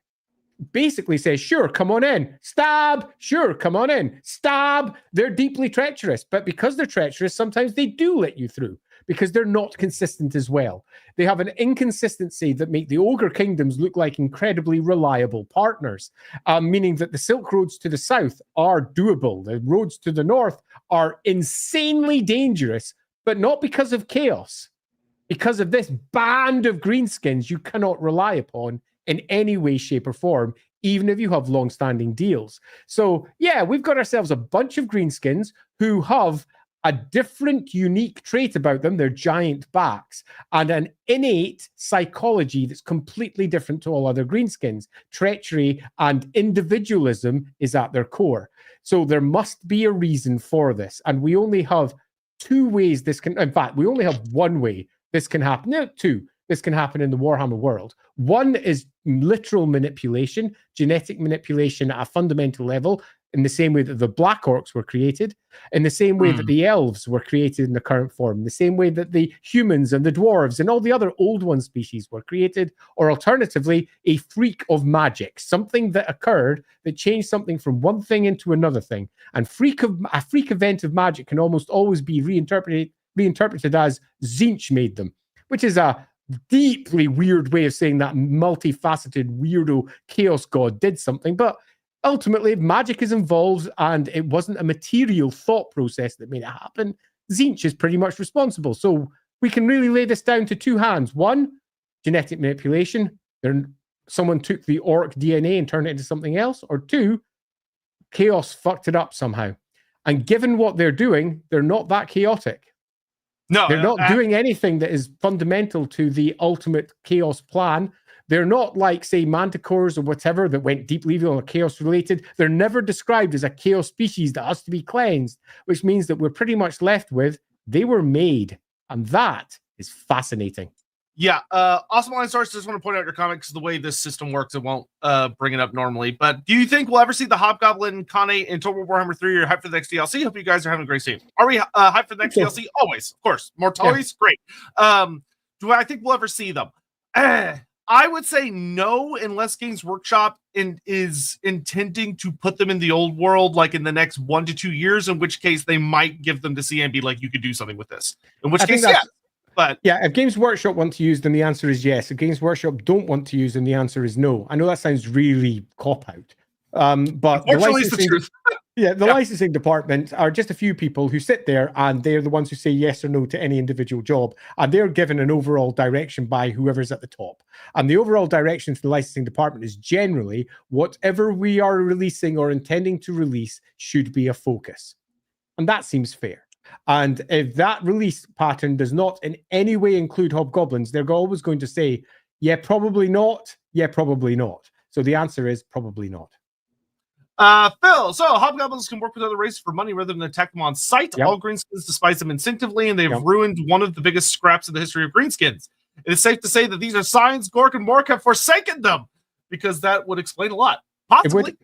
basically says, sure, come on in. Stab. Sure, come on in. Stab. They're deeply treacherous. But because they're treacherous, sometimes they do let you through, because they're not consistent as well. They have an inconsistency that make the Ogre Kingdoms look like incredibly reliable partners, meaning that the Silk Roads to the south are doable. The roads to the north are insanely dangerous, but not because of chaos. Because of this band of greenskins you cannot rely upon in any way, shape, or form, even if you have long-standing deals. So, yeah, we've got ourselves a bunch of greenskins who have a different, unique trait about them, their giant backs, and an innate psychology that's completely different to all other greenskins. Treachery and individualism is at their core. So there must be a reason for this. And we only have two ways this can, in fact, we only have one way this can happen. No, two. This can happen in the Warhammer world. One is literal manipulation, genetic manipulation at a fundamental level, in the same way that the Black Orcs were created, in the same way that the Elves were created in the current form, the same way that the humans and the Dwarves and all the other Old One species were created, or alternatively, a freak of magic, something that occurred that changed something from one thing into another thing. And a freak event of magic can almost always be reinterpreted as Tzeentch made them, which is a deeply weird way of saying that multifaceted weirdo chaos god did something. But ultimately, magic is involved, and it wasn't a material thought process that made it happen. Tzeentch is pretty much responsible. So we can really lay this down to two hands. One, genetic manipulation. Someone took the orc DNA and turned it into something else. Or two, chaos fucked it up somehow. And given what they're doing, they're not that chaotic. No, they're not doing anything that is fundamental to the ultimate chaos plan. They're not like, say, manticores or whatever that went deeply evil or chaos related. They're never described as a chaos species that has to be cleansed, which means that we're pretty much left with they were made. And that is fascinating. Yeah. Awesome Line Source, just want to point out your comment because the way this system works, it won't bring it up normally. But do you think we'll ever see the Hobgoblin Khanate in Total Warhammer 3 or hyped for the next DLC? Hope you guys are having a great stream. Are we hyped for the next DLC? Always, of course. More toys? Yeah. Great. Do I think we'll ever see them? I would say no, unless Games Workshop is intending to put them in the old world, like in the next 1 to 2 years, in which case they might give them to CA and be like, you could do something with this. In which case, yeah. But yeah, if Games Workshop want to use them, the answer is yes. If Games Workshop don't want to use them, the answer is no. I know that sounds really cop-out. But the licensing department are just a few people who sit there, and they're the ones who say yes or no to any individual job, and they're given an overall direction by whoever's at the top. And the overall direction to the licensing department is generally whatever we are releasing or intending to release should be a focus. And that seems fair. And if that release pattern does not in any way include Hobgoblins, they're always going to say, yeah, probably not. Yeah, probably not. So the answer is probably not. Phil, so Hobgoblins can work with other races for money rather than attack them on sight. Yep. All greenskins despise them instinctively, and they've ruined one of the biggest scraps in the history of greenskins. It is safe to say that these are signs Gork and Mork have forsaken them, because that would explain a lot. Possibly.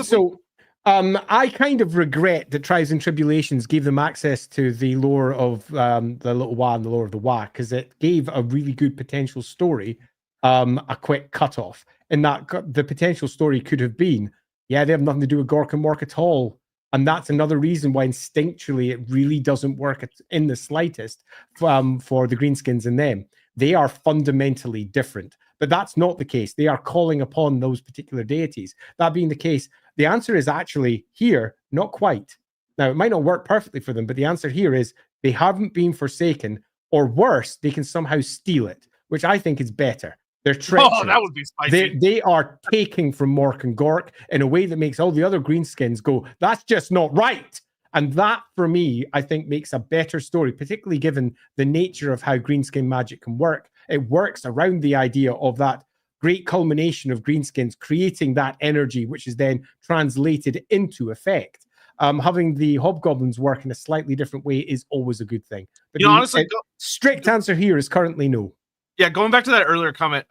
So I kind of regret that Trials and Tribulations gave them access to the lore of the Little Wa and the lore of the Wa, because it gave a really good potential story a quick cutoff. And that the potential story could have been, yeah, they have nothing to do with Gork and Mork at all. And that's another reason why instinctually it really doesn't work in the slightest for the greenskins and them. They are fundamentally different. But that's not the case. They are calling upon those particular deities. That being the case, the answer is actually here, not quite. Now, it might not work perfectly for them, but the answer here is they haven't been forsaken, or worse, they can somehow steal it, which I think is better. They're treacherous. Oh, that would be spicy. They are taking from Mork and Gork in a way that makes all the other greenskins go, that's just not right. And that, for me, I think makes a better story, particularly given the nature of how greenskin magic can work. It works around the idea of that great culmination of greenskins creating that energy, which is then translated into effect. Having the Hobgoblins work in a slightly different way is always a good thing. But honestly, strict answer here is currently no. Yeah, going back to that earlier comment,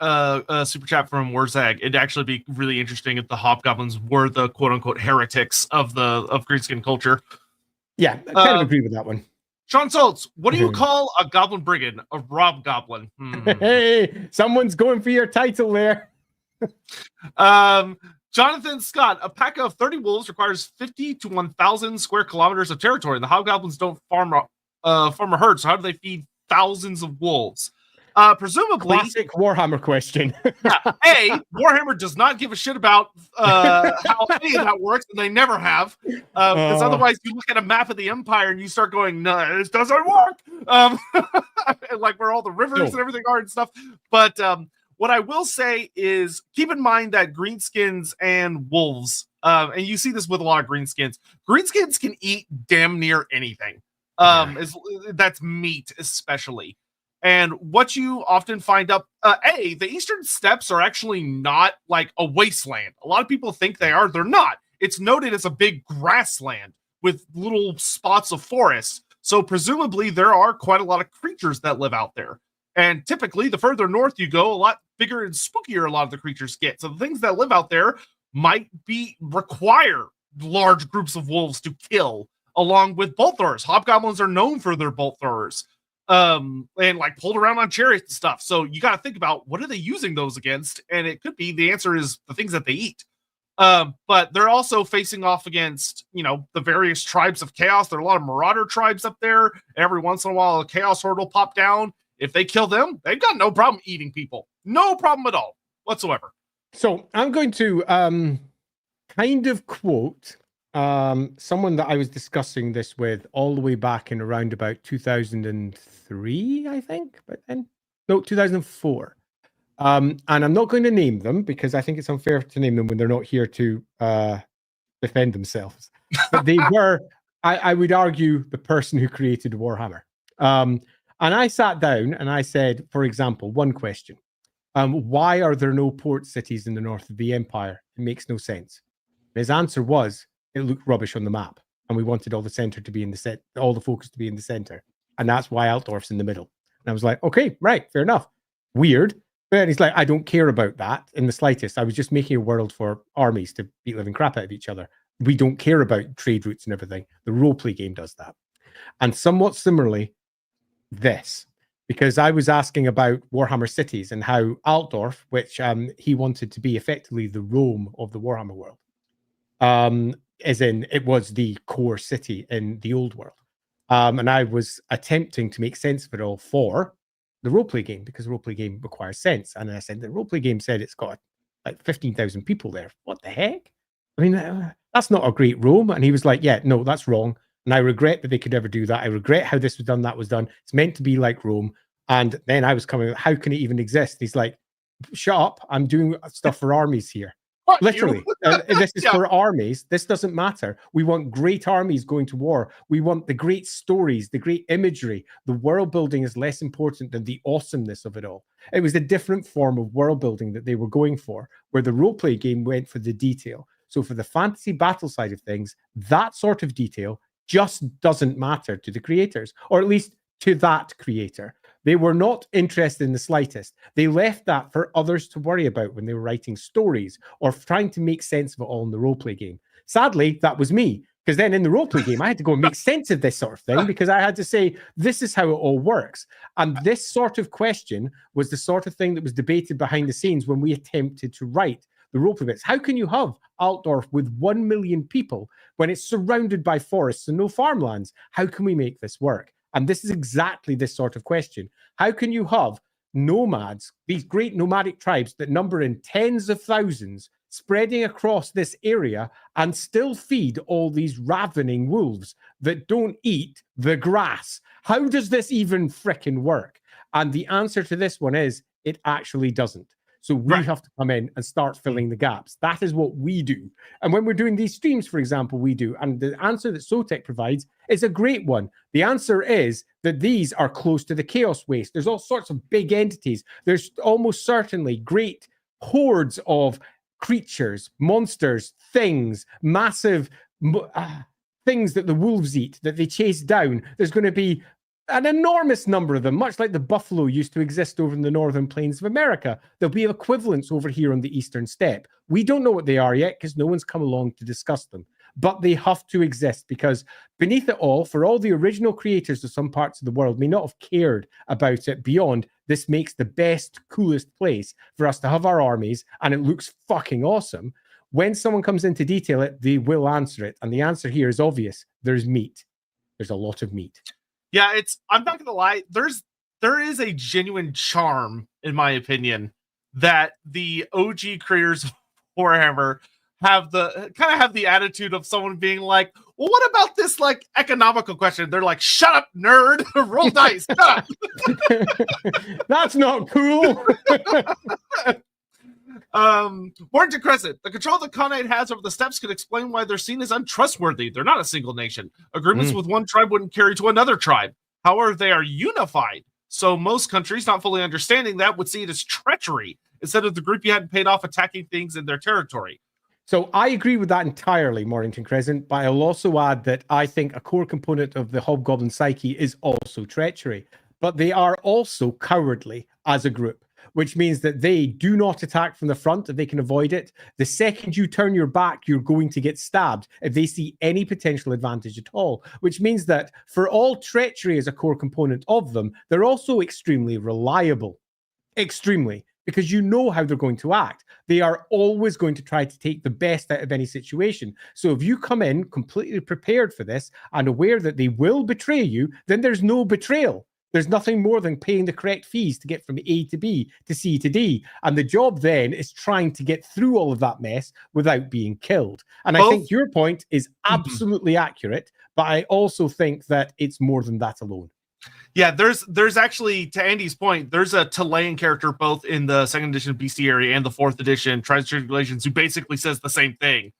super chat from Warzag, it'd actually be really interesting if the Hobgoblins were the quote-unquote heretics of greenskin culture. Yeah, I kind of agree with that one. Sean Schultz, what do you call a goblin brigand? A Rob Goblin. Hey, someone's going for your title there. Jonathan Scott, a pack of 30 wolves requires 50 to 1,000 square kilometers of territory. The Hobgoblins don't farm a herd, so how do they feed thousands of wolves? Presumably, classic Warhammer question. Yeah, Warhammer does not give a shit about how any of that works, and they never have. Because otherwise, you look at a map of the Empire and you start going, "No, this doesn't work." Like where all the rivers and everything are and stuff. But what I will say is, keep in mind that greenskins and wolves And you see this with a lot of greenskins. Greenskins can eat damn near anything. That's meat, especially. And what you often find up, the Eastern Steppes are actually not like a wasteland. A lot of people think they are. They're not. It's noted as a big grassland with little spots of forest. So presumably there are quite a lot of creatures that live out there. And typically, the further north you go, a lot bigger and spookier a lot of the creatures get. So the things that live out there might require large groups of wolves to kill, along with bolt throwers. Hobgoblins are known for their bolt throwers, and like pulled around on chariots and stuff. So you got to think about, what are they using those against? And it could be the answer is the things that they eat. But they're also facing off against, the various tribes of chaos. There are a lot of marauder tribes up there. Every once in a while, a chaos horde will pop down. If they kill them, they've got no problem eating people. No problem at all whatsoever. So I'm going to kind of quote someone that I was discussing this with all the way back in around about 2003, I think. But then, no, 2004. And I'm not going to name them because I think it's unfair to name them when they're not here to defend themselves. But they were, I would argue, the person who created Warhammer. And I sat down and I said, for example, one question. Why are there no port cities in the north of the Empire? It makes no sense. His answer was, it looked rubbish on the map. And we wanted all the center to be in the set, all the focus to be in the center. And that's why Altdorf's in the middle. And I was like, okay, right, fair enough. Weird. But he's like, I don't care about that in the slightest. I was just making a world for armies to beat living crap out of each other. We don't care about trade routes and everything. The roleplay game does that. And somewhat similarly, this, because I was asking about Warhammer cities and how Altdorf, which he wanted to be effectively the Rome of the Warhammer world, as in it was the core city in the old world. And I was attempting to make sense of it all for the roleplay game, because the roleplay game requires sense. And I said, the roleplay game said it's got like 15,000 people there. What the heck? I mean, that's not a great Rome. And he was like, yeah, no, that's wrong. And I regret that they could ever do that. I regret how this was done, that was done. It's meant to be like Rome. And then I was coming, how can it even exist? He's like, shut up. I'm doing stuff for armies here. Fuck Literally. This is Yeah. for armies. This doesn't matter. We want great armies going to war. We want the great stories, the great imagery. The world building is less important than the awesomeness of it all. It was a different form of world building that they were going for, where the roleplay game went for the detail. So for the fantasy battle side of things, that sort of detail just doesn't matter to the creators, or at least to that creator. They were not interested in the slightest. They left that for others to worry about when they were writing stories or trying to make sense of it all in the roleplay game. Sadly, that was me, because then in the roleplay game, I had to go and make sense of this sort of thing, because I had to say, this is how it all works. And this sort of question was the sort of thing that was debated behind the scenes when we attempted to write the roleplay bits. How can you have Altdorf with 1 million people when it's surrounded by forests and no farmlands? How can we make this work? And this is exactly this sort of question. How can you have nomads, these great nomadic tribes that number in tens of thousands, spreading across this area and still feed all these ravening wolves that don't eat the grass? How does this even frickin' work? And the answer to this one is, it actually doesn't. So we have to come in and start filling the gaps. That is what we do. And when we're doing these streams, for example, we do. And the answer that Sotek provides is a great one. The answer is that these are close to the chaos waste. There's all sorts of big entities. There's almost certainly great hordes of creatures, monsters, things, massive things that the wolves eat, that they chase down. There's going to be an enormous number of them, much like the buffalo used to exist over in the northern plains of America. There'll be equivalents over here on the eastern steppe. We don't know what they are yet because no one's come along to discuss them. But they have to exist, because beneath it all, for all the original creators of some parts of the world may not have cared about it beyond, this makes the best, coolest place for us to have our armies, and it looks fucking awesome. When someone comes in to detail it, they will answer it. And the answer here is obvious. There's meat. There's a lot of meat. Yeah, I'm not gonna lie, there is a genuine charm, in my opinion, that the OG creators of Warhammer have the attitude of someone being like, well, what about this like economical question? They're like, shut up, nerd, roll dice, shut up. That's not cool. Warrington Crescent. The control the Khanate has over the steppes could explain why they're seen as untrustworthy. They're not a single nation. Agreements with one tribe wouldn't carry to another tribe. However, they are unified. So most countries, not fully understanding that, would see it as treachery instead of the group you hadn't paid off attacking things in their territory. So I agree with that entirely, Mornington Crescent, but I'll also add that I think a core component of the Hobgoblin psyche is also treachery. But they are also cowardly as a group, which means that they do not attack from the front if they can avoid it. The second you turn your back, you're going to get stabbed if they see any potential advantage at all, which means that for all treachery as a core component of them, they're also extremely reliable. Extremely. Because you know how they're going to act. They are always going to try to take the best out of any situation. So if you come in completely prepared for this and aware that they will betray you, then there's no betrayal. There's nothing more than paying the correct fees to get from A to B to C to D. And the job then is trying to get through all of that mess without being killed. And I think your point is absolutely accurate, but I also think that it's more than that alone. Yeah, there's actually, to Andy's point, there's a Talayan character both in the 2nd edition of Bestiary and the 4th edition Tribulations who basically says the same thing.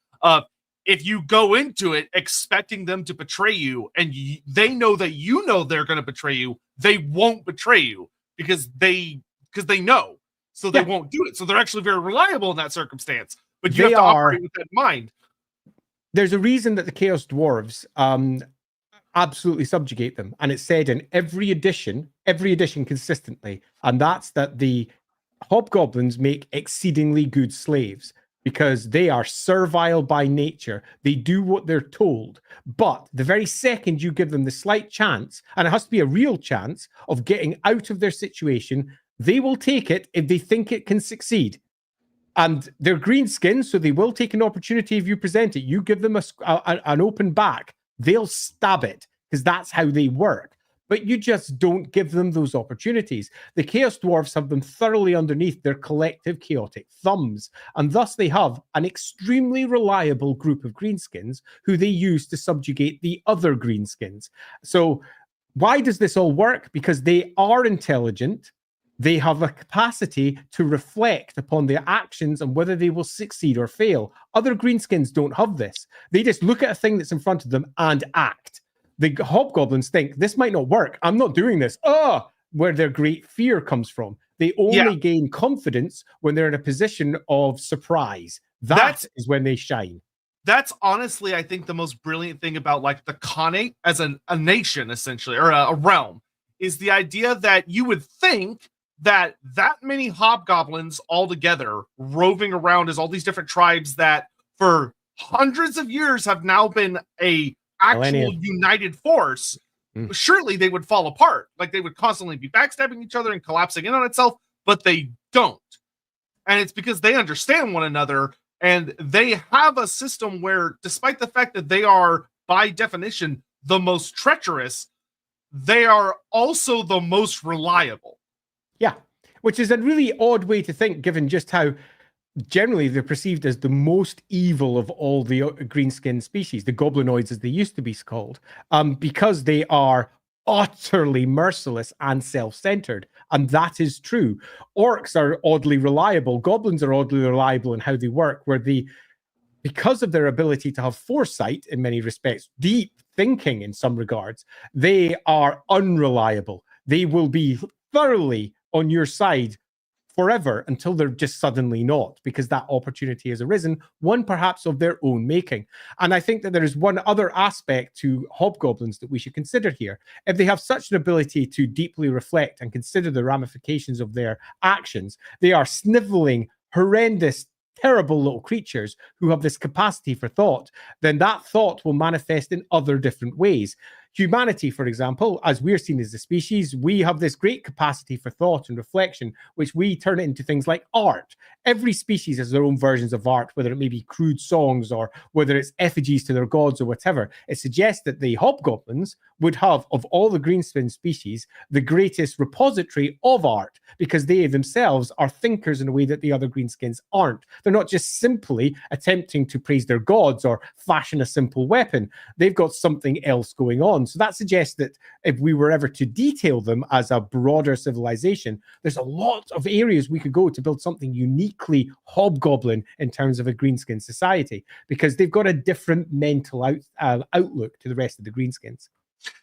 If you go into it expecting them to betray you and they know that you know they're going to betray you, they won't betray you because they know. So they won't do it. So they're actually very reliable in that circumstance. But you have to operate with that in mind. There's a reason that the Chaos Dwarves absolutely subjugate them, and it's said in every edition consistently, and that's that the Hobgoblins make exceedingly good slaves because they are servile by nature. They do what they're told, but the very second you give them the slight chance, and it has to be a real chance, of getting out of their situation, they will take it if they think it can succeed. And they're greenskins, so they will take an opportunity if you present it. You give them an open back, they'll stab it because that's how they work. But you just don't give them those opportunities. The Chaos Dwarfs have them thoroughly underneath their collective chaotic thumbs, and thus they have an extremely reliable group of greenskins who they use to subjugate the other greenskins. So why does this all work? Because they are intelligent. They have a capacity to reflect upon their actions and whether they will succeed or fail. Other greenskins don't have this. They just look at a thing that's in front of them and act. The Hobgoblins think, this might not work. I'm not doing this. Where their great fear comes from. They only gain confidence when they're in a position of surprise. That is when they shine. That's honestly, I think, the most brilliant thing about like the Khanate as a nation, essentially, or a realm, is the idea that you would think that many Hobgoblins all together roving around as all these different tribes that for hundreds of years have now been a actual united force, surely they would fall apart. Like they would constantly be backstabbing each other and collapsing in on itself, but they don't. And it's because they understand one another and they have a system where, despite the fact that they are by definition the most treacherous, they are also the most reliable. Yeah, which is a really odd way to think, given just how generally they're perceived as the most evil of all the greenskin species, the goblinoids as they used to be called, because they are utterly merciless and self-centered. And that is true. Orcs are oddly reliable. Goblins are oddly reliable in how they work, where because of their ability to have foresight in many respects, deep thinking in some regards, they are unreliable. They will be thoroughly on your side forever until they're just suddenly not, because that opportunity has arisen, one perhaps of their own making. And I think that there is one other aspect to Hobgoblins that we should consider here. If they have such an ability to deeply reflect and consider the ramifications of their actions, they are sniveling, horrendous, terrible little creatures who have this capacity for thought, then that thought will manifest in other different ways. Humanity, for example, as we're seen as a species, we have this great capacity for thought and reflection, which we turn it into things like art. Every species has their own versions of art, whether it may be crude songs or whether it's effigies to their gods or whatever. It suggests that the Hobgoblins would have, of all the greenskin species, the greatest repository of art, because they themselves are thinkers in a way that the other greenskins aren't. They're not just simply attempting to praise their gods or fashion a simple weapon. They've got something else going on. on. So that suggests that if we were ever to detail them as a broader civilization, there's a lot of areas we could go to build something uniquely hobgoblin in terms of a greenskin society, because they've got a different mental outlook to the rest of the greenskins.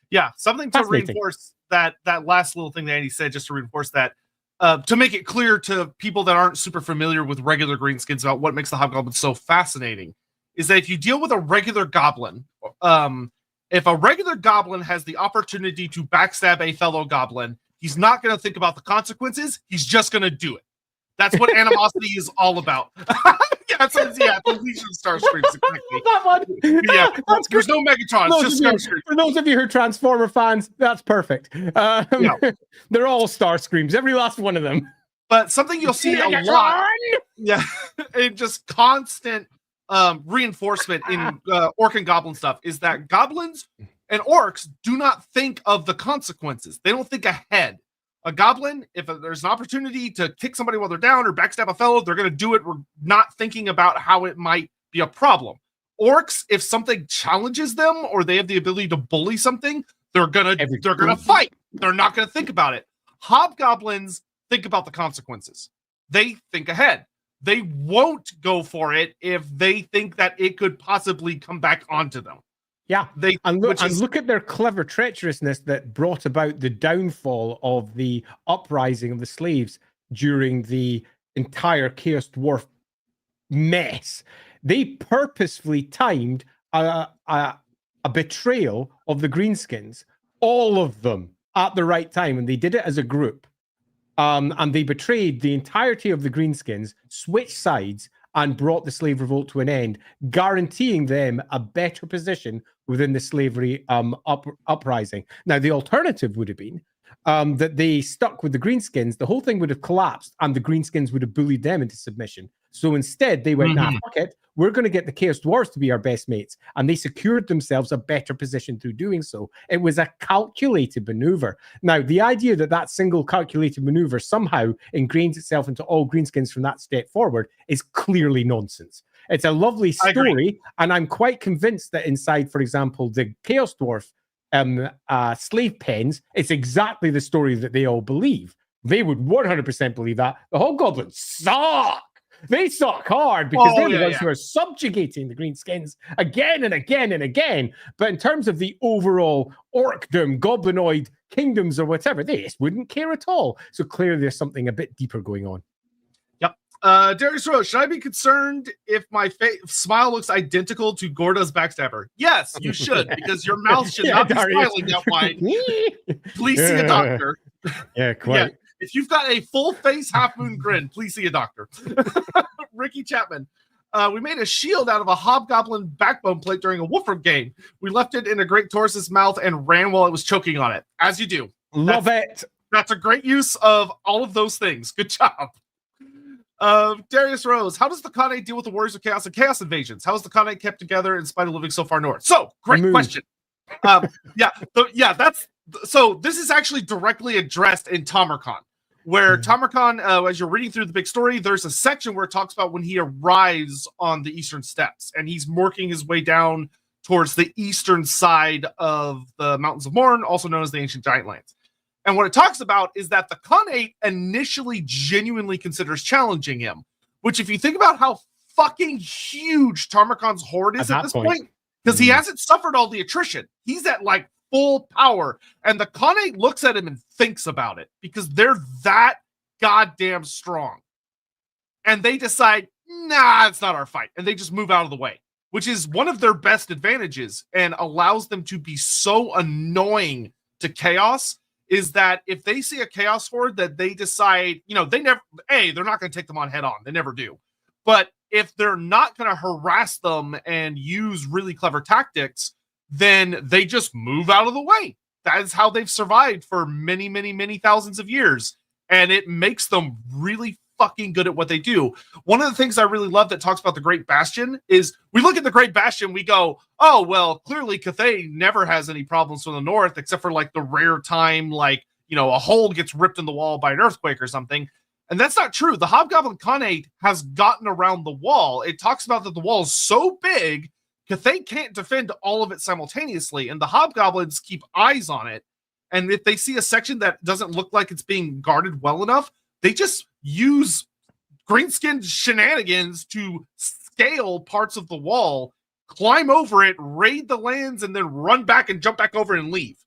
Yeah, something to reinforce that last little thing that Andy said, just to reinforce that, to make it clear to people that aren't super familiar with regular greenskins about what makes the hobgoblin so fascinating, is that if you deal with a regular goblin, if a regular goblin has the opportunity to backstab a fellow goblin, he's not going to think about the consequences. He's just going to do it. That's what animosity is all about. Yeah, the Legion of Starscreams. Exactly. That one. Yeah, there's no Megatron. It's just Starscream. For those of you who are Transformer fans, that's perfect. They're all Starscreams, every last one of them. But something you'll see a lot, and just constant reinforcement in orc and goblin stuff is that goblins and orcs do not think of the consequences. They don't think ahead. A goblin, if there's an opportunity to kick somebody while they're down or backstab a fellow, they're going to do it. We're not thinking about how it might be a problem. Orcs, if something challenges them or they have the ability to bully something, they're gonna fight. They're not gonna think about it. Hobgoblins think about the consequences. They think ahead. They won't go for it if they think that it could possibly come back onto them. Yeah, look at their clever treacherousness that brought about the downfall of the uprising of the slaves during the entire Chaos Dwarf mess. They purposefully timed a betrayal of the Greenskins, all of them at the right time, and they did it as a group. And they betrayed the entirety of the Greenskins, switched sides, and brought the slave revolt to an end, guaranteeing them a better position within the slavery uprising. Now, the alternative would have been that they stuck with the Greenskins, the whole thing would have collapsed, and the Greenskins would have bullied them into submission. So instead, they went, nah, fuck it. We're going to get the Chaos Dwarves to be our best mates. And they secured themselves a better position through doing so. It was a calculated maneuver. Now, the idea that that single calculated maneuver somehow ingrains itself into all Greenskins from that step forward is clearly nonsense. It's a lovely story, and I'm quite convinced that inside, for example, the Chaos Dwarf slave pens, it's exactly the story that they all believe. They would 100% believe that. The Hobgoblins suck! They suck hard because they're the ones who are subjugating the Greenskins again and again and again. But in terms of the overall orcdom, goblinoid kingdoms or whatever, they just wouldn't care at all. So clearly there's something a bit deeper going on. Yep. Darius Rose, should I be concerned if my smile looks identical to Gorda's backstabber? Yes, you should, because your mouth should not be smiling that wide. Please see a doctor. Yeah, quite. Yeah. If you've got a full face half moon grin, please see a doctor. Ricky Chapman. We made a shield out of a hobgoblin backbone plate during a Wolfram game. We left it in a great Taurus's mouth and ran while it was choking on it. As you do. Love it. That's a great use of all of those things. Good job. Darius Rose. How does the Khanate deal with the Warriors of Chaos and Chaos invasions? How is the Khanate kept together in spite of living so far north? So, great question. So this is actually directly addressed in Tamarkan. Where Tamarkan, as you're reading through the big story, there's a section where it talks about when he arrives on the eastern steppes, and he's working his way down towards the eastern side of the Mountains of Morn, also known as the Ancient Giant Lands. And what it talks about is that the Khanate initially genuinely considers challenging him, which if you think about how fucking huge Tamarkan's horde is at this point, because he hasn't suffered all the attrition. He's at like full power, and the Khanate looks at him and thinks about it because they're that goddamn strong, and they decide, nah, it's not our fight, and they just move out of the way, which is one of their best advantages and allows them to be so annoying to Chaos. Is that if they see a Chaos horde that they decide, they're not going to take them on head on, they never do, but if they're not going to harass them and use really clever tactics, then they just move out of the way. That is how they've survived for many, many, many thousands of years. And it makes them really fucking good at what they do. One of the things I really love that talks about the Great Bastion is we look at the Great Bastion, we go, oh, well, clearly Cathay never has any problems from the north, except for like the rare time, like, a hole gets ripped in the wall by an earthquake or something. And that's not true. The Hobgoblin Khanate has gotten around the wall. It talks about that the wall is so big Cathay can't defend all of it simultaneously, and the hobgoblins keep eyes on it. And if they see a section that doesn't look like it's being guarded well enough, they just use greenskin shenanigans to scale parts of the wall, climb over it, raid the lands, and then run back and jump back over and leave.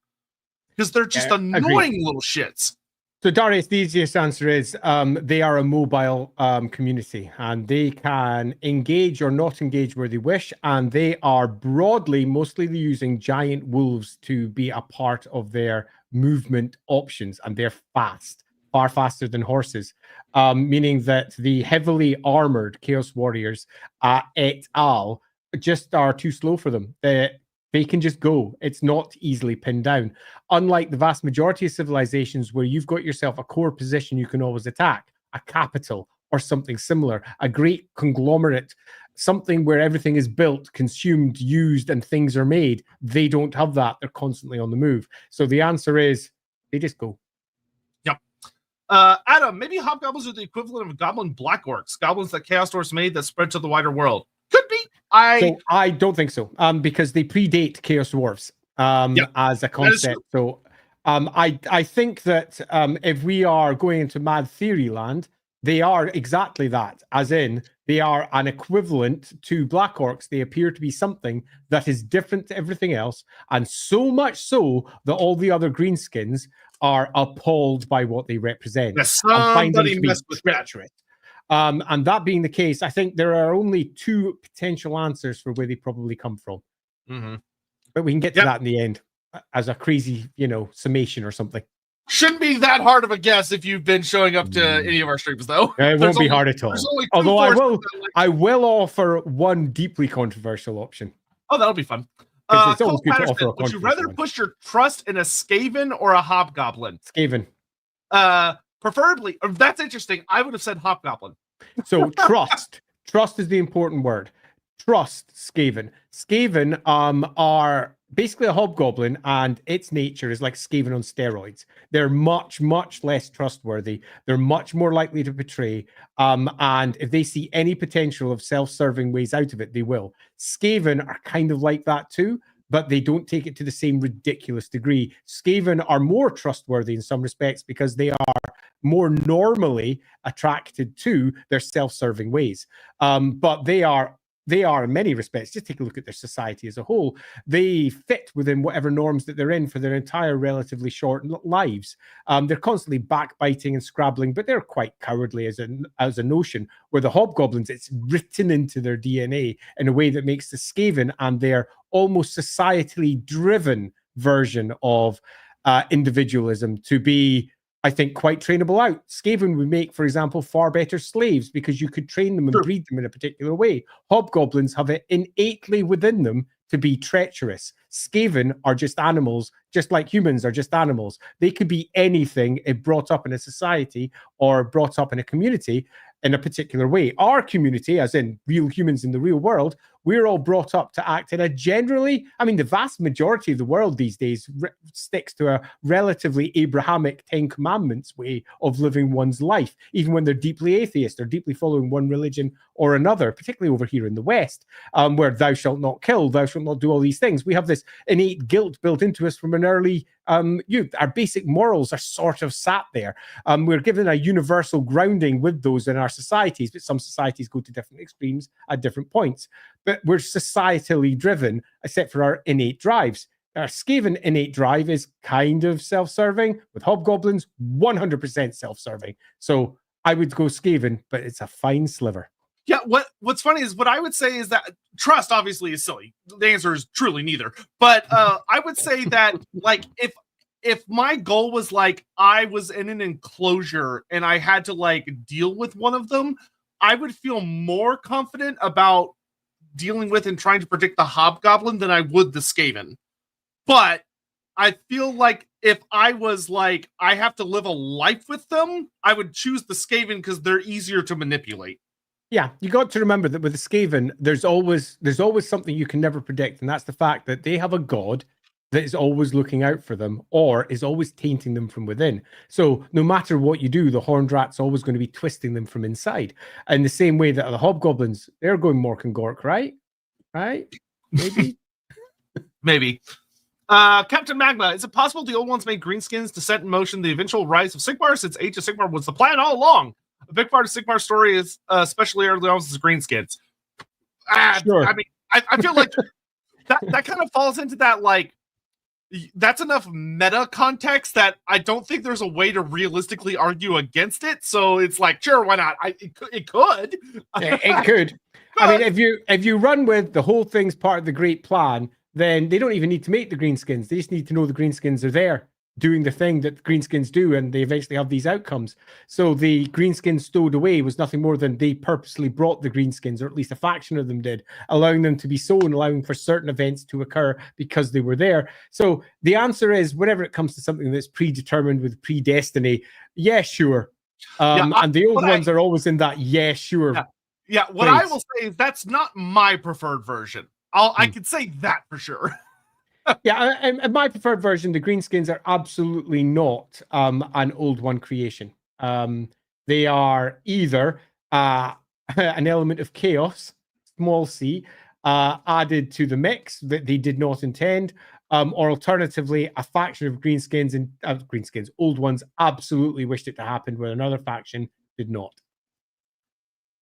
Because they're just annoying little shits. So Darius, the easiest answer is they are a mobile community, and they can engage or not engage where they wish, and they are mostly using giant wolves to be a part of their movement options, and they're fast, far faster than horses, meaning that the heavily armored Chaos Warriors et al. Just are too slow for them. They can just go. It's not easily pinned down. Unlike the vast majority of civilizations where you've got yourself a core position you can always attack, a capital or something similar, a great conglomerate, something where everything is built, consumed, used, and things are made. They don't have that. They're constantly on the move. So the answer is they just go. Yep. Adam, maybe hobgoblins are the equivalent of goblin black orcs, goblins that Chaos Dwarfs made that spread to the wider world. Could be. I don't think so. Because they predate Chaos Dwarfs as a concept. So I think that if we are going into mad theory land, they are exactly that, as in they are an equivalent to Black Orcs. They appear to be something that is different to everything else, and so much so that all the other greenskins are appalled by what they represent. Somebody messed with treacherous. And that being the case, I think there are only two potential answers for where they probably come from. Mm-hmm. But we can get to that in the end as a crazy, summation or something. Shouldn't be that hard of a guess if you've been showing up to any of our streams, though. It won't be hard at all. Although I will offer one deeply controversial option. Oh, that'll be fun. It's always good to offer a would you rather push your trust in a Skaven or a Hobgoblin? Skaven. Preferably. That's interesting. I would have said Hobgoblin. So trust. Trust is the important word. Trust Skaven. Skaven are basically a hobgoblin, and its nature is like Skaven on steroids. They're much, much less trustworthy. They're much more likely to betray. And if they see any potential of self-serving ways out of it, they will. Skaven are kind of like that too, but they don't take it to the same ridiculous degree. Skaven are more trustworthy in some respects because they are more normally attracted to their self-serving ways. But they are in many respects, just take a look at their society as a whole, they fit within whatever norms that they're in for their entire relatively short lives. They're constantly backbiting and scrabbling, but they're quite cowardly as a notion, where the hobgoblins, it's written into their DNA in a way that makes the Skaven and their almost societally driven version of individualism to be, I think, quite trainable out. Skaven would make, for example, far better slaves because you could train them and breed them in a particular way. Hobgoblins have it innately within them to be treacherous. Skaven are just animals, just like humans are just animals. They could be anything if brought up in a society or brought up in a community in a particular way. Our community, as in real humans in the real world, we're all brought up to act in a generally, the vast majority of the world these days sticks to a relatively Abrahamic 10 Commandments way of living one's life, even when they're deeply atheist or deeply following one religion or another, particularly over here in the West, where thou shalt not kill, thou shalt not do all these things. We have this innate guilt built into us from an early youth. Our basic morals are sort of sat there. We're given a universal grounding with those in our societies, but some societies go to different extremes at different points. But we're societally driven, except for our innate drives. Our Skaven innate drive is kind of self-serving, with hobgoblins 100% self-serving. So I would go Skaven, but it's a fine sliver. Yeah, what's funny is what I would say is that trust obviously is silly. The answer is truly neither. But I would say that, like, if my goal was like I was in an enclosure and I had to like deal with one of them, I would feel more confident about dealing with and trying to predict the Hobgoblin than I would the Skaven. But I feel like if I was like I have to live a life with them, I would choose the Skaven because they're easier to manipulate. Yeah, you got to remember that with the Skaven, there's always something you can never predict, and that's the fact that they have a god that is always looking out for them or is always tainting them from within. So no matter what you do, the Horned Rat's always going to be twisting them from inside. In the same way that the Hobgoblins, they're going Mork and Gork, right? Right? Maybe. Maybe. Captain Magma, is it possible the old ones made greenskins to set in motion the eventual rise of Sigmar, since Age of Sigmar was the plan all along? A big part of Sigmar's story is, especially early on, is greenskins. Sure. I mean, I feel like that kind of falls into that, like, that's enough meta context that I don't think there's a way to realistically argue against it. So it's like, sure, why not? It could. It could. I mean, if you run with the whole thing's part of the great plan, then they don't even need to make the greenskins. They just need to know the greenskins are there doing the thing that the greenskins do, and they eventually have these outcomes. So the greenskins stowed away was nothing more than they purposely brought the greenskins, or at least a faction of them did, allowing them to be sown, allowing for certain events to occur because they were there. So the answer is, whenever it comes to something that's predetermined with predestiny, yeah, sure. And the old ones are always in that yeah, sure. Yeah, what I will say is that's not my preferred version. I could say that for sure. Yeah, and my preferred version, the greenskins are absolutely not an old one creation. They are either an element of chaos, small c, added to the mix that they did not intend, or alternatively, a faction of greenskins and old ones absolutely wished it to happen, where another faction did not.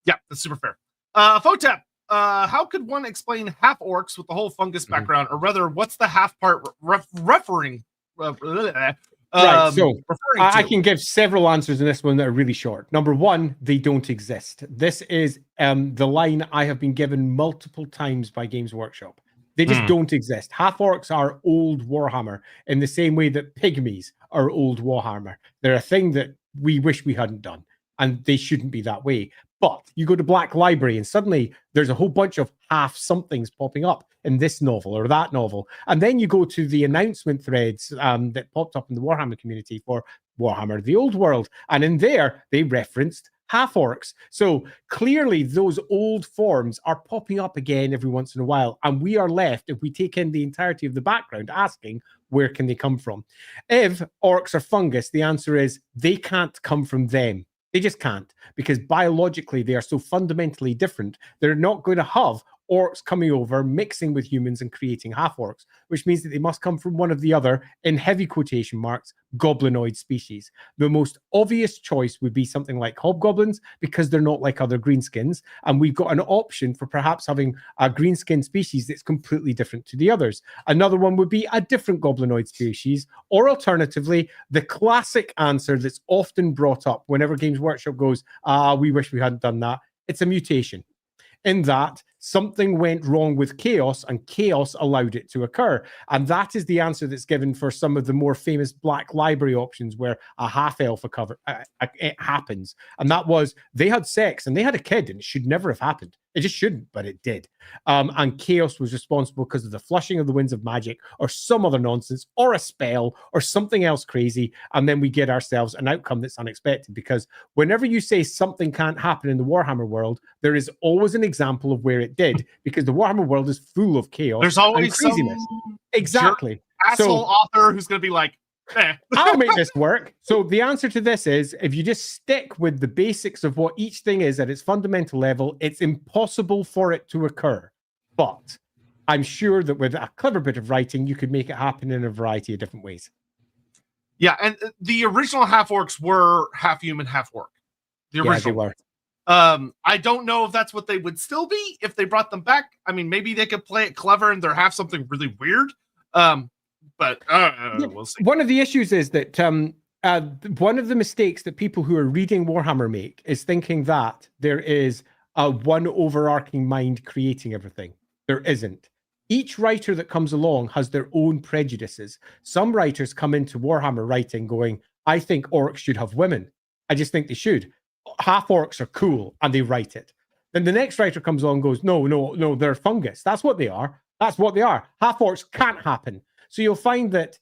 Yeah, that's super fair. Photep, how could one explain half orcs with the whole fungus background, or rather, what's the half part referring? Right, so I can give several answers in this one that are really short. Number one, they don't exist. This is the line I have been given multiple times by Games Workshop. They just don't exist. Half orcs are old Warhammer in the same way that pygmies are old Warhammer. They're a thing that we wish we hadn't done, and they shouldn't be that way. But you go to Black Library and suddenly there's a whole bunch of half somethings popping up in this novel or that novel. And then you go to the announcement threads that popped up in the Warhammer community for Warhammer The Old World. And in there, they referenced half orcs. So clearly those old forms are popping up again every once in a while. And we are left, if we take in the entirety of the background, asking, where can they come from? If orcs are fungus, the answer is they can't come from them. They just can't, because biologically they are so fundamentally different. They're not going to have orcs coming over, mixing with humans and creating half orcs, which means that they must come from one of the other, in heavy quotation marks, goblinoid species. The most obvious choice would be something like hobgoblins, because they're not like other greenskins, and we've got an option for perhaps having a greenskin species that's completely different to the others. Another one would be a different goblinoid species, or alternatively, the classic answer that's often brought up whenever Games Workshop goes, we wish we hadn't done that. It's a mutation. In that something went wrong with chaos and chaos allowed it to occur. And that is the answer that's given for some of the more famous Black Library options where a half-elf it happens. And that was, they had sex and they had a kid and it should never have happened. It just shouldn't, but it did. And chaos was responsible because of the flushing of the winds of magic or some other nonsense or a spell or something else crazy. And then we get ourselves an outcome that's unexpected, because whenever you say something can't happen in the Warhammer world, there is always an example of where it did, because the Warhammer world is full of chaos. There's always and craziness. Exactly. Asshole author who's going to be like, I'll make this work. So the answer to this is, if you just stick with the basics of what each thing is at its fundamental level, it's impossible for it to occur. But I'm sure that with a clever bit of writing, you could make it happen in a variety of different ways. Yeah, and the original half orcs were half human, half orc. The original. Yeah, they were. I don't know if that's what they would still be if they brought them back. I mean, maybe they could play it clever and they're half something really weird. But we'll see. One of the issues is that one of the mistakes that people who are reading Warhammer make is thinking that there is a one overarching mind creating everything. There isn't. Each writer that comes along has their own prejudices. Some writers come into Warhammer writing going, I think orcs should have women. I just think they should. Half orcs are cool, and they write it. Then the next writer comes along and goes, no, they're fungus. That's what they are. That's what they are. Half orcs can't happen. So you'll find that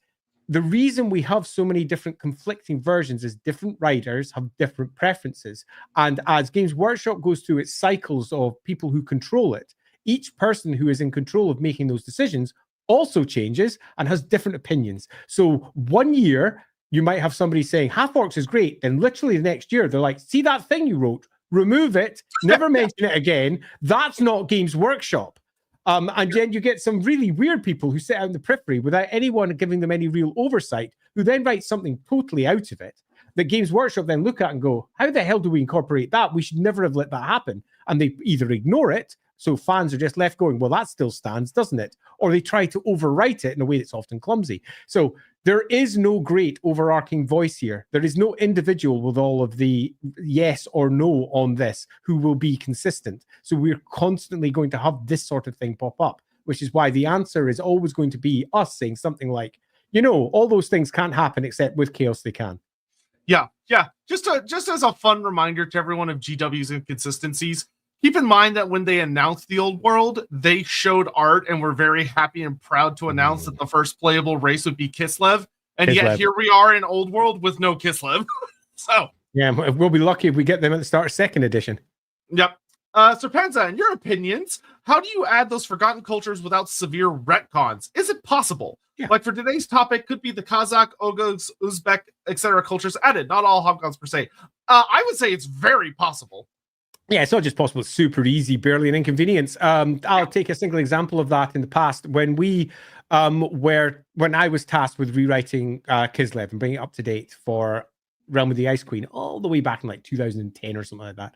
the reason we have so many different conflicting versions is different writers have different preferences. And as Games Workshop goes through its cycles of people who control it, each person who is in control of making those decisions also changes and has different opinions. So one year, you might have somebody saying, half orcs is great. Then literally the next year, they're like, see that thing you wrote? Remove it. Never mention it again. That's not Games Workshop. And then you get some really weird people who sit out in the periphery without anyone giving them any real oversight, who then write something totally out of it that Games Workshop then look at and go, how the hell do we incorporate that? We should never have let that happen. And they either ignore it, so fans are just left going, well, that still stands, doesn't it? Or they try to overwrite it in a way that's often clumsy. So there is no great overarching voice here. There is no individual with all of the yes or no on this who will be consistent. So we're constantly going to have this sort of thing pop up, which is why the answer is always going to be us saying something like, all those things can't happen except with chaos they can. Yeah. Just as a fun reminder to everyone of GW's inconsistencies, keep in mind that when they announced the old world, they showed art and were very happy and proud to announce that the first playable race would be Kislev. And yet here we are in old world with no Kislev. So yeah, we'll be lucky if we get them at the start of second edition. Yep. Serpenza, in your opinions, how do you add those forgotten cultures without severe retcons? Is it possible? Yeah. Like for today's topic, could be the Kazakh, Oghuz, Uzbek, etc. cultures added, not all Hobgoblins per se. I would say it's very possible. Yeah, it's not just possible, it's super easy, barely an inconvenience. I'll take a single example of that in the past. When when I was tasked with rewriting Kislev and bringing it up to date for Realm of the Ice Queen, all the way back in like 2010 or something like that.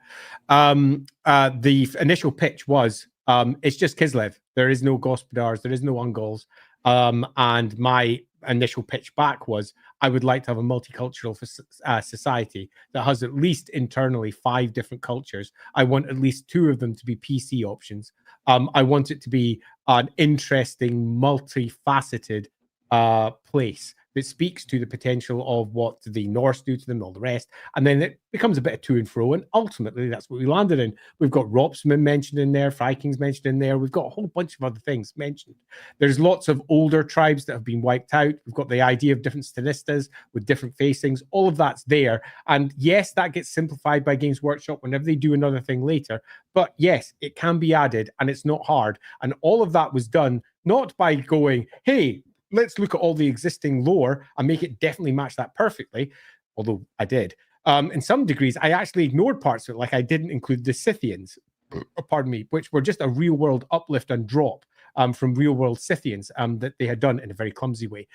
The initial pitch was, it's just Kislev. There is no Gospodars, there is no Ungols. And my initial pitch back was, I would like to have a multicultural society that has at least internally 5 different cultures. I want at least 2 of them to be PC options. I want it to be an interesting, multifaceted place that speaks to the potential of what the Norse do to them and all the rest. And then it becomes a bit of to and fro. And ultimately, that's what we landed in. We've got Ropsman mentioned in there, Vikings mentioned in there. We've got a whole bunch of other things mentioned. There's lots of older tribes that have been wiped out. We've got the idea of different stanistas with different facings. All of that's there. And yes, that gets simplified by Games Workshop whenever they do another thing later. But yes, it can be added and it's not hard. And all of that was done not by going, hey, let's look at all the existing lore and make it definitely match that perfectly, although I did. In some degrees, I actually ignored parts of it, like I didn't include the Scythians, pardon me, which were just a real-world uplift and drop from real-world Scythians that they had done in a very clumsy way.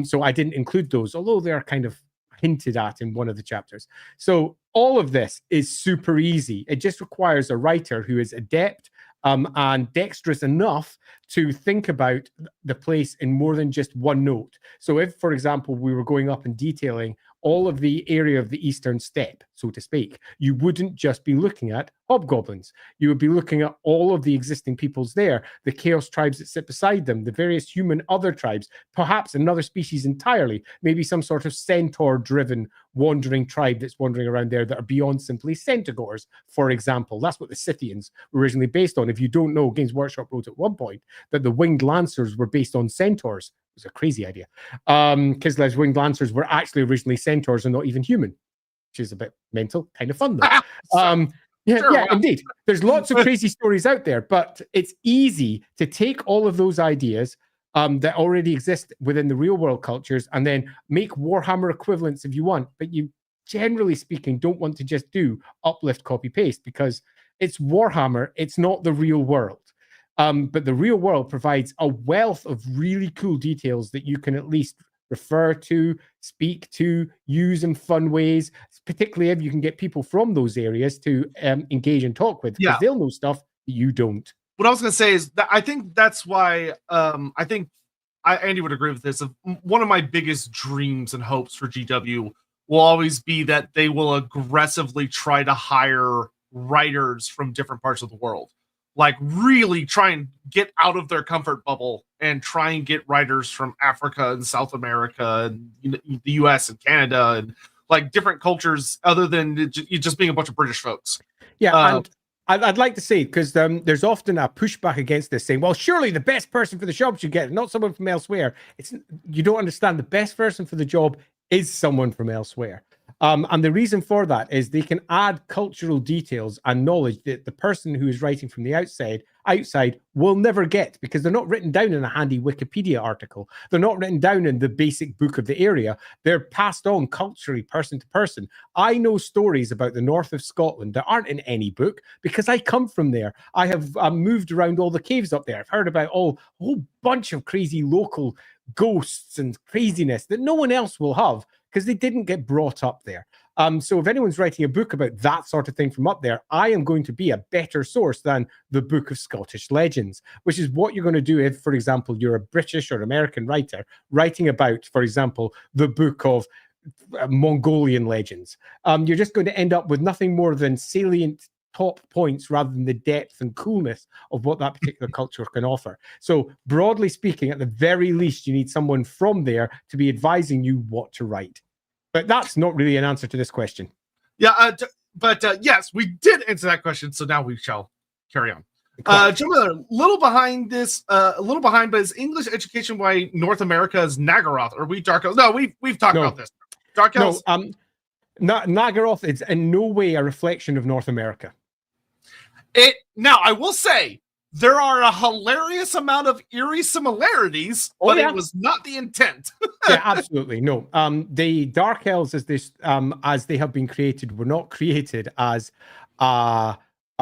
So I didn't include those, although they are kind of hinted at in one of the chapters. So all of this is super easy. It just requires a writer who is adept and dexterous enough to think about the place in more than just one note. So if, for example, we were going up and detailing all of the area of the Eastern Steppe, so to speak, you wouldn't just be looking at Hobgoblins. You would be looking at all of the existing peoples there, the Chaos tribes that sit beside them, the various human other tribes, perhaps another species entirely, maybe some sort of centaur-driven wandering tribe that's wandering around there that are beyond simply centaurs, for example. That's what the Scythians were originally based on. If you don't know, Games Workshop wrote at one point that the winged lancers were based on centaurs. It was a crazy idea. Kislev's winged lancers were actually originally centaurs and not even human, which is a bit mental, kind of fun though. Yeah, indeed. There's lots of crazy stories out there, but it's easy to take all of those ideas that already exist within the real world cultures and then make Warhammer equivalents if you want. But you, generally speaking, don't want to just do uplift, copy, paste because it's Warhammer. It's not the real world. But the real world provides a wealth of really cool details that you can at least refer to, speak to, use in fun ways, particularly if you can get people from those areas to engage and talk with, because they'll know stuff you don't. What I was going to say is that I think that's why I think Andy would agree with this. One of my biggest dreams and hopes for GW will always be that they will aggressively try to hire writers from different parts of the world. Like really try and get out of their comfort bubble and try and get writers from Africa and South America and the US and Canada and like different cultures other than just being a bunch of British folks. Yeah, and I'd like to say, because there's often a pushback against this saying, well, surely the best person for the job should get it, not someone from elsewhere. You don't understand. The best person for the job is someone from elsewhere. And the reason for that is they can add cultural details and knowledge that the person who is writing from the outside will never get, because they're not written down in a handy Wikipedia article. They're not written down in the basic book of the area. They're passed on culturally, person to person. I know stories about the north of Scotland that aren't in any book because I come from there. I have moved around all the caves up there. I've heard about a whole bunch of crazy local ghosts and craziness that no one else will have because they didn't get brought up there. So if anyone's writing a book about that sort of thing from up there, I am going to be a better source than the Book of Scottish Legends, which is what you're going to do if, for example, you're a British or American writer writing about, for example, the Book of Mongolian Legends. You're just going to end up with nothing more than salient top points rather than the depth and coolness of what that particular culture can offer. So broadly speaking, at the very least, you need someone from there to be advising you what to write. But that's not really an answer to this question. Yeah, but yes, we did answer that question, so now we shall carry on. Jim Miller, a little behind, but is English education why North America is Nagaroth? Or we Dark Elves? No, we've talked about this. Dark Elves? No, Nagaroth is in no way a reflection of North America. Now, I will say, there are a hilarious amount of eerie similarities, but it was not the intent. Yeah, absolutely. No. The Dark Elves, as they have been created, were not created as a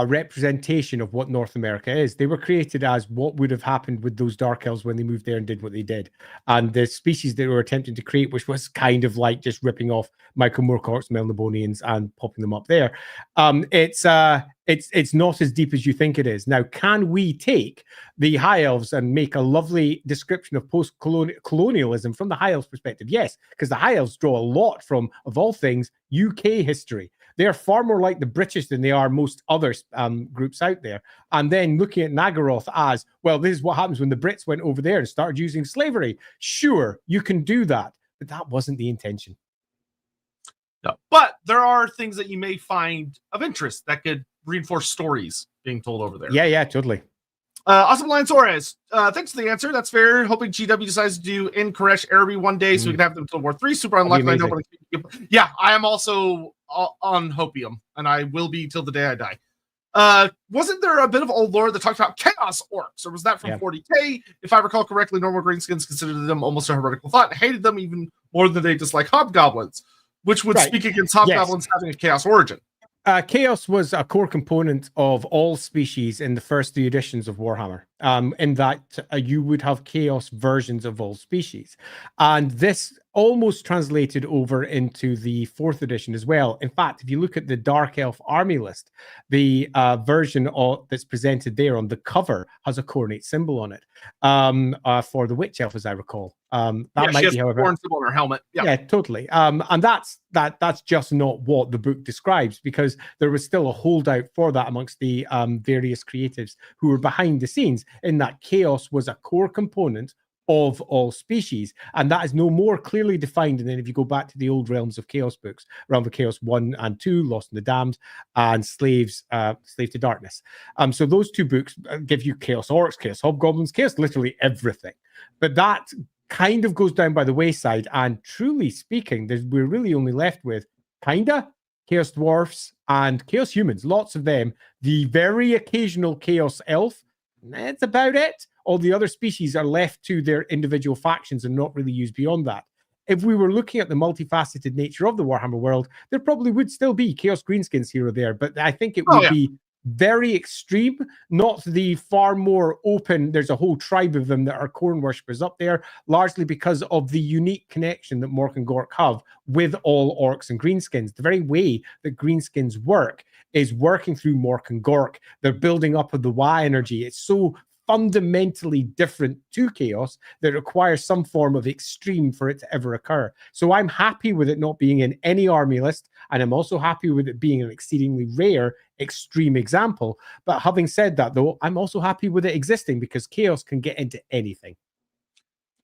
representation of what North America is. They were created as what would have happened with those Dark Elves when they moved there and did what they did. And the species they were attempting to create, which was kind of like just ripping off Michael Moorcock's Melnibonians and popping them up there. It's not as deep as you think it is. Now, can we take the High Elves and make a lovely description of post-colonialism from the High Elves' perspective? Yes, because the High Elves draw a lot from, of all things, UK history. They're far more like the British than they are most other groups out there. And then looking at Nagaroth as, well, this is what happens when the Brits went over there and started using slavery. Sure, you can do that, but that wasn't the intention. No. But there are things that you may find of interest that could reinforce stories being told over there. Yeah, totally. Awesome Lion Suarez. Thanks for the answer. That's fair. Hoping GW decides to do in Koresh Araby one day so we can have them until War 3. Super unlikely. Yeah, I am also on Hopium, and I will be till the day I die. Wasn't there a bit of old lore that talked about chaos orcs, or was that from 40k? If I recall correctly, normal greenskins considered them almost a heretical thought and hated them even more than they dislike hobgoblins, which would speak against hobgoblins having a chaos origin. Chaos was a core component of all species in the first 3 editions of Warhammer, in that you would have chaos versions of all species. And this almost translated over into the 4th edition as well. In fact, if you look at the Dark Elf army list, the version that's presented there on the cover has a coordinate symbol on it for the Witch Elf, as I recall. That might be, however, symbol on her helmet. Yeah, totally. And that's just not what the book describes, because there was still a holdout for that amongst the various creatives who were behind the scenes, in that chaos was a core component of all species, and that is no more clearly defined. And then if you go back to the old Realms of Chaos books, Realm of Chaos 1 and 2, Lost in the Damned, and Slave to Darkness. So those 2 books give you chaos orcs, chaos hobgoblins, chaos literally everything. But that kind of goes down by the wayside, and truly speaking, we're really only left with chaos dwarfs and chaos humans, lots of them, the very occasional chaos elf. That's about it. All the other species are left to their individual factions and not really used beyond that. If we were looking at the multifaceted nature of the Warhammer world, there probably would still be chaos greenskins here or there, but I think it would be very extreme, not the far more open. There's a whole tribe of them that are corn worshippers up there, largely because of the unique connection that Mork and Gork have with all orcs and greenskins. The very way that greenskins work is working through Mork and Gork. They're building up of the Y energy. It's so fundamentally different to chaos that requires some form of extreme for it to ever occur. So I'm happy with it not being in any army list, and I'm also happy with it being an exceedingly rare extreme example. But having said that, though, I'm also happy with it existing, because chaos can get into anything.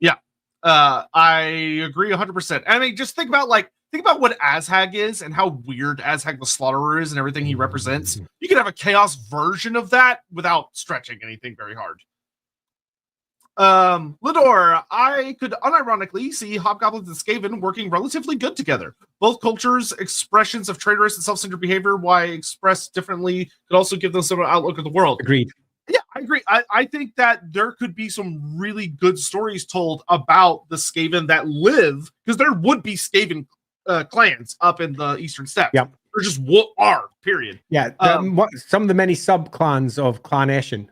Yeah, I agree 100%. I mean, just think about what Azhag is and how weird Azhag the Slaughterer is and everything he represents. You could have a chaos version of that without stretching anything very hard. Lidor, I could unironically see Hobgoblins and Skaven working relatively good together. Both cultures' expressions of traitorous and self-centered behavior, why expressed differently, could also give them some outlook of the world. Agreed. Yeah, I agree. I think that there could be some really good stories told about the Skaven that live, because there would be Skaven clans up in the Eastern Steppes. Yep. There just are, period. Yeah, some of the many sub-clans of Clan Eshin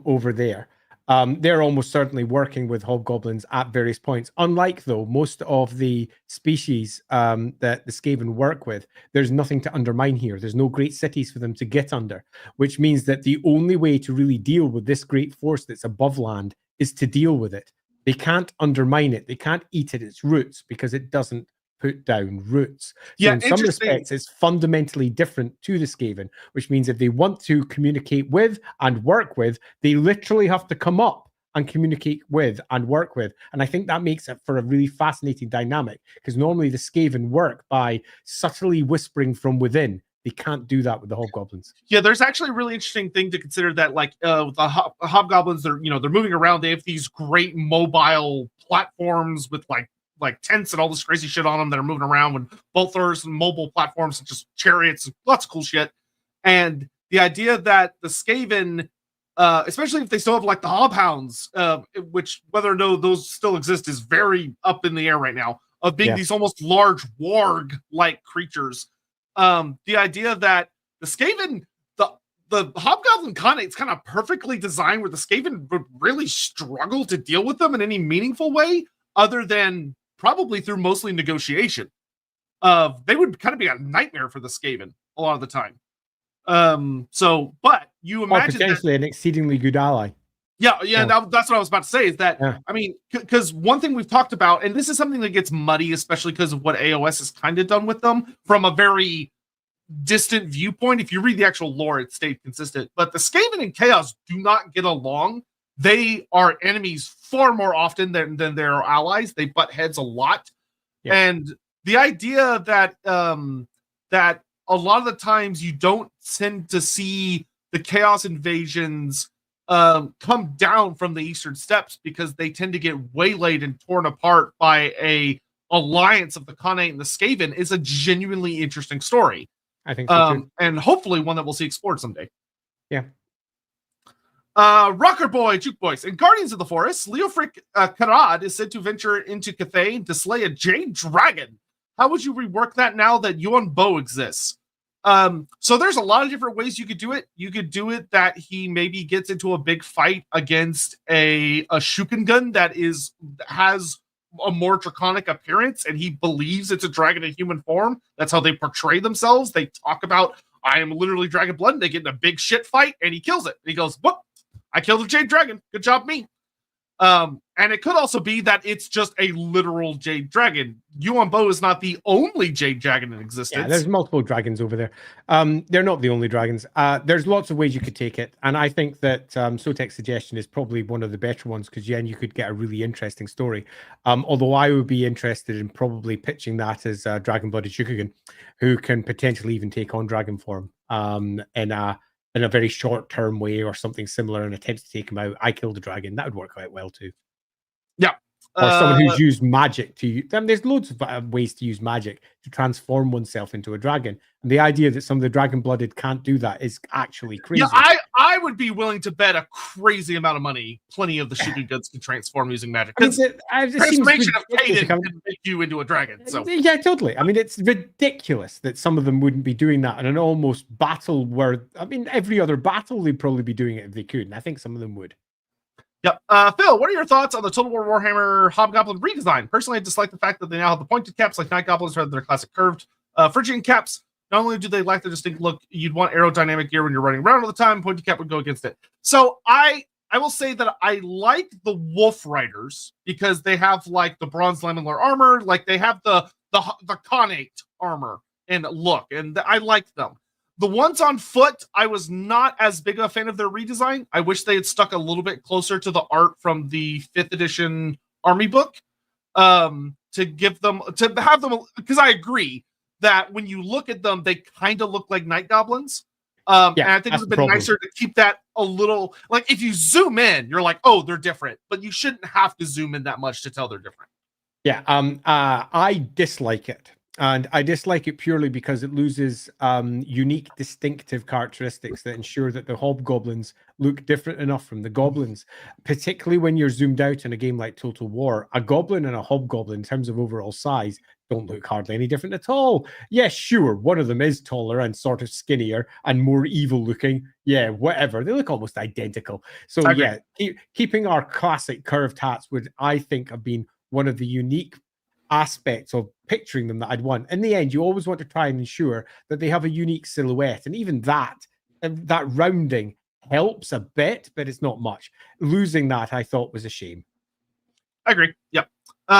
over there, they're almost certainly working with Hobgoblins at various points. Unlike, though, most of the species that the Skaven work with, there's nothing to undermine here. There's no great cities for them to get under, which means that the only way to really deal with this great force that's above land is to deal with it. They can't undermine it. They can't eat at its roots because it doesn't put down roots. So in some respects, it's fundamentally different to the Skaven, which means if they want to communicate with and work with, they literally have to come up and communicate with and work with. And I think that makes it for a really fascinating dynamic, because normally the Skaven work by subtly whispering from within. They can't do that with the Hobgoblins. Yeah, there's actually a really interesting thing to consider that, like, the Hobgoblins, they're moving around. They have these great mobile platforms with like tents and all this crazy shit on them that are moving around with bolters and mobile platforms and just chariots and lots of cool shit. And the idea that the Skaven, especially if they still have like the Hobhounds, which whether or no those still exist is very up in the air right now, of being these almost large warg-like creatures. The idea that the Skaven, the Hobgoblin Khanate's kind of perfectly designed where the Skaven would really struggle to deal with them in any meaningful way, other than probably through mostly negotiation. They would kind of be a nightmare for the Skaven a lot of the time. But you imagine potentially an exceedingly good ally. Yeah. That's what I was about to say. Is that I mean, because one thing we've talked about, and this is something that gets muddy, especially because of what AOS has kind of done with them from a very distant viewpoint. If you read the actual lore, it stayed consistent. But the Skaven and Chaos do not get along. They are enemies far more often than their allies. They butt heads a lot. Yeah. And the idea that that a lot of the times you don't tend to see the Chaos invasions come down from the Eastern Steppes, because they tend to get waylaid and torn apart by a alliance of the Khanate and the Skaven, is a genuinely interesting story. I think so too. And hopefully one that we'll see explored someday. Yeah. Rocker Boy, Juke Boys, in Guardians of the Forest, Leofric Karad is said to venture into Cathay to slay a jade dragon. How would you rework that now that Yuan Bo exists? So there's a lot of different ways you could do it. You could do it that he maybe gets into a big fight against a Shukengun that has a more draconic appearance, and he believes it's a dragon in human form. That's how they portray themselves. They talk about, I am literally dragon blood, and they get in a big shit fight, and he kills it. And he goes, whoop, I killed a jade dragon. Good job, me. And it could also be that it's just a literal jade dragon. Yuan Bo is not the only jade dragon in existence. Yeah, there's multiple dragons over there. They're not the only dragons. There's lots of ways you could take it. And I think that Sotek's suggestion is probably one of the better ones, because then you could get a really interesting story. Although I would be interested in probably pitching that as dragon-blooded Shukugan, who can potentially even take on dragon form in a very short-term way or something similar, and attempt to take him out. I killed a dragon. That would work quite well too. Yeah. Or someone who's used magic to... I mean, there's loads of ways to use magic to transform oneself into a dragon. And the idea that some of the dragon-blooded can't do that is actually crazy. Yeah, I would be willing to bet a crazy amount of money plenty of the Shukuguns can transform using magic. Because transformation of Kaden can make you into a dragon. So. Yeah, totally. I mean, it's ridiculous that some of them wouldn't be doing that in an almost battle where... I mean, every other battle, they'd probably be doing it if they could. And I think some of them would. Yep. Phil, what are your thoughts on the Total War Warhammer Hobgoblin redesign? Personally, I dislike the fact that they now have the pointed caps like Night Goblins rather than their classic curved Phrygian caps. Not only do they lack the distinct look, you'd want aerodynamic gear when you're running around all the time. Pointed cap would go against it. So I will say that I like the Wolf Riders because they have like the bronze lamellar armor, like they have the Khanate armor and look, and I like them. The ones on foot, I was not as big of a fan of their redesign. I wish they had stuck a little bit closer to the art from the 5th edition army book to have them, because I agree that when you look at them, they kind of look like Night Goblins. And I think it would have been nicer to keep that a little, like, if you zoom in, you're like, oh, they're different, but you shouldn't have to zoom in that much to tell they're different. Yeah, I dislike it. And I dislike it purely because it loses unique, distinctive characteristics that ensure that the hobgoblins look different enough from the goblins, particularly when you're zoomed out in a game like Total War. A goblin and a hobgoblin, in terms of overall size, don't look hardly any different at all. Yes, sure, one of them is taller and sort of skinnier and more evil looking. Yeah, whatever. They look almost identical. So yeah, keeping our classic curved hats would, I think, have been one of the unique aspects of picturing them that I'd want. In the end, you always want to try and ensure that they have a unique silhouette, and even that rounding helps a bit, but it's not much. Losing that, I thought, was a shame. I agree. Yep.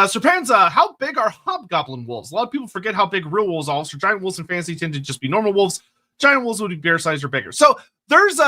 So Panza, how big are hobgoblin wolves? A lot of people forget how big real wolves are. So giant wolves in fantasy tend to just be normal wolves. Giant wolves would be bear sized or bigger. So there is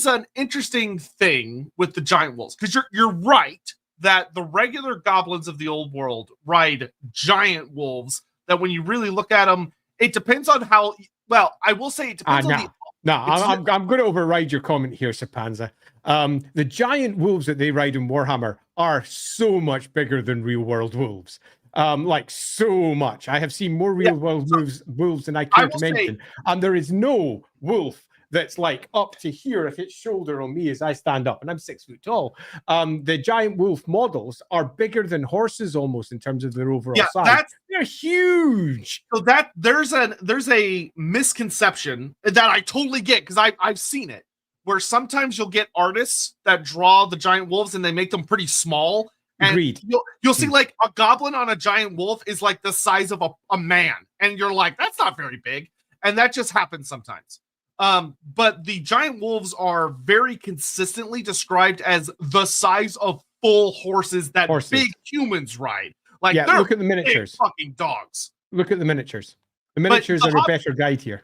an interesting thing with the giant wolves, because you're right that the regular goblins of the old world ride giant wolves, that when you really look at them, it depends on how, well, I will say it depends on I'm going to override your comment here, Sir Panza. The giant wolves that they ride in Warhammer are so much bigger than real world wolves. Like so much. I have seen more real world wolves than I care to mention. And there is no wolf that's like up to here at its shoulder on me as I stand up, and I'm 6 foot tall. The giant wolf models are bigger than horses almost in terms of their overall size. They're huge. So that there's a misconception that I totally get, because I've seen it, where sometimes you'll get artists that draw the giant wolves and they make them pretty small. And Agreed. You'll see like a goblin on a giant wolf is like the size of a man, and you're like, that's not very big, and that just happens sometimes. But the giant wolves are very consistently described as the size of full horses that big humans ride. Like, look at the miniatures. Fucking dogs. Look at the miniatures. The miniatures are a better guide here.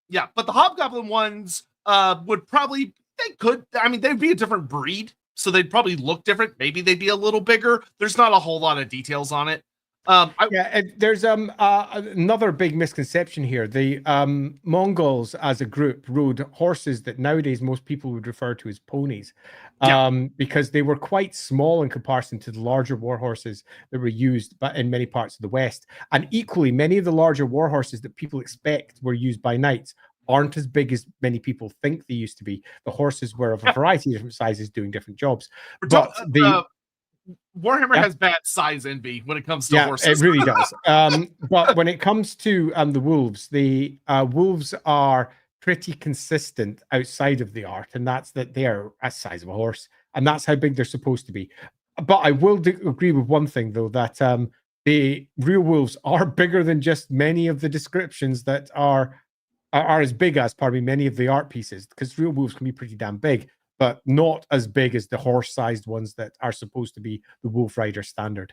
Yeah, but the hobgoblin ones would probably, they'd be a different breed, so they'd probably look different. Maybe they'd be a little bigger. There's not a whole lot of details on it. There's another big misconception here. The Mongols as a group rode horses that nowadays most people would refer to as ponies, because they were quite small in comparison to the larger war horses that were used in many parts of the West. And equally, many of the larger war horses that people expect were used by knights aren't as big as many people think they used to be. The horses were of a variety of different sizes doing different jobs. But Warhammer has bad size envy when it comes to horses. It really does. But when it comes to the wolves are pretty consistent outside of the art, and that's that they are a size of a horse, and that's how big they're supposed to be. But I will agree with one thing, though, that the real wolves are bigger than just many of the descriptions that are as big as, many of the art pieces, because real wolves can be pretty damn big, but not as big as the horse-sized ones that are supposed to be the Wolf Rider standard.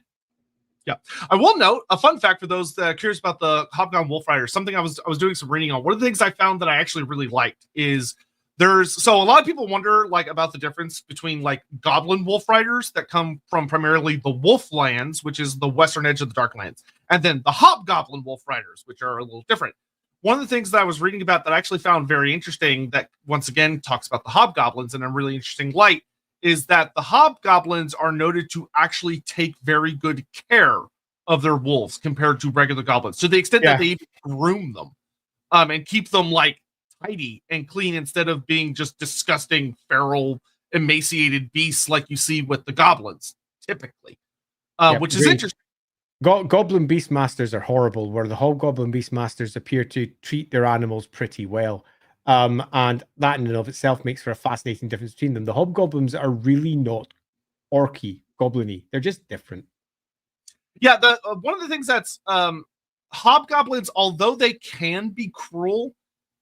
Yeah, I will note a fun fact for those that are curious about the Hobgoblin Wolf Rider. Something I was doing some reading on. One of the things I found that I actually really liked is so a lot of people wonder like about the difference between like Goblin Wolf Riders that come from primarily the Wolf Lands, which is the western edge of the Darklands, and then the Hobgoblin Wolf Riders, which are a little different. One of the things that I was reading about that I actually found very interesting, that once again talks about the hobgoblins in a really interesting light, is that the hobgoblins are noted to actually take very good care of their wolves compared to regular goblins, to the extent that they even groom them and keep them like tidy and clean, instead of being just disgusting, feral, emaciated beasts like you see with the goblins typically, which is interesting. Goblin Beastmasters are horrible, where the Hobgoblin Beastmasters appear to treat their animals pretty well. And that in and of itself makes for a fascinating difference between them. The Hobgoblins are really not orky, goblin-y. They're just different. Yeah, one of the things that's Hobgoblins, although they can be cruel,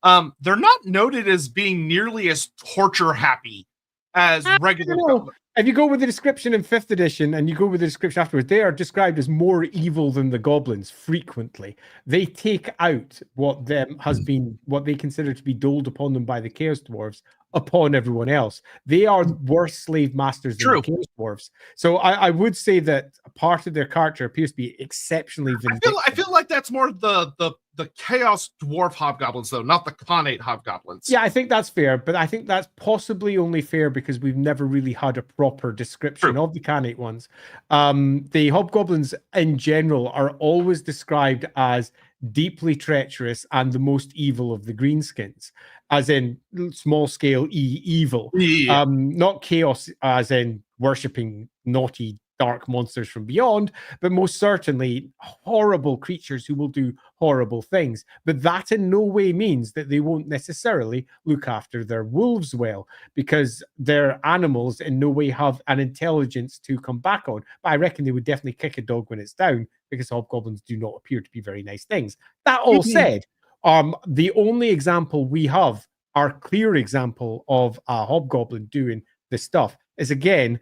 they're not noted as being nearly as torture-happy as regular goblins. If you go with the description in 5th edition and you go with the description afterwards, they are described as more evil than the goblins frequently. They take out what they consider to be doled upon them by the Chaos Dwarves upon everyone else. They are worse slave masters than the Chaos Dwarves. So I would say that a part of their character appears to be exceptionally vindictive. I feel like that's more the the Chaos Dwarf Hobgoblins, though, not the Khanate Hobgoblins. Yeah, I think that's fair, but I think that's possibly only fair because we've never really had a proper description of the Khanate ones. The Hobgoblins in general are always described as deeply treacherous and the most evil of the greenskins, as in small scale evil. Yeah. Not chaos as in worshipping naughty dark monsters from beyond, but most certainly horrible creatures who will do horrible things. But that in no way means that they won't necessarily look after their wolves well, because their animals in no way have an intelligence to come back on. But I reckon they would definitely kick a dog when it's down, because hobgoblins do not appear to be very nice things. That all said, the only example we have, our clear example of a hobgoblin doing this stuff, is again,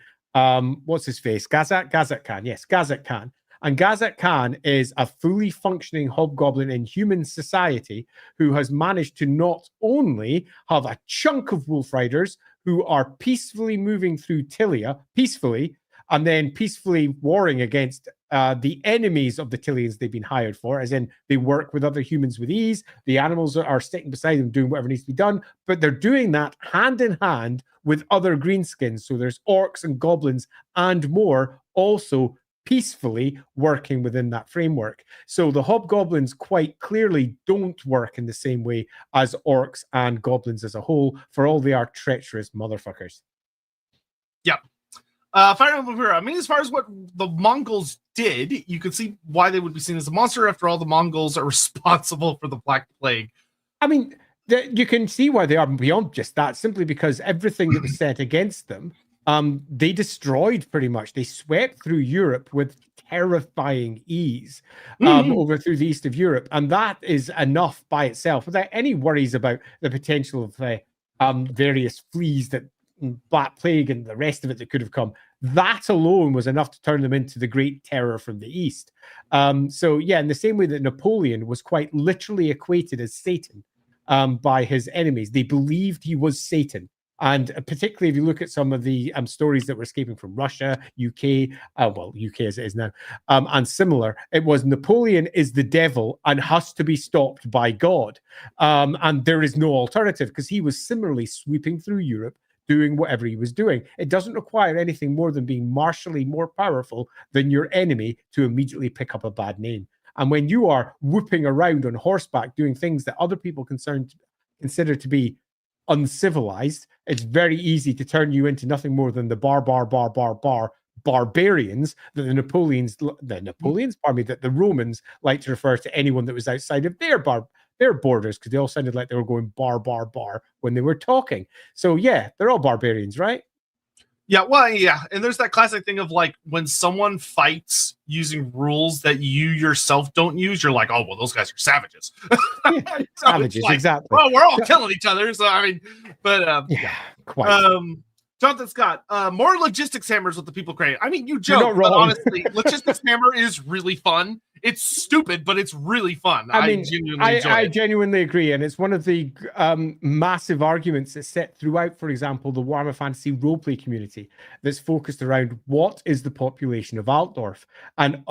what's his face? Gazak Khan. Yes, Gazak Khan. And Gazak Khan is a fully functioning hobgoblin in human society who has managed to not only have a chunk of wolf riders who are peacefully moving through Tilia, peacefully, and then peacefully warring against the enemies of the Tilians they've been hired for, as in they work with other humans with ease. The animals are sitting beside them doing whatever needs to be done, but they're doing that hand in hand with other greenskins. So there's orcs and goblins and more also peacefully working within that framework. So the hobgoblins quite clearly don't work in the same way as orcs and goblins as a whole, for all they are treacherous motherfuckers. Yep. Fire Emblem Hero. I mean, as far as what the Mongols did, you could see why they would be seen as a monster. After all, the Mongols are responsible for the Black Plague. I mean, you can see why they are beyond just that, simply because everything that was set against them, they destroyed pretty much. They swept through Europe with terrifying ease over through the east of Europe. And that is enough by itself, without any worries about the potential of various fleas that Black Plague and the rest of it that could have come. That alone was enough to turn them into the great terror from the east. So yeah, in the same way that Napoleon was quite literally equated as Satan by his enemies, they believed he was Satan. And particularly if you look at some of the stories that were escaping from Russia, UK, UK as it is now, and similar, it was Napoleon is the devil and has to be stopped by God. And there is no alternative, because he was similarly sweeping through Europe, doing whatever he was doing. It doesn't require anything more than being martially more powerful than your enemy to immediately pick up a bad name. And when you are whooping around on horseback doing things that other people consider to be uncivilized, it's very easy to turn you into nothing more than the barbarians that that the Romans like to refer to anyone that was outside of their borders, because they all sounded like they were going bar when they were talking. So yeah, they're all barbarians, right? Yeah, well, yeah. And there's that classic thing of like, when someone fights using rules that you yourself don't use, you're like, oh, well, those guys are savages. Yeah, savages, like, exactly. Well, we're all killing each other. So, I mean, but yeah, quite. Jonathan Scott, more logistics hammers with the people create. I mean, you joke, but honestly, logistics hammer is really fun. It's stupid, but it's really fun. I genuinely agree. And it's one of the massive arguments that's set throughout, for example, the Warhammer Fantasy roleplay community, that's focused around what is the population of Altdorf, and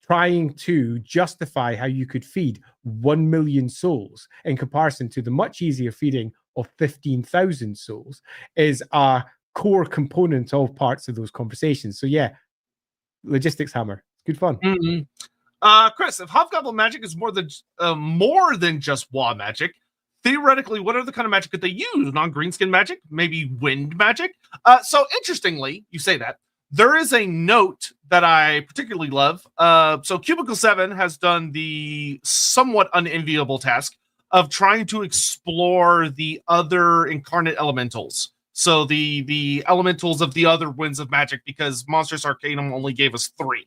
trying to justify how you could feed 1 million souls in comparison to the much easier feeding of 15,000 souls is a core component of parts of those conversations. So yeah, logistics hammer, good fun. Chris, if Hobgoblin magic is more than just WoW magic, theoretically, what other kind of magic could they use? Non-greenskin magic, maybe wind magic. So interestingly, you say that. There is a note that I particularly love. So Cubicle 7 has done the somewhat unenviable task of trying to explore the other incarnate elementals. So the elementals of the other winds of magic, because Monstrous Arcanum only gave us 3.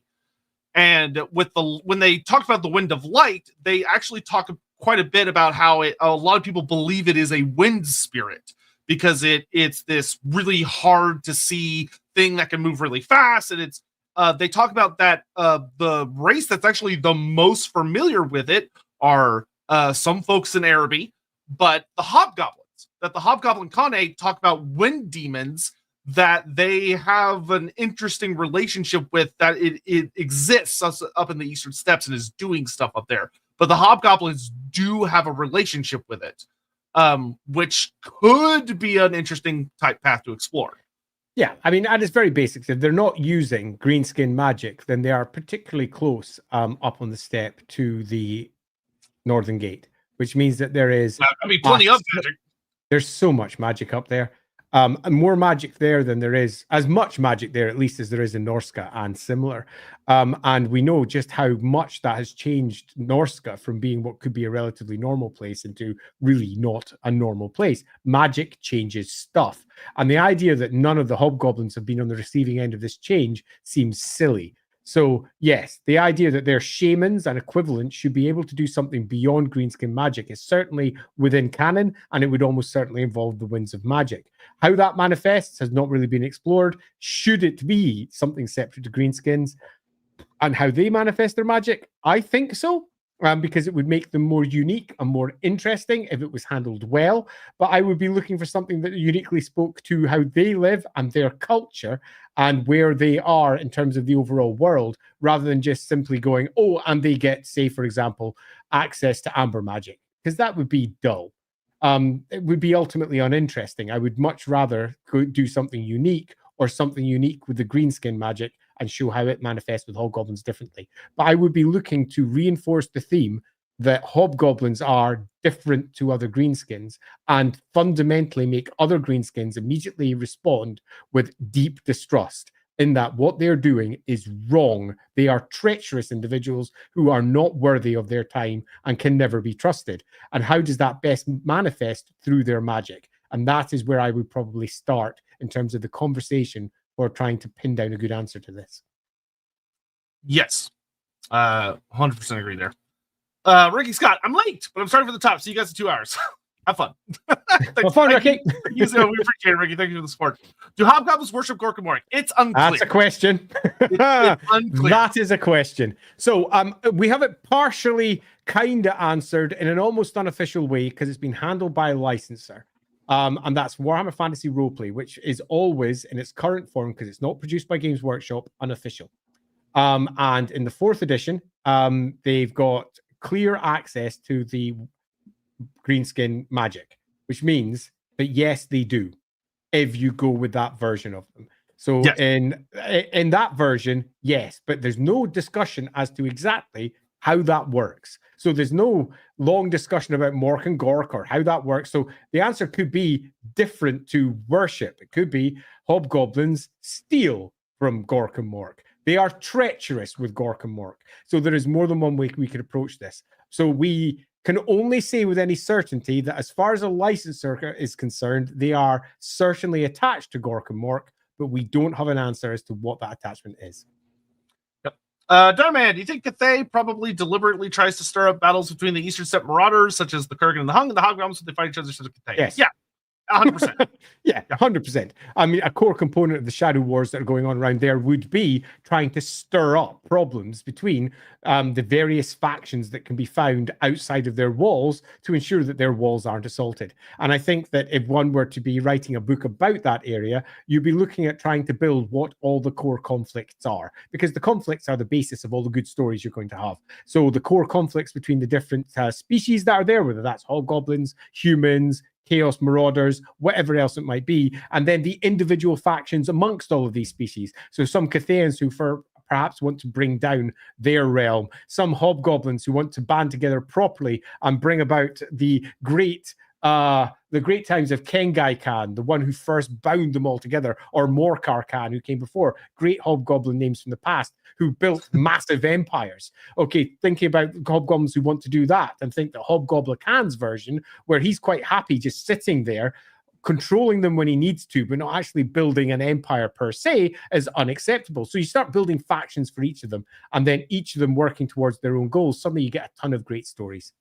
And when they talked about the Wind of Light, they actually talk quite a bit about how a lot of people believe it is a wind spirit, because it's this really hard to see thing that can move really fast. And it's they talk about that the race that's actually the most familiar with it are some folks in Araby, but the Hobgoblins, that the Hobgoblin Khanate talk about wind demons that they have an interesting relationship with, that it exists up in the Eastern Steppes and is doing stuff up there. but the Hobgoblins do have a relationship with it, which could be an interesting type path to explore. Yeah, I mean, at its very basics, if they're not using greenskin magic, then they are particularly close up on the step to the Northern Gate, which means that there is... I mean, plenty of magic. There's so much magic up there. And more magic there than there is, as much magic there, at least, as there is in Norska and similar. And we know just how much that has changed Norska from being what could be a relatively normal place into really not a normal place. Magic changes stuff. And the idea that none of the Hobgoblins have been on the receiving end of this change seems silly. So, yes, the idea that their shamans and equivalents should be able to do something beyond greenskin magic is certainly within canon, and it would almost certainly involve the winds of magic. How that manifests has not really been explored. Should it be something separate to greenskins and how they manifest their magic? I think so. Because it would make them more unique and more interesting if it was handled well. But I would be looking for something that uniquely spoke to how they live and their culture and where they are in terms of the overall world, rather than just simply going, oh, and they get, say, for example, access to amber magic, because that would be dull. It would be ultimately uninteresting. I would much rather go do something unique, or something unique with the greenskin magic, and show how it manifests with Hobgoblins differently. But I would be looking to reinforce the theme that Hobgoblins are different to other greenskins, and fundamentally make other greenskins immediately respond with deep distrust in that what they're doing is wrong. They are treacherous individuals who are not worthy of their time and can never be trusted. And how does that best manifest? Through their magic. And that is where I would probably start in terms of the conversation or trying to pin down a good answer to this. Yes. 100% agree there. Ricky Scott, I'm late, but I'm starting from the top, so you guys have 2 hours. Have fun. Have fun, Ricky. We appreciate it, Ricky. Thank you for the support. Do Hobgoblins worship Gorkamork? It's unclear. That's a question. It's unclear. That is a question. So we have it partially kind of answered in an almost unofficial way, because it's been handled by a licensor. And that's Warhammer Fantasy Roleplay, which is always, in its current form, because it's not produced by Games Workshop, unofficial. And in the 4th edition, they've got clear access to the greenskin magic, which means that, yes, they do, if you go with that version of them. So yes. in that version, yes, but there's no discussion as to exactly how that works. So there's no long discussion about Mork and Gork or how that works. So the answer could be different to worship. It could be Hobgoblins steal from Gork and Mork. They are treacherous with Gork and Mork. So there is more than one way we could approach this. So we can only say with any certainty that as far as a licensor is concerned, they are certainly attached to Gork and Mork, but we don't have an answer as to what that attachment is. Darman, do you think Cathay probably deliberately tries to stir up battles between the Eastern Steppe Marauders, such as the Kurgan and the Hung, and the Hobgoblins, so they fight each other such as Cathay? Yes. Yeah. 100%. Yeah, 100%. I mean, a core component of the shadow wars that are going on around there would be trying to stir up problems between the various factions that can be found outside of their walls to ensure that their walls aren't assaulted. And I think that if one were to be writing a book about that area, you'd be looking at trying to build what all the core conflicts are, because the conflicts are the basis of all the good stories you're going to have. So the core conflicts between the different species that are there, whether that's Hobgoblins, humans, Chaos Marauders, whatever else it might be, and then the individual factions amongst all of ththese species. So some Cathayans who perhaps want to bring down their realm, some Hobgoblins who want to band together properly and bring about the great times of Kengai Khan, the one who first bound them all together, or Morkar Khan, who came before. Great Hobgoblin names from the past who built massive empires. Okay, thinking about Hobgoblins who want to do that, and think that Hobgoblin Khan's version, where he's quite happy just sitting there, controlling them when he needs to, but not actually building an empire per se, is unacceptable. So you start building factions for each of them, and then each of them working towards their own goals. Suddenly you get a ton of great stories.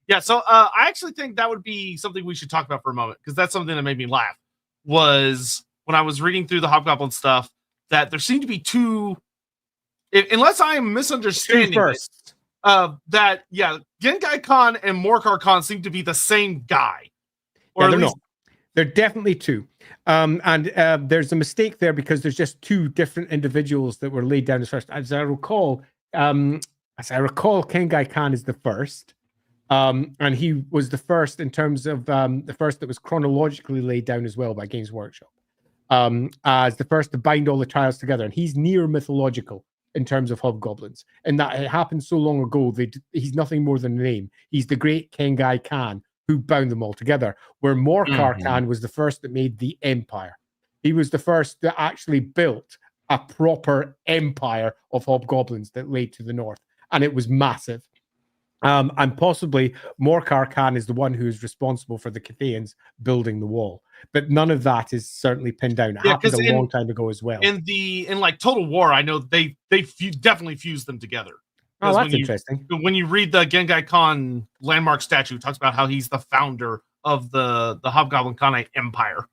Yeah, so I actually think that would be something we should talk about for a moment, because that's something that made me laugh, was when I was reading through the Hobgoblin stuff, that there seemed to be two, unless I am misunderstanding it, that, yeah, Gengai Khan and Morkar Khan seem to be the same guy. Or yeah, they're at least not. They're definitely two. And there's a mistake there, because there's just two different individuals that were laid down as first. As I recall, as I recall, Kengai Khan is the first. And he was the first in terms of the first that was chronologically laid down as well by Games Workshop, as the first to bind all the trials together. And he's near mythological in terms of Hobgoblins, and that it happened so long ago. He's nothing more than a name. He's the great Kengai Khan who bound them all together, where Morkar Khan was the first that made the empire. He was the first that actually built a proper empire of Hobgoblins that lay to the north, and it was massive. And possibly Morkar Khan is the one who is responsible for the Cathayans building the wall. But none of that is certainly pinned down. It happened a long time ago as well. In like Total War, I know they definitely fused them together. Oh, that's interesting. When you read the Genghis Khan landmark statue, it talks about how he's the founder of the Hobgoblin Khanate Empire.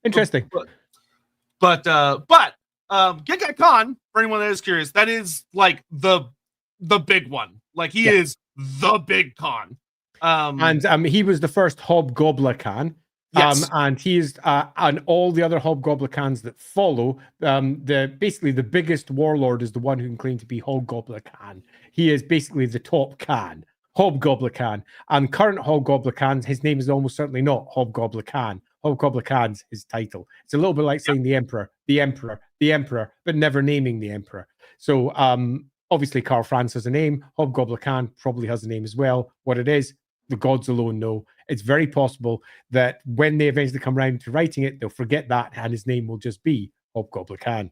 Interesting. But Genghis Khan, for anyone that is curious, that is like the big one. Like he is the big Khan. And he was the first Hobgoblin Khan. Yes. And he is and all the other Hobgoblin Khans that follow, basically the biggest warlord is the one who can claim to be Hobgoblin Khan. He is basically the top Khan, Hobgoblin Khan. And current Hobgoblin Khan, his name is almost certainly not Hobgoblin Khan. Hobgoblin Khan's his title. It's a little bit like saying the Emperor, but never naming the Emperor. So obviously Karl Franz has a name. Hobgoblin Khan probably has a name as well. What it is, the gods alone know. It's very possible that when they eventually come around to writing it, they'll forget that and his name will just be Hobgoblin Khan.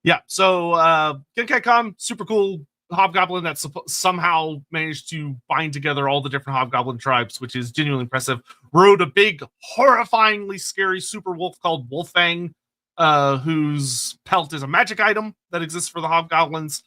Yeah, so Genkai Khan, super cool Hobgoblin that somehow managed to bind together all the different Hobgoblin tribes, which is genuinely impressive. Rode a big, horrifyingly scary super wolf called Wolfang, whose pelt is a magic item that exists for the Hobgoblins.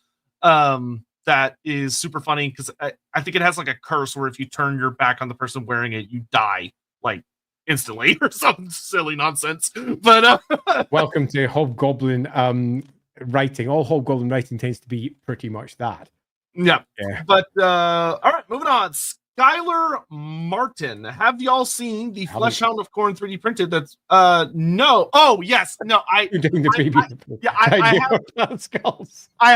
That is super funny because I think it has like a curse where if you turn your back on the person wearing it, you die like instantly or some silly nonsense. But welcome to Hobgoblin writing. All Hobgoblin writing tends to be pretty much that. Yeah. But all right, moving on. Skylar Martin, have y'all seen the Fleshhound of Khorne 3D printed? That's no. Oh yes, no. You're doing the baby. I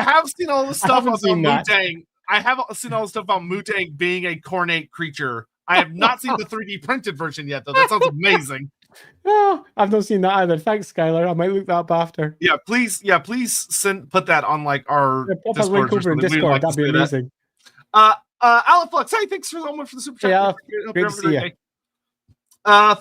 have seen all the stuff about Mutang. I have seen all the stuff about Mutang being a Khornate creature. I have not seen the 3D printed version yet, though. That sounds amazing. Oh, I've not seen that either. Thanks, Skylar. I might look that up after. Yeah, please put that on like our Discord. Link over in Discord. That'd be amazing. Alan Flux, hey, thanks so much for the super chat. Yeah, great to see you.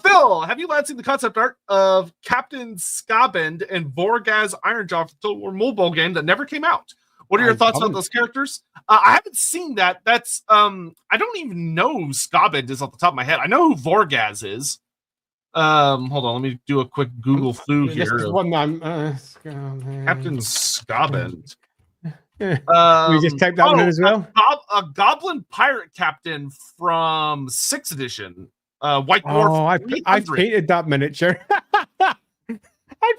Phil, have you seen the concept art of Captain Skabend and Vorgaz Ironjaw for the Total War Mobile game that never came out? What are your thoughts on those characters? I haven't seen that. That's I don't even know who Skabend is off the top of my head. I know who Vorgaz is. Hold on, let me do a quick Google flu here. This is one Captain Skabend. We just typed that one in as well. A goblin pirate captain from 6th edition. White Dwarf. Oh, I painted that miniature. I'd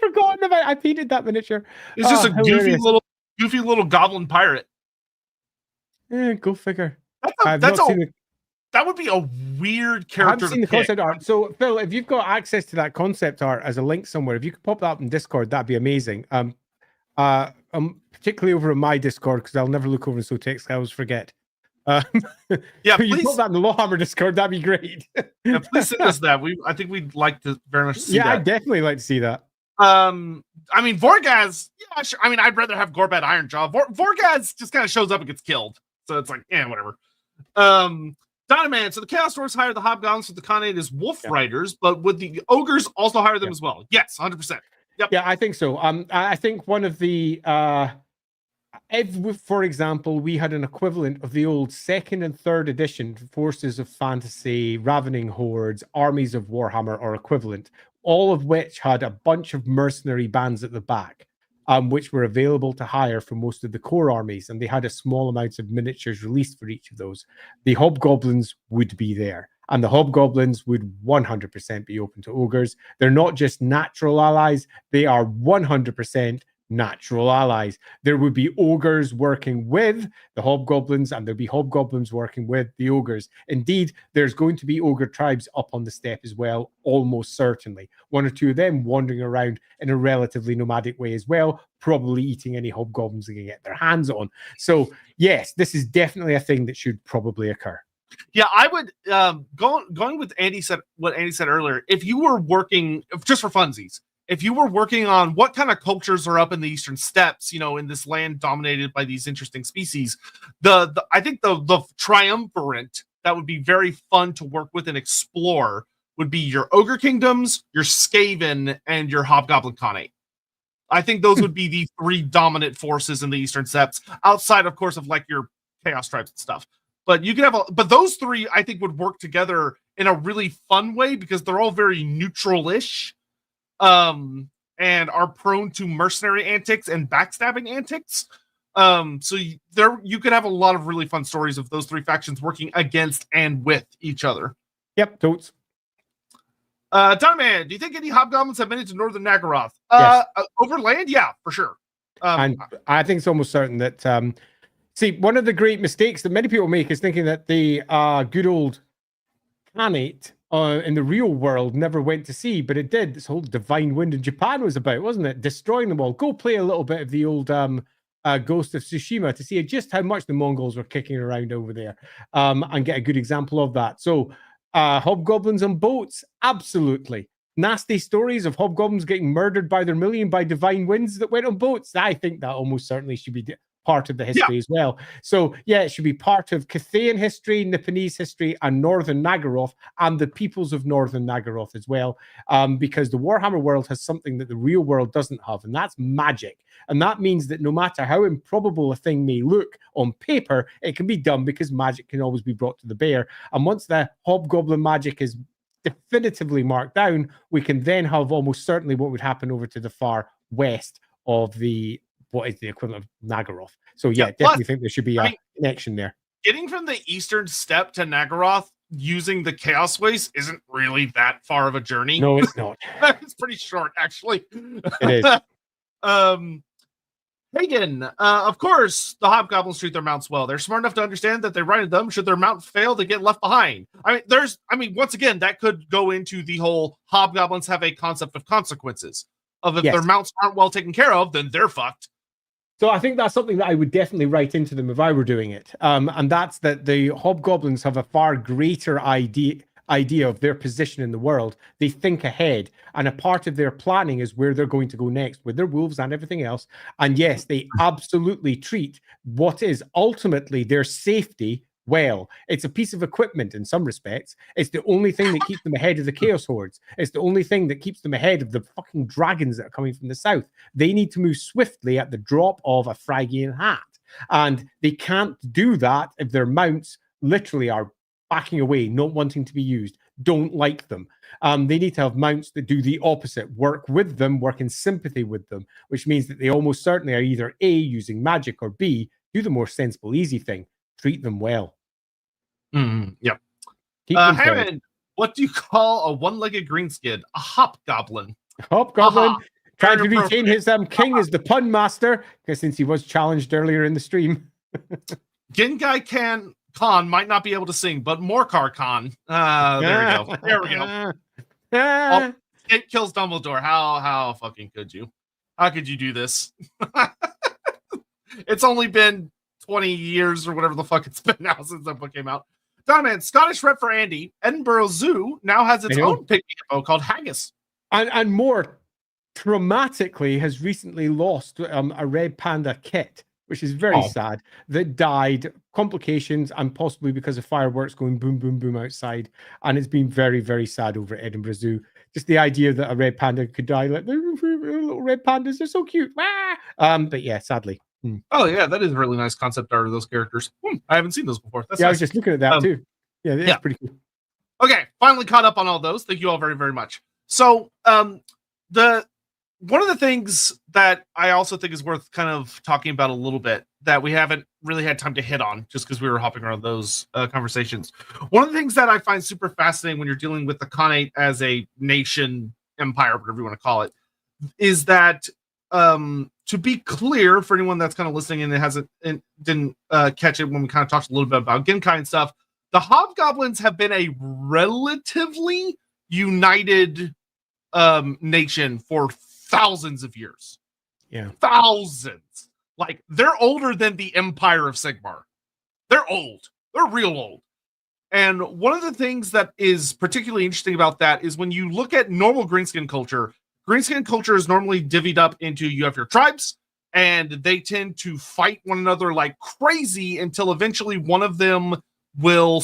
forgotten about it. I painted that miniature. It's just a goofy little goblin pirate. Yeah, go figure. That would be a weird character. I've seen the concept art. So, Phil, if you've got access to that concept art as a link somewhere, if you could pop that up in Discord, that'd be amazing. Particularly over in my Discord, because I'll never look over in Sotek, I always forget. Yeah, you put that in the LAWhammer Discord, that'd be great. Yeah, please send us that. I think we'd like to very much see that. I'd definitely like to see that. I mean, Vorgaz, yeah, sure. I mean, I'd rather have Gorbad Ironjaw. Vorgaz just kind of shows up and gets killed. So it's like, whatever. Dynaman, so the Chaos Dwarfs hire the Hobgoblins for the Khanate as wolf riders, but would the ogres also hire them as well? Yes, 100%. Yep. Yeah, I think so. I think one of the if, for example, we had an equivalent of the old 2nd and 3rd edition Forces of Fantasy, Ravening Hordes, Armies of Warhammer, or equivalent, all of which had a bunch of mercenary bands at the back, which were available to hire for most of the core armies, and they had a small amount of miniatures released for each of those. The Hobgoblins would be there. And the Hobgoblins would 100% be open to ogres. They're not just natural allies. They are 100% natural allies. There would be ogres working with the hobgoblins, and there'd be hobgoblins working with the ogres. Indeed, there's going to be ogre tribes up on the steppe as well, almost certainly. One or two of them wandering around in a relatively nomadic way as well, probably eating any hobgoblins they can get their hands on. So yes, this is definitely a thing that should probably occur. Yeah, I would going with what Andy said earlier. If you were working just for funsies, if you were working on what kind of cultures are up in the eastern steppes, in this land dominated by these interesting species, I think the triumvirate that would be very fun to work with and explore would be your ogre kingdoms, your Skaven, and your hobgoblin khanate. I think those would be the three dominant forces in the eastern steppes, outside, of course, of like your chaos tribes and stuff. But you can but those three, I think, would work together in a really fun way because they're all very neutral-ish, and are prone to mercenary antics and backstabbing antics. So you could have a lot of really fun stories of those three factions working against and with each other. Yep, totes. Donman, do you think any hobgoblins have made it to northern Nagaroth? Yes. Overland, yeah, for sure. And I think it's almost certain that see, one of the great mistakes that many people make is thinking that the good old Khanate in the real world never went to sea, but it did. This whole divine wind in Japan was about, wasn't it? Destroying them all. Go play a little bit of the old Ghost of Tsushima to see just how much the Mongols were kicking around over there, and get a good example of that. So hobgoblins on boats, absolutely. Nasty stories of hobgoblins getting murdered by their million by divine winds that went on boats. I think that almost certainly should be part of the history as well. So yeah, it should be part of Cathayan history, Nipponese history, and Northern Nagaroth, and the peoples of Northern Nagaroth as well, because the Warhammer world has something that the real world doesn't have, and that's magic. And that means that no matter how improbable a thing may look on paper, it can be done because magic can always be brought to the bear. And once the hobgoblin magic is definitively marked down, we can then have almost certainly what would happen over to the far west of what is the equivalent of Nagaroth. So yeah, definitely think there should be a connection there. Getting from the eastern steppe to Nagaroth using the Chaos Waste isn't really that far of a journey. No, it's not. It's pretty short, actually. It is. Hagen, of course, the hobgoblins treat their mounts well. They're smart enough to understand that they righted them. Should their mount fail, they get left behind. Once again, that could go into the whole hobgoblins have a concept of consequences. If their mounts aren't well taken care of, then they're fucked. So I think that's something that I would definitely write into them if I were doing it. And that's that the hobgoblins have a far greater idea of their position in the world. They think ahead, and a part of their planning is where they're going to go next with their wolves and everything else. And yes, they absolutely treat what is ultimately their safety well. It's a piece of equipment in some respects. It's the only thing that keeps them ahead of the Chaos Hordes. It's the only thing that keeps them ahead of the fucking dragons that are coming from the south. They need to move swiftly at the drop of a Phrygian hat. And they can't do that if their mounts literally are backing away, not wanting to be used, don't like them. They need to have mounts that do the opposite, work with them, work in sympathy with them, which means that they almost certainly are either A, using magic, or B, do the more sensible, easy thing, treat them well. Yep. Hammond, what do you call a one-legged greenskid? A hobgoblin. Hobgoblin. Trying to retain his king as the pun master, because since he was challenged earlier in the stream. Gengai Khan might not be able to sing, but Morkar Khan. There we go. There we go. It kills Dumbledore. How fucking could you? How could you do this? It's only been 20 years or whatever the fuck it's been now since that book came out. Diamond, Scottish rep for Andy. Edinburgh Zoo now has its own pygmy hippo called Haggis. And more dramatically has recently lost a red panda kit, which is very sad, that died, complications, and possibly because of fireworks going boom, boom, boom outside. And it's been very, very sad over at Edinburgh Zoo. Just the idea that a red panda could die, like, little red pandas, they're so cute. But yeah, sadly. Oh, yeah, that is a really nice concept art of those characters. I haven't seen those before. That's nice. I was just looking at that too. Yeah, that's pretty cool. Okay, finally caught up on all those. Thank you all very, very much. So, one of the things that I also think is worth kind of talking about a little bit that we haven't really had time to hit on just because we were hopping around those conversations. One of the things that I find super fascinating when you're dealing with the Khanate as a nation, empire, whatever you want to call it, is that to be clear for anyone that's kind of listening and didn't catch it when we kind of talked a little bit about Genkai and stuff, the Hobgoblins have been a relatively united nation for thousands of years. Yeah. Thousands. Like, they're older than the Empire of Sigmar. They're old. They're real old. And one of the things that is particularly interesting about that is when you look at normal greenskin culture is normally divvied up into, you have your tribes, and they tend to fight one another like crazy until eventually one of them will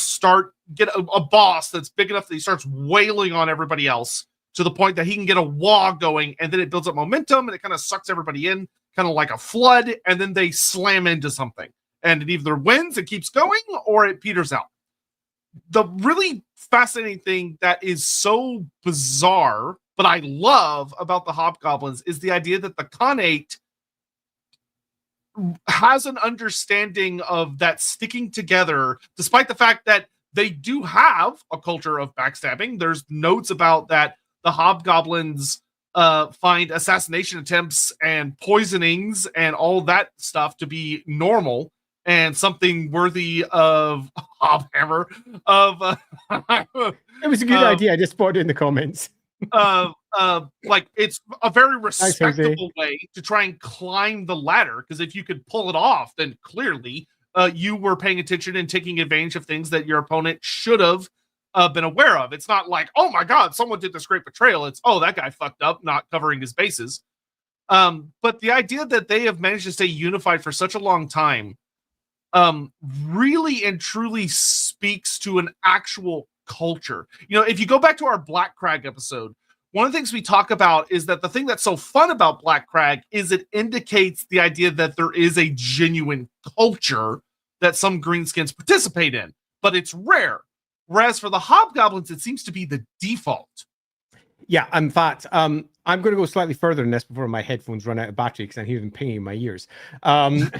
get a boss that's big enough that he starts wailing on everybody else to the point that he can get a wall going, and then it builds up momentum and it kind of sucks everybody in, kind of like a flood, and then they slam into something. And it either wins, it keeps going, or it peters out. The really fascinating thing that is so bizarre, but I love about the Hobgoblins, is the idea that the Khanate has an understanding of that sticking together, despite the fact that they do have a culture of backstabbing. There's notes about that the Hobgoblins find assassination attempts and poisonings and all that stuff to be normal and something worthy of LAWhammer. It was a good idea. I just spotted it in the comments. Like, it's a very respectable way to try and climb the ladder, because if you could pull it off, then clearly you were paying attention and taking advantage of things that your opponent should have been aware of. It's not like, oh my god, someone did this great betrayal. It's, oh, that guy fucked up not covering his bases. But the idea that they have managed to stay unified for such a long time really and truly speaks to an actual culture. You know, if you go back to our Black Crag episode, one of the things we talk about is that the thing that's so fun about Black Crag is it indicates the idea that there is a genuine culture that some greenskins participate in, but it's rare. Whereas for the Hobgoblins, it seems to be the default. Yeah, in fact, I'm going to go slightly further than this before my headphones run out of battery, because I hear them pinging in my ears. I've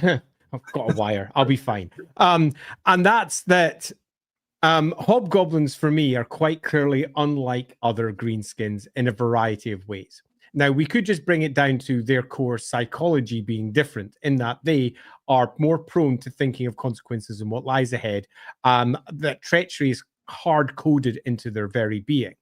got a wire. I'll be fine. And that's that Hobgoblins, for me, are quite clearly unlike other greenskins in a variety of ways. Now, we could just bring it down to their core psychology being different, in that they are more prone to thinking of consequences and what lies ahead. That treachery is hard-coded into their very being.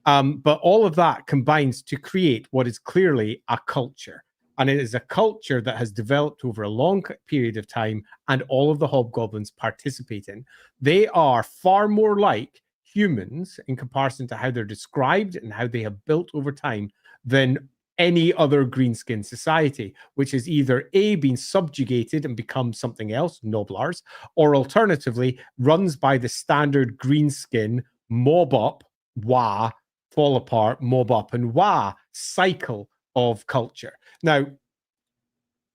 But all of that combines to create what is clearly a culture. And it is a culture that has developed over a long period of time, and all of the Hobgoblins participate in. They are far more like humans in comparison to how they're described and how they have built over time than any other greenskin society, which is either A, been subjugated and become something else, Noblars, or alternatively runs by the standard greenskin mob up, wah, fall apart, mob up, and wah cycle of culture. Now,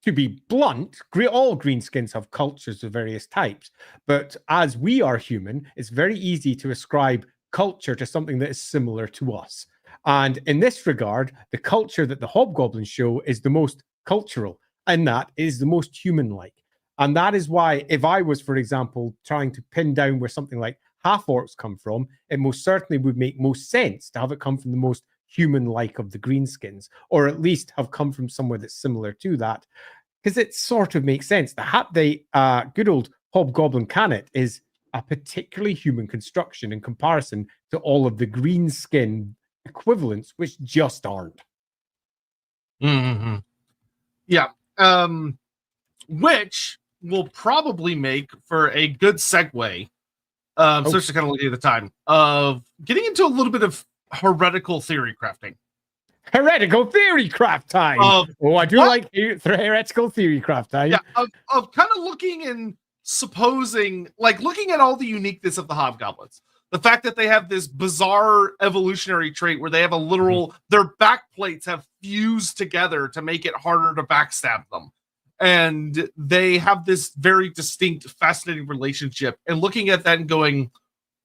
to be blunt, all greenskins have cultures of various types, but as we are human, it's very easy to ascribe culture to something that is similar to us. And in this regard, the culture that the Hobgoblins show is the most cultural, and that is the most human-like. And that is why, if I was, for example, trying to pin down where something like half-orcs come from, it most certainly would make most sense to have it come from the most human-like of the greenskins, or at least have come from somewhere that's similar to that, because it sort of makes sense. The good old Hobgoblin Khanate is a particularly human construction in comparison to all of the greenskin equivalents, which just aren't. Mm-hmm. Yeah. Which will probably make for a good segue, especially kind of looking at the time, of getting into a little bit of heretical theory crafting. Heretical theory craft time. I do like heretical theory craft time. Yeah, of kind of looking and supposing, like looking at all the uniqueness of the Hobgoblins. The fact that they have this bizarre evolutionary trait where they have a literal, their back plates have fused together to make it harder to backstab them. And they have this very distinct, fascinating relationship. And looking at that and going,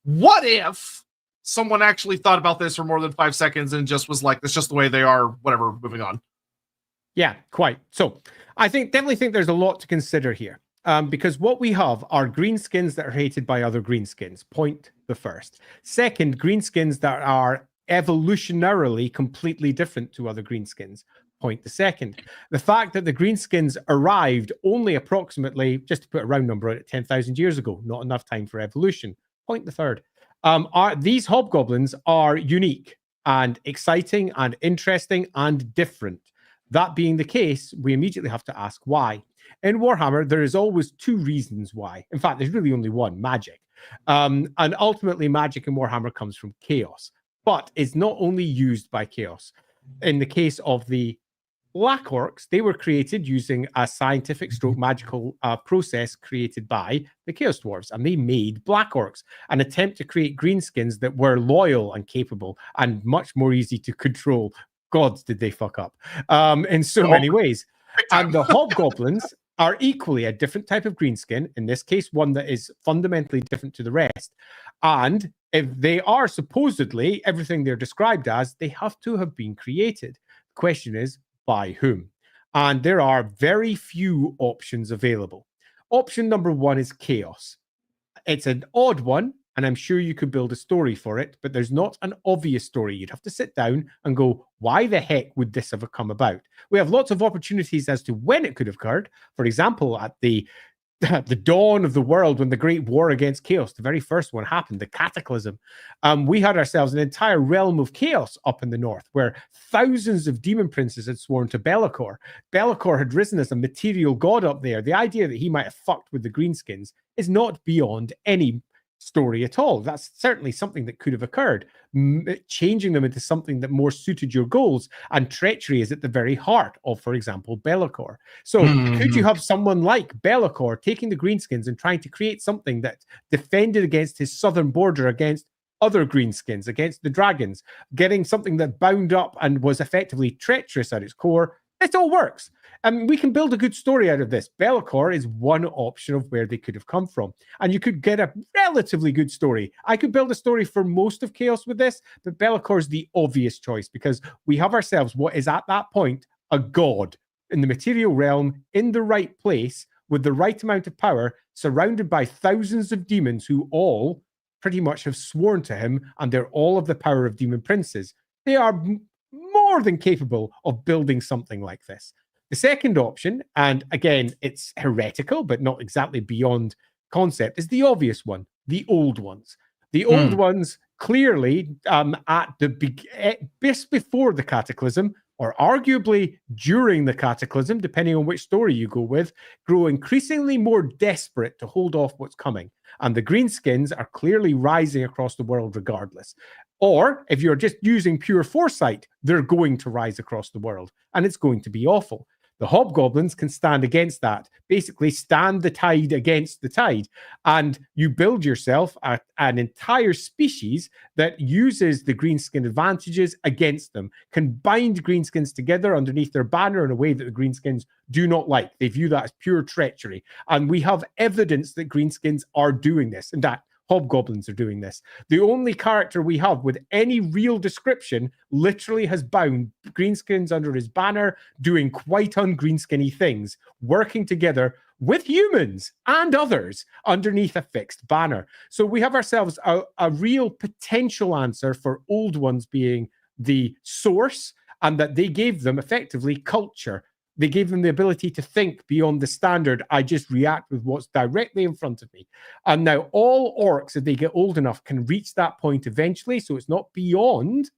what if someone actually thought about this for more than 5 seconds and just was like, that's just the way they are, whatever, moving on. Yeah, quite. So I definitely think there's a lot to consider here. Because what we have are greenskins that are hated by other greenskins. Point the first. Second, greenskins that are evolutionarily completely different to other greenskins. Point the second. The fact that the greenskins arrived only approximately, just to put a round number on it, 10,000 years ago, not enough time for evolution. Point the third. These hobgoblins are unique and exciting and interesting and different. That being the case, we immediately have to ask why. In Warhammer, there is always two reasons why. In fact, there's really only one: magic. And ultimately, magic in Warhammer comes from chaos, but it's not only used by chaos. In the case of the Black Orcs, they were created using a scientific stroke magical process created by the Chaos Dwarves, and they made Black Orcs, an attempt to create greenskins that were loyal and capable and much more easy to control. God, did they fuck up in so many ways. And the Hobgoblins are equally a different type of greenskin, in this case, one that is fundamentally different to the rest. And if they are supposedly everything they're described as, they have to have been created. The question is, by whom? And there are very few options available. Option number one is chaos. It's an odd one, and I'm sure you could build a story for it, but there's not an obvious story. You'd have to sit down and go, why the heck would this have come about? We have lots of opportunities as to when it could have occurred. For example, at the dawn of the world, when the Great War against Chaos, the very first one happened, the Cataclysm, we had ourselves an entire realm of chaos up in the north, where thousands of demon princes had sworn to Be'lakor. Be'lakor had risen as a material god up there. The idea that he might have fucked with the greenskins is not beyond any story at all. That's certainly something that could have occurred, changing them into something that more suited your goals. And treachery is at the very heart of, for example, Be'lakor. So could you have someone like Be'lakor taking the greenskins and trying to create something that defended against his southern border, against other greenskins, against the dragons, getting something that bound up and was effectively treacherous at its core? It all works. And we can build a good story out of this. Be'lakor is one option of where they could have come from. And you could get a relatively good story. I could build a story for most of Chaos with this, but Be'lakor is the obvious choice because we have ourselves what is at that point a god in the material realm, in the right place, with the right amount of power, surrounded by thousands of demons who all pretty much have sworn to him, and they're all of the power of demon princes. They are more than capable of building something like this. The second option, and again, it's heretical, but not exactly beyond concept, is the obvious one, the old ones. The old ones clearly just before the Cataclysm, or arguably during the Cataclysm, depending on which story you go with, grow increasingly more desperate to hold off what's coming. And the greenskins are clearly rising across the world regardless. Or if you're just using pure foresight, they're going to rise across the world, and it's going to be awful. The Hobgoblins can stand against that, basically stand the tide against the tide. And you build yourself an entire species that uses the greenskin advantages against them, can bind greenskins together underneath their banner in a way that the greenskins do not like. They view that as pure treachery. And we have evidence that greenskins are doing this, and that Hobgoblins are doing this. The only character we have with any real description literally has bound greenskins under his banner, doing quite ungreenskinny things, working together with humans and others underneath a fixed banner. So we have ourselves a real potential answer for old ones being the source, and that they gave them effectively culture. They gave them the ability to think beyond the standard. I just react with what's directly in front of me. And now all orcs, if they get old enough, can reach that point eventually. So it's not beyond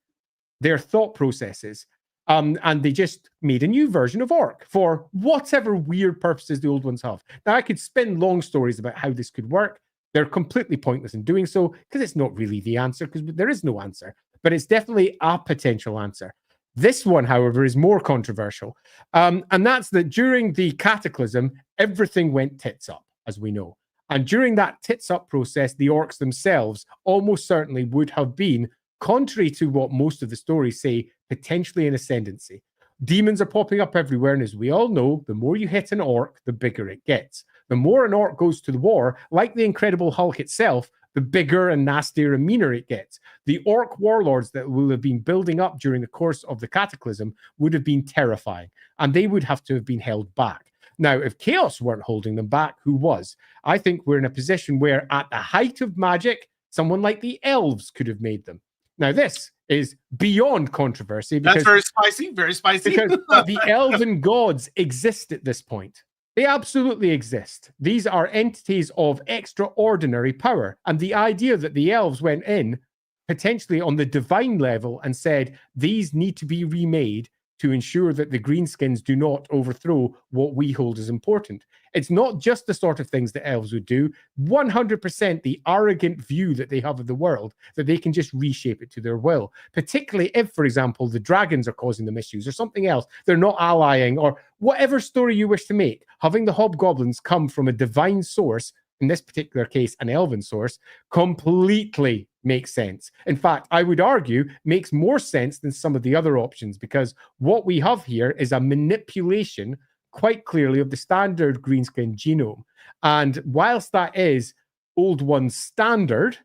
their thought processes. And they just made a new version of orc for whatever weird purposes the old ones have. Now, I could spin long stories about how this could work. They're completely pointless in doing so because it's not really the answer, because there is no answer. But it's definitely a potential answer. This one, however, is more controversial. And that's that during the Cataclysm, everything went tits up, as we know. And during that tits up process, the orcs themselves almost certainly would have been, contrary to what most of the stories say, potentially in ascendancy. Demons are popping up everywhere, and as we all know, the more you hit an orc, the bigger it gets. The more an orc goes to the war, like the Incredible Hulk itself, the bigger and nastier and meaner it gets. The orc warlords that will have been building up during the course of the Cataclysm would have been terrifying, and they would have to have been held back. Now, if Chaos weren't holding them back, who was? I think we're in a position where, at the height of magic, someone like the elves could have made them. Now, this is beyond controversy. That's very spicy, very spicy. Because the elven gods exist at this point. They absolutely exist. These are entities of extraordinary power. And the idea that the elves went in potentially on the divine level and said, these need to be remade to ensure that the greenskins do not overthrow what we hold as important. It's not just the sort of things that elves would do. 100% the arrogant view that they have of the world, that they can just reshape it to their will. Particularly if, for example, the dragons are causing them issues or something else. They're not allying, or whatever story you wish to make. Having the hobgoblins come from a divine source, in this particular case, an elven source, completely makes sense. In fact, I would argue makes more sense than some of the other options, because what we have here is a manipulation quite clearly of the standard greenskin genome. And whilst that is Old One's standard,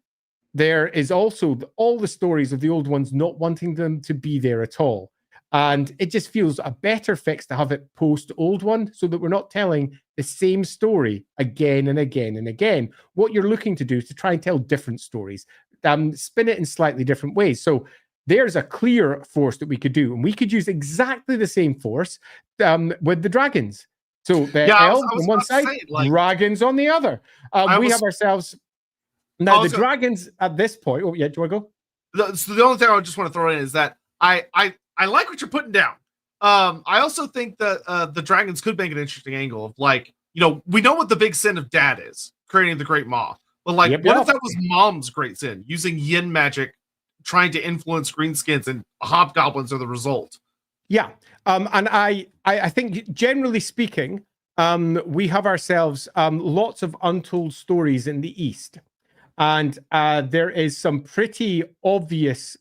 there is also all the stories of the Old Ones not wanting them to be there at all. And it just feels a better fix to have it post Old One, so that we're not telling the same story again and again and again. What you're looking to do is to try and tell different stories, spin it in slightly different ways. So there's a clear force that we could do, and we could use exactly the same force with the dragons. So the elves on one side, dragons on the other. We have ourselves now. The dragons at this point. Oh yeah, do you want to go? So the only thing I just want to throw in is that I like what you're putting down. I also think that the dragons could make an interesting angle of, like, you know, we know what the big sin of Dad is, creating the Great Maw. But like, what if that was Mom's great sin, using yin magic, trying to influence greenskins, and hobgoblins are the result? Yeah, and I think generally speaking, we have ourselves lots of untold stories in the East, and there is some pretty obvious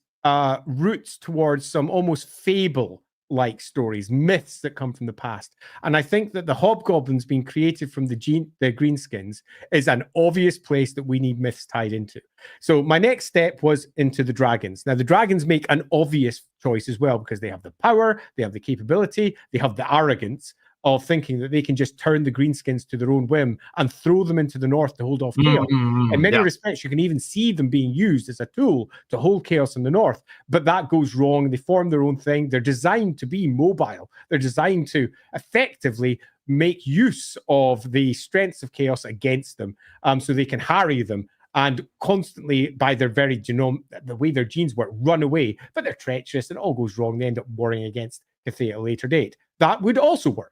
roots towards some almost fable-like stories, myths that come from the past. And I think that the hobgoblins being created from the greenskins is an obvious place that we need myths tied into. So my next step was into the dragons. Now, the dragons make an obvious choice as well, because they have the power, they have the capability, they have the arrogance of thinking that they can just turn the greenskins to their own whim and throw them into the north to hold off chaos. In many respects, you can even see them being used as a tool to hold chaos in the north, but that goes wrong. They form their own thing. They're designed to be mobile. They're designed to effectively make use of the strengths of chaos against them, so they can harry them and constantly, by their very genome, the way their genes work, run away. But they're treacherous and it all goes wrong. They end up warring against Cathay at a later date. That would also work.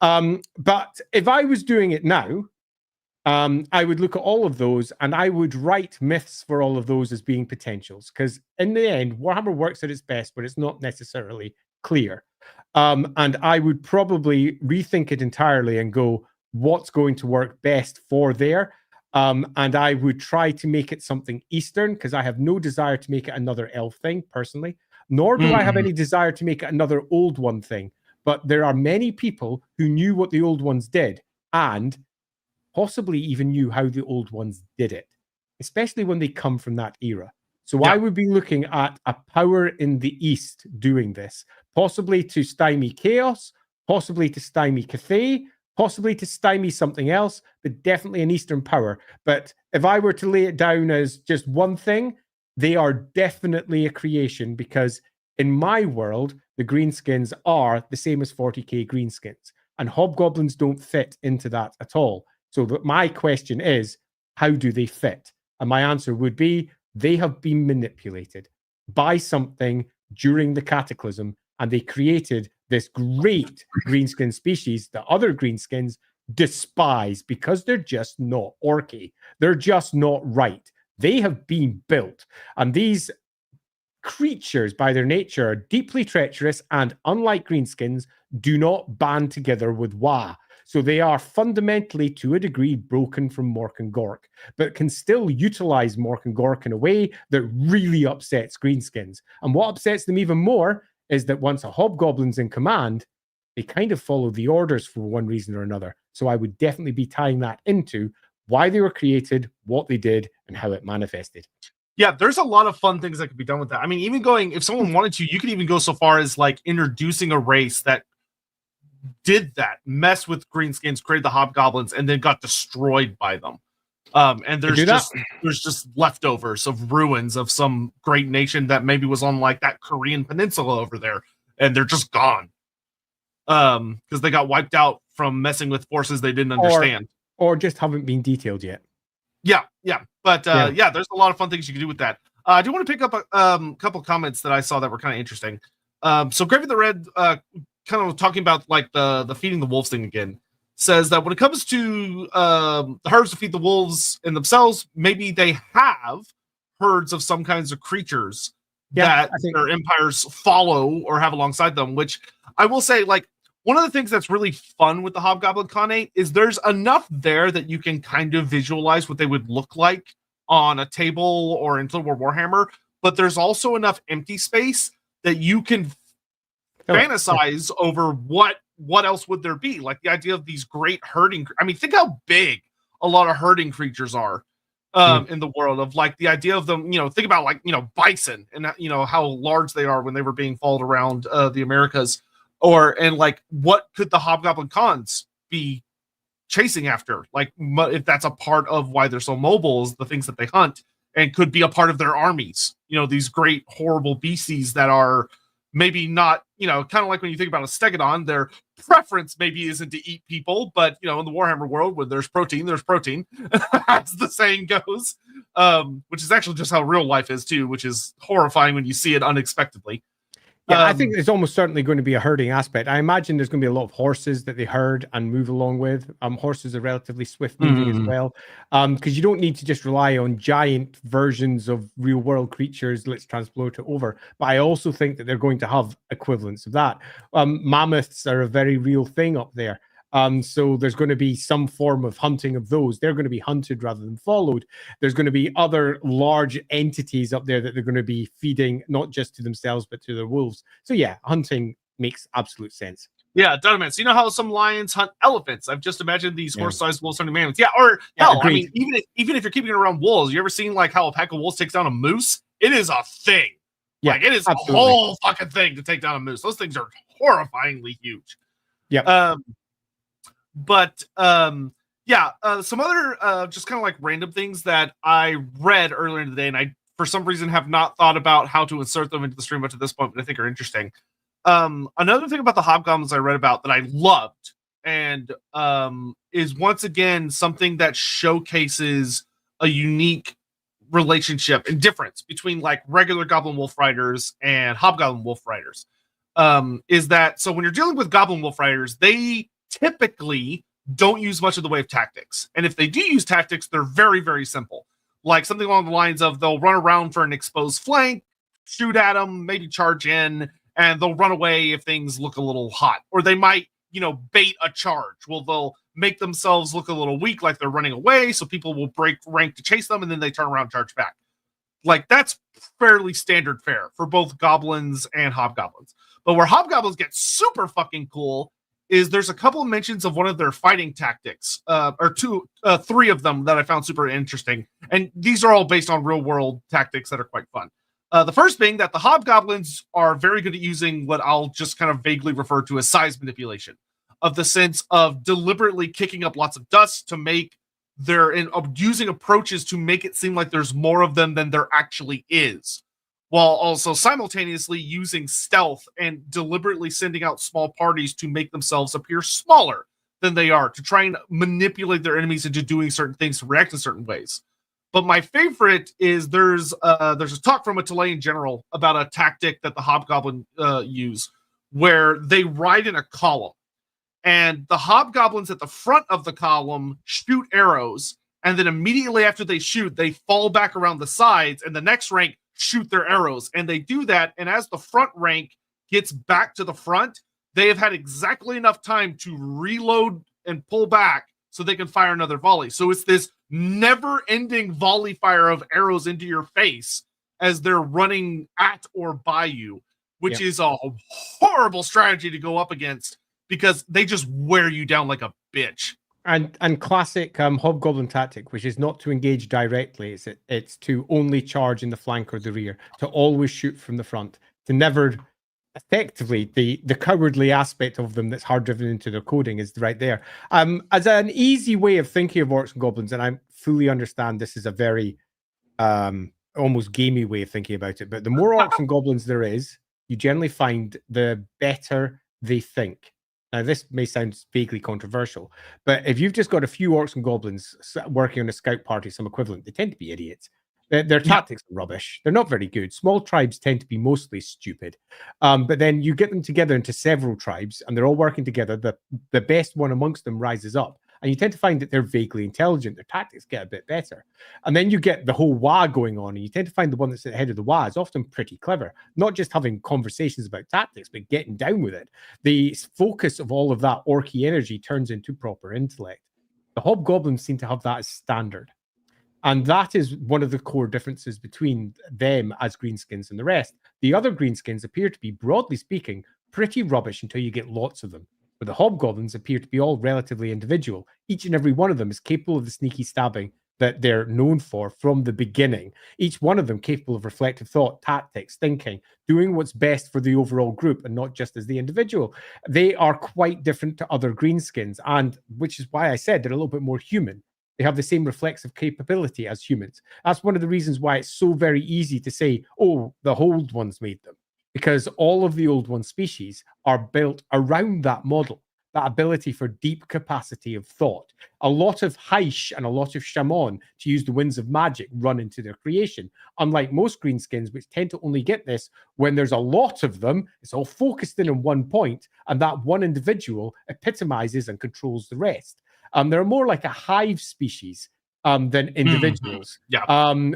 But if I was doing it now, I would look at all of those and I would write myths for all of those as being potentials, because in the end, Warhammer works at its best, but it's not necessarily clear. And I would probably rethink it entirely and go, what's going to work best for there? And I would try to make it something Eastern, because I have no desire to make it another elf thing personally, nor do I have any desire to make it another Old One thing. But there are many people who knew what the Old Ones did and possibly even knew how the Old Ones did it, especially when they come from that era. So I would be looking at a power in the East doing this, possibly to stymie chaos, possibly to stymie Cathay, possibly to stymie something else, but definitely an Eastern power. But if I were to lay it down as just one thing, they are definitely a creation, because in my world, the greenskins are the same as 40k greenskins, and hobgoblins don't fit into that at all. So my question is, how do they fit? And my answer would be, they have been manipulated by something during the cataclysm, and they created this great greenskin species that other greenskins despise because they're just not orky. They're just not right. They have been built, and these creatures by their nature are deeply treacherous, and unlike greenskins, do not band together with Wa. So they are fundamentally, to a degree, broken from Mork and Gork, but can still utilize Mork and Gork in a way that really upsets greenskins. And what upsets them even more is that once a hobgoblin's in command, they kind of follow the orders for one reason or another. So I would definitely be tying that into why they were created, what they did, and how it manifested. Yeah, there's a lot of fun things that could be done with that. I mean, even going, if someone wanted to, you could even go so far as like introducing a race that did that, mess with greenskins, created the hobgoblins, and then got destroyed by them. And there's just leftovers of ruins of some great nation that maybe was on like that Korean peninsula over there, and they're just gone. Because they got wiped out from messing with forces they didn't understand. Or just haven't been detailed yet. Yeah. But yeah, there's a lot of fun things you can do with that. I do want to pick up a couple comments that I saw that were kind of interesting. So Gravy the Red, kind of talking about like the feeding the wolves thing again, says that when it comes to the herds to feed the wolves in themselves, maybe they have herds of some kinds of creatures that their empires follow or have alongside them, which I will say, like, one of the things that's really fun with the Hobgoblin Khanate is there's enough there that you can kind of visualize what they would look like on a table or in Total War Warhammer, but there's also enough empty space that you can fantasize over what else would there be, like the idea of these great herding. I mean, think how big a lot of herding creatures are in the world, of like the idea of them, think about like, bison and how large they are when they were being followed around the Americas, and like what could the Hobgoblin Khans be chasing after, like if that's a part of why they're so mobile, is the things that they hunt and could be a part of their armies, these great horrible beasties that are maybe not, kind of like when you think about a stegodon, their preference maybe isn't to eat people, but in the Warhammer world, when there's protein, as the saying goes, which is actually just how real life is too, which is horrifying when you see it unexpectedly. Yeah, I think there's almost certainly going to be a herding aspect. I imagine there's going to be a lot of horses that they herd and move along with. Horses are relatively swift moving as well, because you don't need to just rely on giant versions of real world creatures. Let's transport it over. But I also think that they're going to have equivalents of that. Mammoths are a very real thing up there. So there's going to be some form of hunting of those. They're going to be hunted rather than followed. There's going to be other large entities up there that they're going to be feeding, not just to themselves, but to their wolves. So yeah, hunting makes absolute sense. Yeah, Dunamans. You know how some lions hunt elephants? I've just imagined these horse-sized wolves hunting mammoths. Yeah, or hell, I mean, even if you're keeping it around wolves, you ever seen like how a pack of wolves takes down a moose? It is a thing. Yeah, like it is absolutely a whole fucking thing to take down a moose. Those things are horrifyingly huge. Yeah. But some other just kind of like random things that I read earlier in the day, and I for some reason have not thought about how to insert them into the stream up to this point, but I think are interesting. Another thing about the Hobgoblins I read about that I loved, and is once again something that showcases a unique relationship and difference between like regular Goblin Wolf Riders and Hobgoblin Wolf Riders. Is that so when you're dealing with Goblin Wolf Riders, they typically don't use much of the way of tactics. And if they do use tactics, they're very, very simple. Like something along the lines of they'll run around for an exposed flank, shoot at them, maybe charge in, and they'll run away if things look a little hot. Or they might, bait a charge. Well, they'll make themselves look a little weak, like they're running away, so people will break rank to chase them, and then they turn around and charge back. Like, that's fairly standard fare for both goblins and hobgoblins. But where hobgoblins get super fucking cool is there's a couple of mentions of one of their fighting tactics, three of them that I found super interesting. And these are all based on real world tactics that are quite fun. The first being that the hobgoblins are very good at using what I'll just kind of vaguely refer to as size manipulation, of the sense of deliberately kicking up lots of dust to make using approaches to make it seem like there's more of them than there actually is, while also simultaneously using stealth and deliberately sending out small parties to make themselves appear smaller than they are, to try and manipulate their enemies into doing certain things, to react in certain ways. But my favorite is there's a talk from a Chilean general about a tactic that the hobgoblin use, where they ride in a column, and the hobgoblins at the front of the column shoot arrows, and then immediately after they shoot, they fall back around the sides, and the next rank shoot their arrows. And they do that, and as the front rank gets back to the front, they have had exactly enough time to reload and pull back so they can fire another volley. So it's this never-ending volley fire of arrows into your face as they're running at or by you, which is a horrible strategy to go up against, because they just wear you down like a bitch. And classic hobgoblin tactic, which is not to engage directly, it's to only charge in the flank or the rear, to always shoot from the front, to never effectively the cowardly aspect of them that's hard driven into their coding is right there. As an easy way of thinking of orcs and goblins, and I'm fully understand this is a very almost gamey way of thinking about it, but the more orcs and goblins there is, you generally find the better they think. Now, this may sound vaguely controversial, but if you've just got a few orcs and goblins working on a scout party, some equivalent, they tend to be idiots. Their tactics are rubbish. They're not very good. Small tribes tend to be mostly stupid. But then you get them together into several tribes, and they're all working together. The best one amongst them rises up. And you tend to find that they're vaguely intelligent. Their tactics get a bit better. And then you get the whole WA going on, and you tend to find the one that's at the head of the WA is often pretty clever. Not just having conversations about tactics, but getting down with it. The focus of all of that orky energy turns into proper intellect. The hobgoblins seem to have that as standard. And that is one of the core differences between them as greenskins and the rest. The other greenskins appear to be, broadly speaking, pretty rubbish until you get lots of them. But the hobgoblins appear to be all relatively individual. Each and every one of them is capable of the sneaky stabbing that they're known for from the beginning. Each one of them capable of reflective thought, tactics, thinking, doing what's best for the overall group and not just as the individual. They are quite different to other greenskins, and which is why I said they're a little bit more human. They have the same reflexive capability as humans. That's one of the reasons why it's so very easy to say, oh, the old ones made them. Because all of the old one species are built around that model, that ability for deep capacity of thought. A lot of Heish and a lot of Shaman, to use the winds of magic, run into their creation. Unlike most greenskins, which tend to only get this when there's a lot of them, it's all focused in on one point, and that one individual epitomizes and controls the rest. They're more like a hive species than individuals,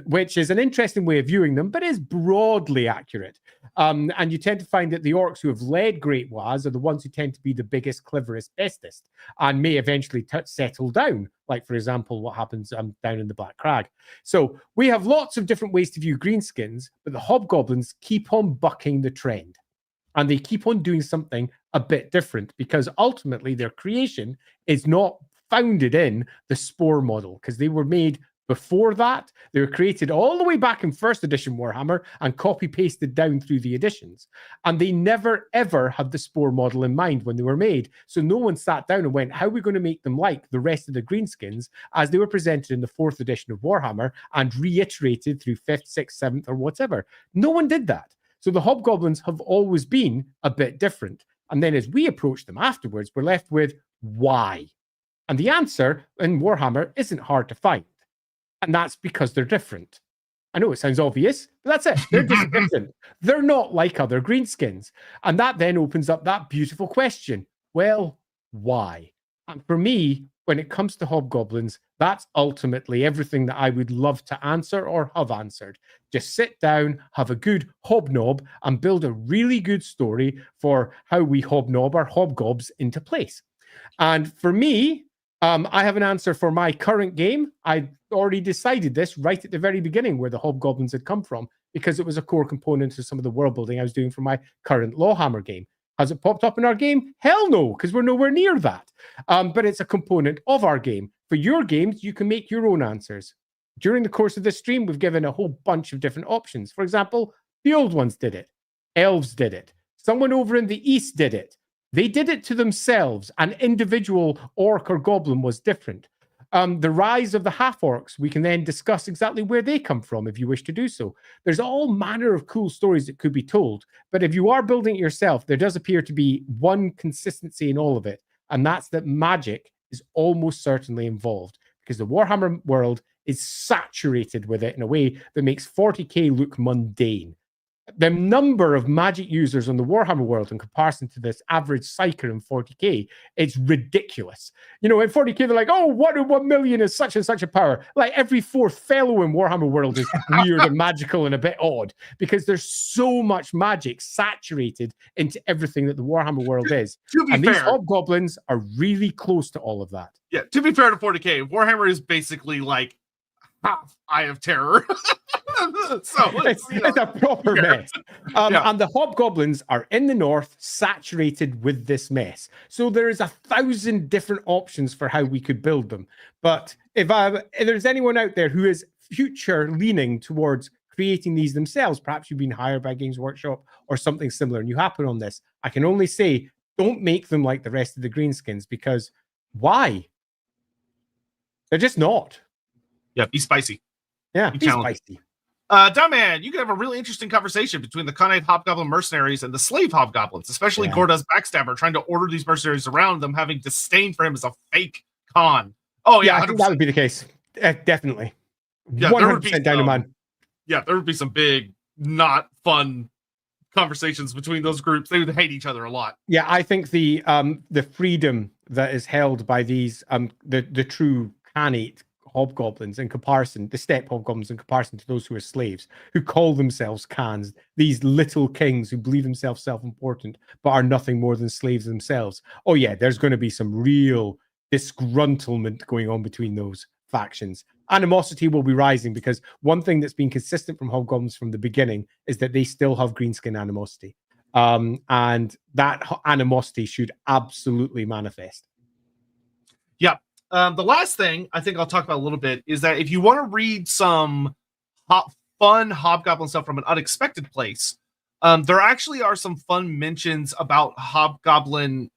which is an interesting way of viewing them, but is broadly accurate. And you tend to find that the orcs who have led Great Wars are the ones who tend to be the biggest, cleverest, bestest, and may eventually settle down, like, for example, what happens down in the Black Crag. So we have lots of different ways to view greenskins, but the hobgoblins keep on bucking the trend. And they keep on doing something a bit different because ultimately their creation is not founded in the Spore model, because they were made before that. They were created all the way back in first edition Warhammer and copy pasted down through the editions. And they never, ever had the Spore model in mind when they were made. So no one sat down and went, how are we going to make them like the rest of the greenskins as they were presented in the fourth edition of Warhammer and reiterated through fifth, sixth, seventh, or whatever? No one did that. So the hobgoblins have always been a bit different. And then as we approach them afterwards, we're left with why? And the answer in Warhammer isn't hard to find. And that's because they're different. I know it sounds obvious, but that's it. They're just different. They're not like other greenskins. And that then opens up that beautiful question. Well, why? And for me, when it comes to hobgoblins, that's ultimately everything that I would love to answer or have answered. Just sit down, have a good hobnob, and build a really good story for how we hobnob our hobgobs into place. And for me, I have an answer for my current game. I already decided this right at the very beginning where the hobgoblins had come from, because it was a core component of some of the world building I was doing for my current LAWhammer game. Has it popped up in our game? Hell no, because we're nowhere near that. But it's a component of our game. For your games, you can make your own answers. During the course of this stream, we've given a whole bunch of different options. For example, the old ones did it. Elves did it. Someone over in the east did it. They did it to themselves. An individual orc or goblin was different. The rise of the half-orcs, we can then discuss exactly where they come from if you wish to do so. There's all manner of cool stories that could be told. But if you are building it yourself, there does appear to be one consistency in all of it. And that's that magic is almost certainly involved, because the Warhammer world is saturated with it in a way that makes 40k look mundane. The number of magic users on the Warhammer world in comparison to this average psyker in 40k, it's ridiculous. You know, in 40k, they're like, oh, 1 million is such and such a power. Like every fourth fellow in Warhammer world is weird and magical and a bit odd, because there's so much magic saturated into everything that the Warhammer world is. And these hobgoblins are really close to all of that. Yeah, to be fair to 40k, Warhammer is basically like half Eye of Terror. So it's a proper mess. And the hobgoblins are in the north, saturated with this mess. So there is 1,000 different options for how we could build them. But if there's anyone out there who is future leaning towards creating these themselves, perhaps you've been hired by Games Workshop or something similar, and you happen on this, I can only say, don't make them like the rest of the greenskins, because why? They're just not. Yeah, be spicy. Yeah, Be be challenging. spicy. Dumb you can have a really interesting conversation between the Khanate Hobgoblin mercenaries and the slave Hobgoblins, especially Gorda's Backstabber, trying to order these mercenaries around them, having disdain for him as a fake Khan. Oh, yeah, I think that would be the case. Definitely. Yeah, 100% down to man. Yeah, there would be some big, not fun conversations between those groups. They would hate each other a lot. Yeah, I think the freedom that is held by these the true Khanate hobgoblins in comparison, the steppe hobgoblins in comparison to those who are slaves, who call themselves Khans, these little kings who believe themselves self-important but are nothing more than slaves themselves. Oh yeah, there's going to be some real disgruntlement going on between those factions. Animosity will be rising because one thing that's been consistent from hobgoblins from the beginning is that they still have greenskin animosity. And that animosity should absolutely manifest. Yeah. The last thing I think I'll talk about a little bit is that if you want to read some fun Hobgoblin stuff from an unexpected place, there actually are some fun mentions about Hobgoblin.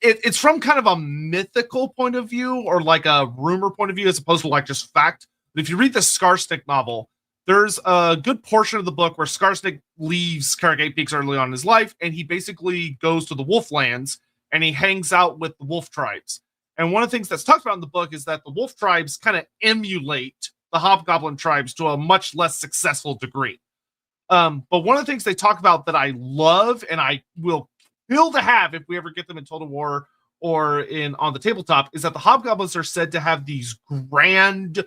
It's from kind of a mythical point of view or like a rumor point of view as opposed to like just fact. But if you read the Scarsnick novel, there's a good portion of the book where Scarsnick leaves Karragate Peaks early on in his life, and he basically goes to the Wolflands and he hangs out with the wolf tribes. And one of the things that's talked about in the book is that the wolf tribes kind of emulate the Hobgoblin tribes to a much less successful degree. But one of the things they talk about that I love and I will kill to have if we ever get them in Total War or in on the tabletop is that the Hobgoblins are said to have these grand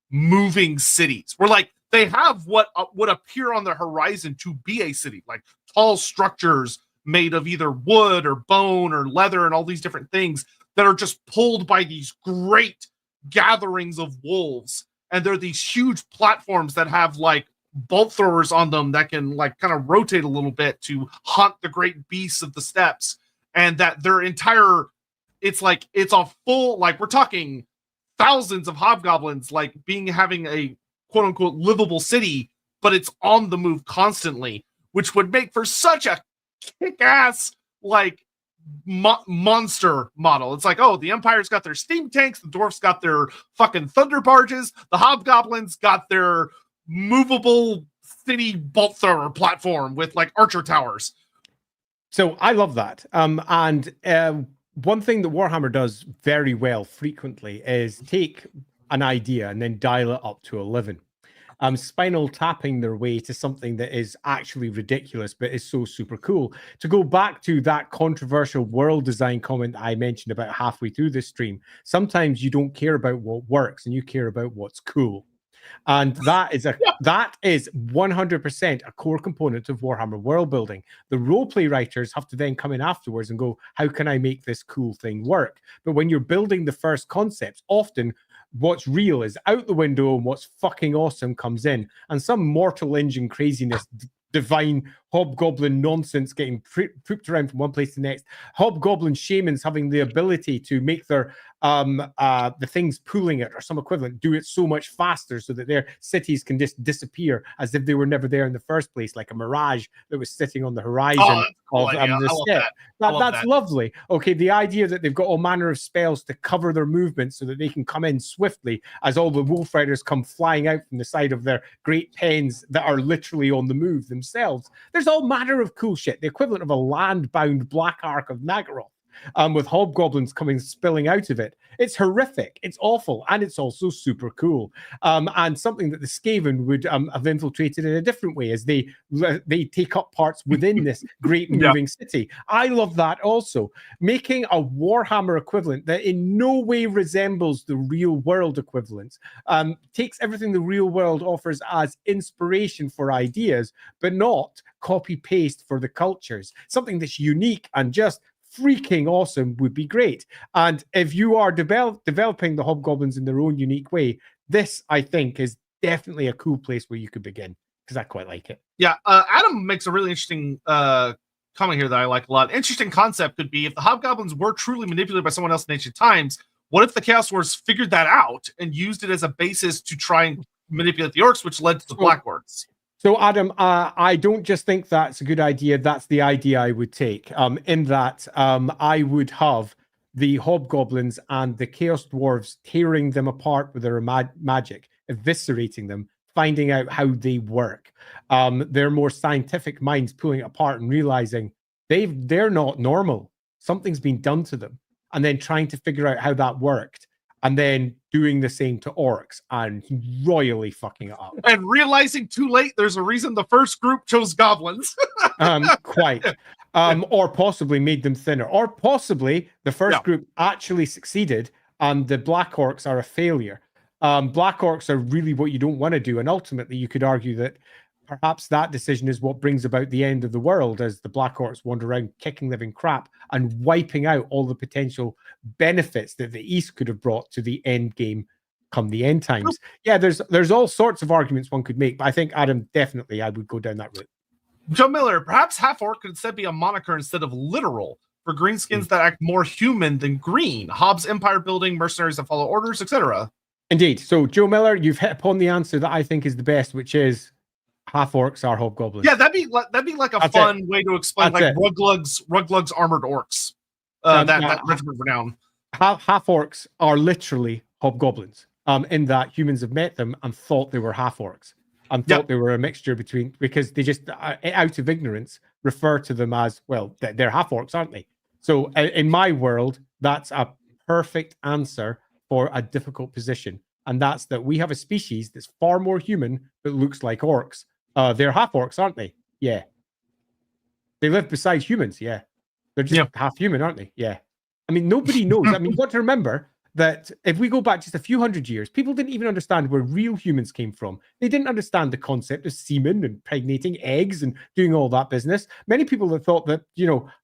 moving cities where like they have what would appear on the horizon to be a city, like tall structures made of either wood or bone or leather and all these different things that are just pulled by these great gatherings of wolves. And they're these huge platforms that have like bolt throwers on them that can like kind of rotate a little bit to hunt the great beasts of the steppes. And that their entire, it's like, it's a full, like we're talking thousands of hobgoblins, like having a quote unquote livable city, but it's on the move constantly, which would make for such a kick-ass like monster model. It's like, oh, the Empire's got their steam tanks, the dwarfs got their fucking thunder barges, the hobgoblins got their movable city bolt thrower platform with like archer towers. So I love that. And one thing that Warhammer does very well frequently is take an idea and then dial it up to 11. Spinal tapping their way to something that is actually ridiculous, but is so super cool. To go back to that controversial world design comment I mentioned about halfway through this stream, sometimes you don't care about what works and you care about what's cool. And that is that is 100% a core component of Warhammer world building. The roleplay writers have to then come in afterwards and go, how can I make this cool thing work? But when you're building the first concepts, often what's real is out the window and what's fucking awesome comes in. And some Mortal Engine craziness, divine hobgoblin nonsense getting pooped around from one place to the next. Hobgoblin shamans having the ability to make their the things pulling it or some equivalent do it so much faster so that their cities can just disappear as if they were never there in the first place, like a mirage that was sitting on the horizon of the steppe. That's lovely. Okay, the idea that they've got all manner of spells to cover their movements so that they can come in swiftly as all the wolf riders come flying out from the side of their great pens that are literally on the move themselves. There's all manner of cool shit, the equivalent of a land-bound Black Ark of Nagaroth. With hobgoblins coming spilling out of it. It's horrific, it's awful, and it's also super cool. And something that the Skaven would have infiltrated in a different way as they take up parts within this great moving city. I love that also. Making a Warhammer equivalent that in no way resembles the real world equivalent, takes everything the real world offers as inspiration for ideas, but not copy-paste for the cultures. Something that's unique and just freaking awesome would be great. And if you are developing the hobgoblins in their own unique way, this I think is definitely a cool place where you could begin, because I quite like it. Yeah, Adam makes a really interesting comment here that I like a lot. Interesting concept could be if the hobgoblins were truly manipulated by someone else in ancient times, what if the Chaos Wars figured that out and used it as a basis to try and manipulate the orcs, which led to the Black Orcs? So, Adam, I don't just think that's a good idea. That's the idea I would take. In that, I would have the hobgoblins and the chaos dwarves tearing them apart with their magic, eviscerating them, finding out how they work. Their more scientific minds pulling it apart and realizing they're not normal. Something's been done to them, and then trying to figure out how that worked, and then doing the same to orcs and royally fucking it up. And realizing too late, there's a reason the first group chose goblins. Quite. Or possibly made them thinner. Or possibly the first group actually succeeded and the Black Orcs are a failure. Black Orcs are really what you don't want to do. And ultimately, you could argue that perhaps that decision is what brings about the end of the world as the Black Orcs wander around kicking living crap and wiping out all the potential benefits that the East could have brought to the end game come the end times. Yeah, there's all sorts of arguments one could make, but I think, Adam, definitely I would go down that route. Joe Miller, perhaps half-orc could instead be a moniker instead of literal for greenskins that act more human than green. Hobbs empire building, mercenaries that follow orders, etc. Indeed. So, Joe Miller, you've hit upon the answer that I think is the best, which is half-orcs are hobgoblins. Yeah, that'd be like a fun way to explain, like Ruglug's armored orcs. That regiment renown. Half-orcs are literally hobgoblins. In that humans have met them and thought they were half-orcs. And thought they were a mixture between, because they just, out of ignorance, refer to them as, well, they're half-orcs, aren't they? So in my world, that's a perfect answer for a difficult position. And that's that we have a species that's far more human that looks like orcs. They're half-orcs, aren't they? Yeah. They live beside humans, yeah. They're just half human, aren't they? Yeah. I mean, nobody knows. I mean, you've got to remember that if we go back just a few hundred years, people didn't even understand where real humans came from. They didn't understand the concept of semen and impregnating eggs and doing all that business. Many people have thought that,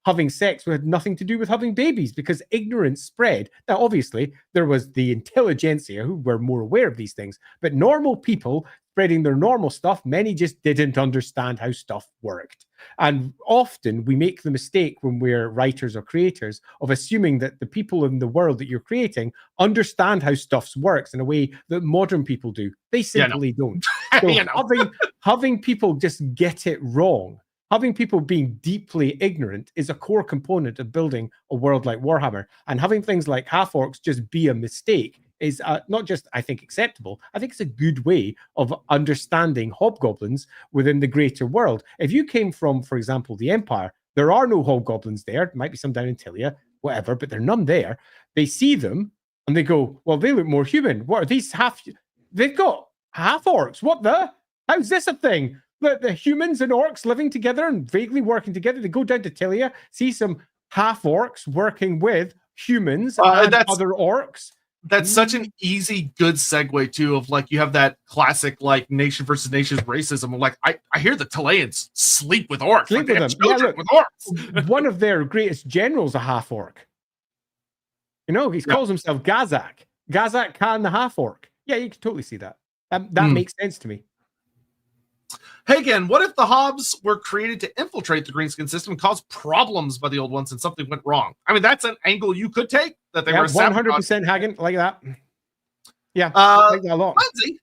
having sex had nothing to do with having babies because ignorance spread. Now, obviously, there was the intelligentsia who were more aware of these things, but normal people spreading their normal stuff, many just didn't understand how stuff worked. And often we make the mistake when we're writers or creators of assuming that the people in the world that you're creating understand how stuff works in a way that modern people do. They simply don't. So having people just get it wrong, having people being deeply ignorant is a core component of building a world like Warhammer. And having things like half-orcs just be a mistake is not just, I think, acceptable. I think it's a good way of understanding hobgoblins within the greater world. If you came from, for example, the Empire, there are no hobgoblins there. There might be some down in Tilia, whatever, but there are none there. They see them and they go, well, they look more human. What are these They've got half-orcs. What the? How's this a thing? The humans and orcs living together and vaguely working together. They go down to Tilia, see some half-orcs working with humans and other orcs. That's such an easy, good segue too. Of like, you have that classic like nation versus nations racism. Of like, I hear the Chileans sleep with orcs. Sleep with them. Yeah, look, with orcs. One of their greatest generals, a half orc. He calls himself Gazak. Gazak Khan, the half orc. Yeah, you can totally see that. That makes sense to me. Hey, again, what if the Hobbs were created to infiltrate the greenskin system and cause problems by the old ones and something went wrong? I mean, that's an angle you could take. That they were 100% Hagen, like that. Yeah, like that a lot. Lindsay,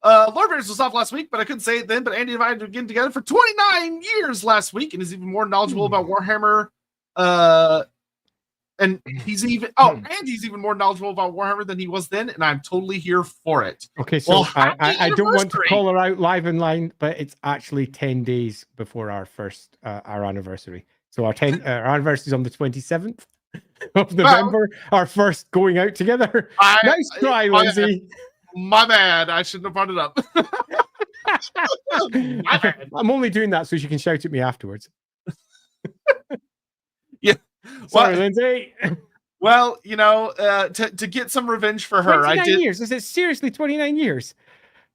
Lorebeards was off last week, but I couldn't say it then. But Andy and I have been getting together for 29 years last week and is even more knowledgeable about Warhammer. And he's even more knowledgeable about Warhammer than he was then, and I'm totally here for it. Okay, so I don't want to call her out live in line, but it's actually 10 days before our first our anniversary. So our anniversary is on the 27th of November. Our first going out together. Nice try, Lindsay. My bad. I shouldn't have brought it up. My bad. I'm only doing that so she can shout at me afterwards. Yeah. Sorry, Lindsay. Well, to get some revenge for her, 29 years. Is it seriously 29 years?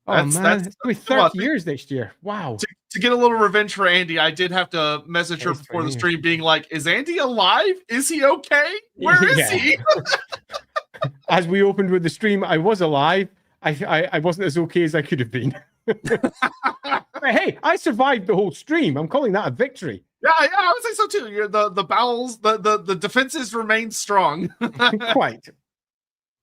Oh, man. It's going to be 30 years next year. Wow. To get a little revenge for Andy, I did have to message her before the stream being like, is Andy alive? Is he okay? Where is he? As we opened with the stream, I was alive. I wasn't as okay as I could have been. But hey, I survived the whole stream. I'm calling that a victory. Yeah, I would say so too. The bowels, the defenses remain strong. Quite.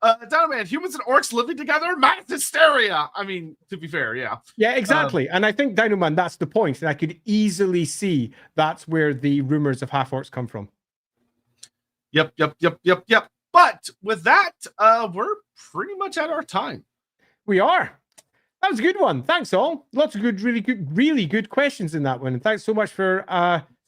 Man, humans and orcs living together, mass hysteria. I mean, to be fair, yeah. Yeah, exactly. And I think, Dinoman, that's the point. And I could easily see that's where the rumors of half-orcs come from. Yep. But with that, we're pretty much at our time. We are. That was a good one. Thanks, all. Lots of good, really good questions in that one. And thanks so much for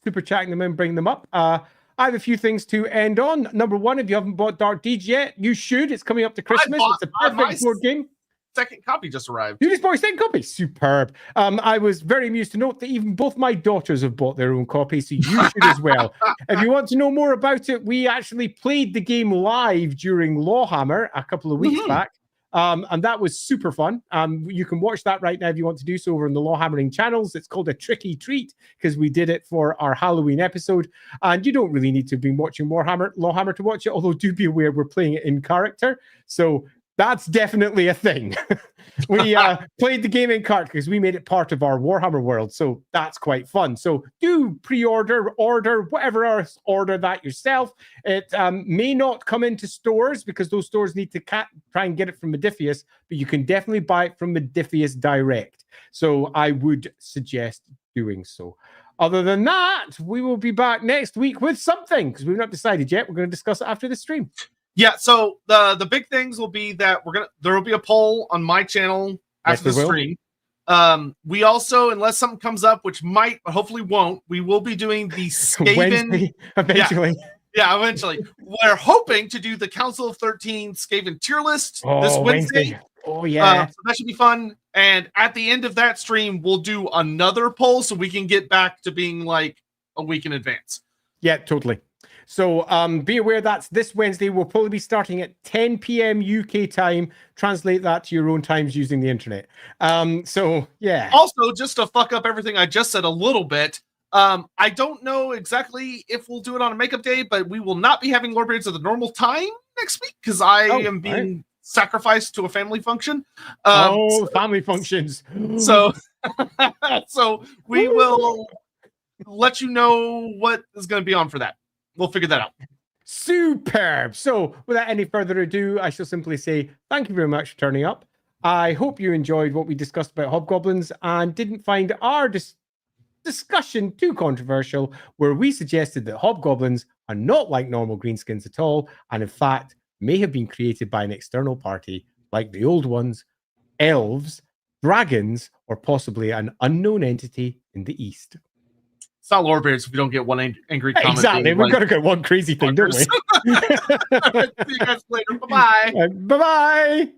super chatting them and bringing them up. I have a few things to end on. Number one, if you haven't bought Dark Deeds yet, you should. It's coming up to Christmas. It's a perfect board game. Second copy just arrived. You just bought a second copy? Superb. I was very amused to note that even both my daughters have bought their own copy, so you should as well. If you want to know more about it, we actually played the game live during LAWhammer a couple of weeks back. And that was super fun. You can watch that right now if you want to do so over on the LAWhammering channels. It's called a tricky treat because we did it for our Halloween episode. And you don't really need to have been watching LAWhammer to watch it, although do be aware we're playing it in character. So that's definitely a thing. We played the game in character because we made it part of our Warhammer world. So that's quite fun. So do pre-order, whatever else, order that yourself. It may not come into stores because those stores need to try and get it from Modiphius, but you can definitely buy it from Modiphius direct. So I would suggest doing so. Other than that, we will be back next week with something because we've not decided yet. We're going to discuss it after the stream. Yeah, so the big things will be that there will be a poll on my channel after the stream. We also, unless something comes up, which might, but hopefully won't, we will be doing the Skaven eventually. Yeah, eventually. We're hoping to do the Council of 13 Skaven tier list this Wednesday. Oh yeah, so that should be fun. And at the end of that stream, we'll do another poll so we can get back to being like a week in advance. Yeah, totally. So be aware that's this Wednesday. We'll probably be starting at 10 p.m. UK time. Translate that to your own times using the internet. So, yeah. Also, just to fuck up everything I just said a little bit, I don't know exactly if we'll do it on a makeup day, but we will not be having Lorebeards at the normal time next week because I am being sacrificed to a family function. Family functions. So, so we will let you know what is going to be on for that. We'll figure that out. Superb. So without any further ado, I shall simply say thank you very much for turning up. I hope you enjoyed what we discussed about Hobgoblins and didn't find our discussion too controversial, where we suggested that Hobgoblins are not like normal greenskins at all, and in fact may have been created by an external party like the old ones, elves, dragons, or possibly an unknown entity in the East. It's not Lorebeards if we don't get one angry comment. Exactly. We've got to get one crazy thing, don't we? See you guys later. Bye-bye. Bye-bye.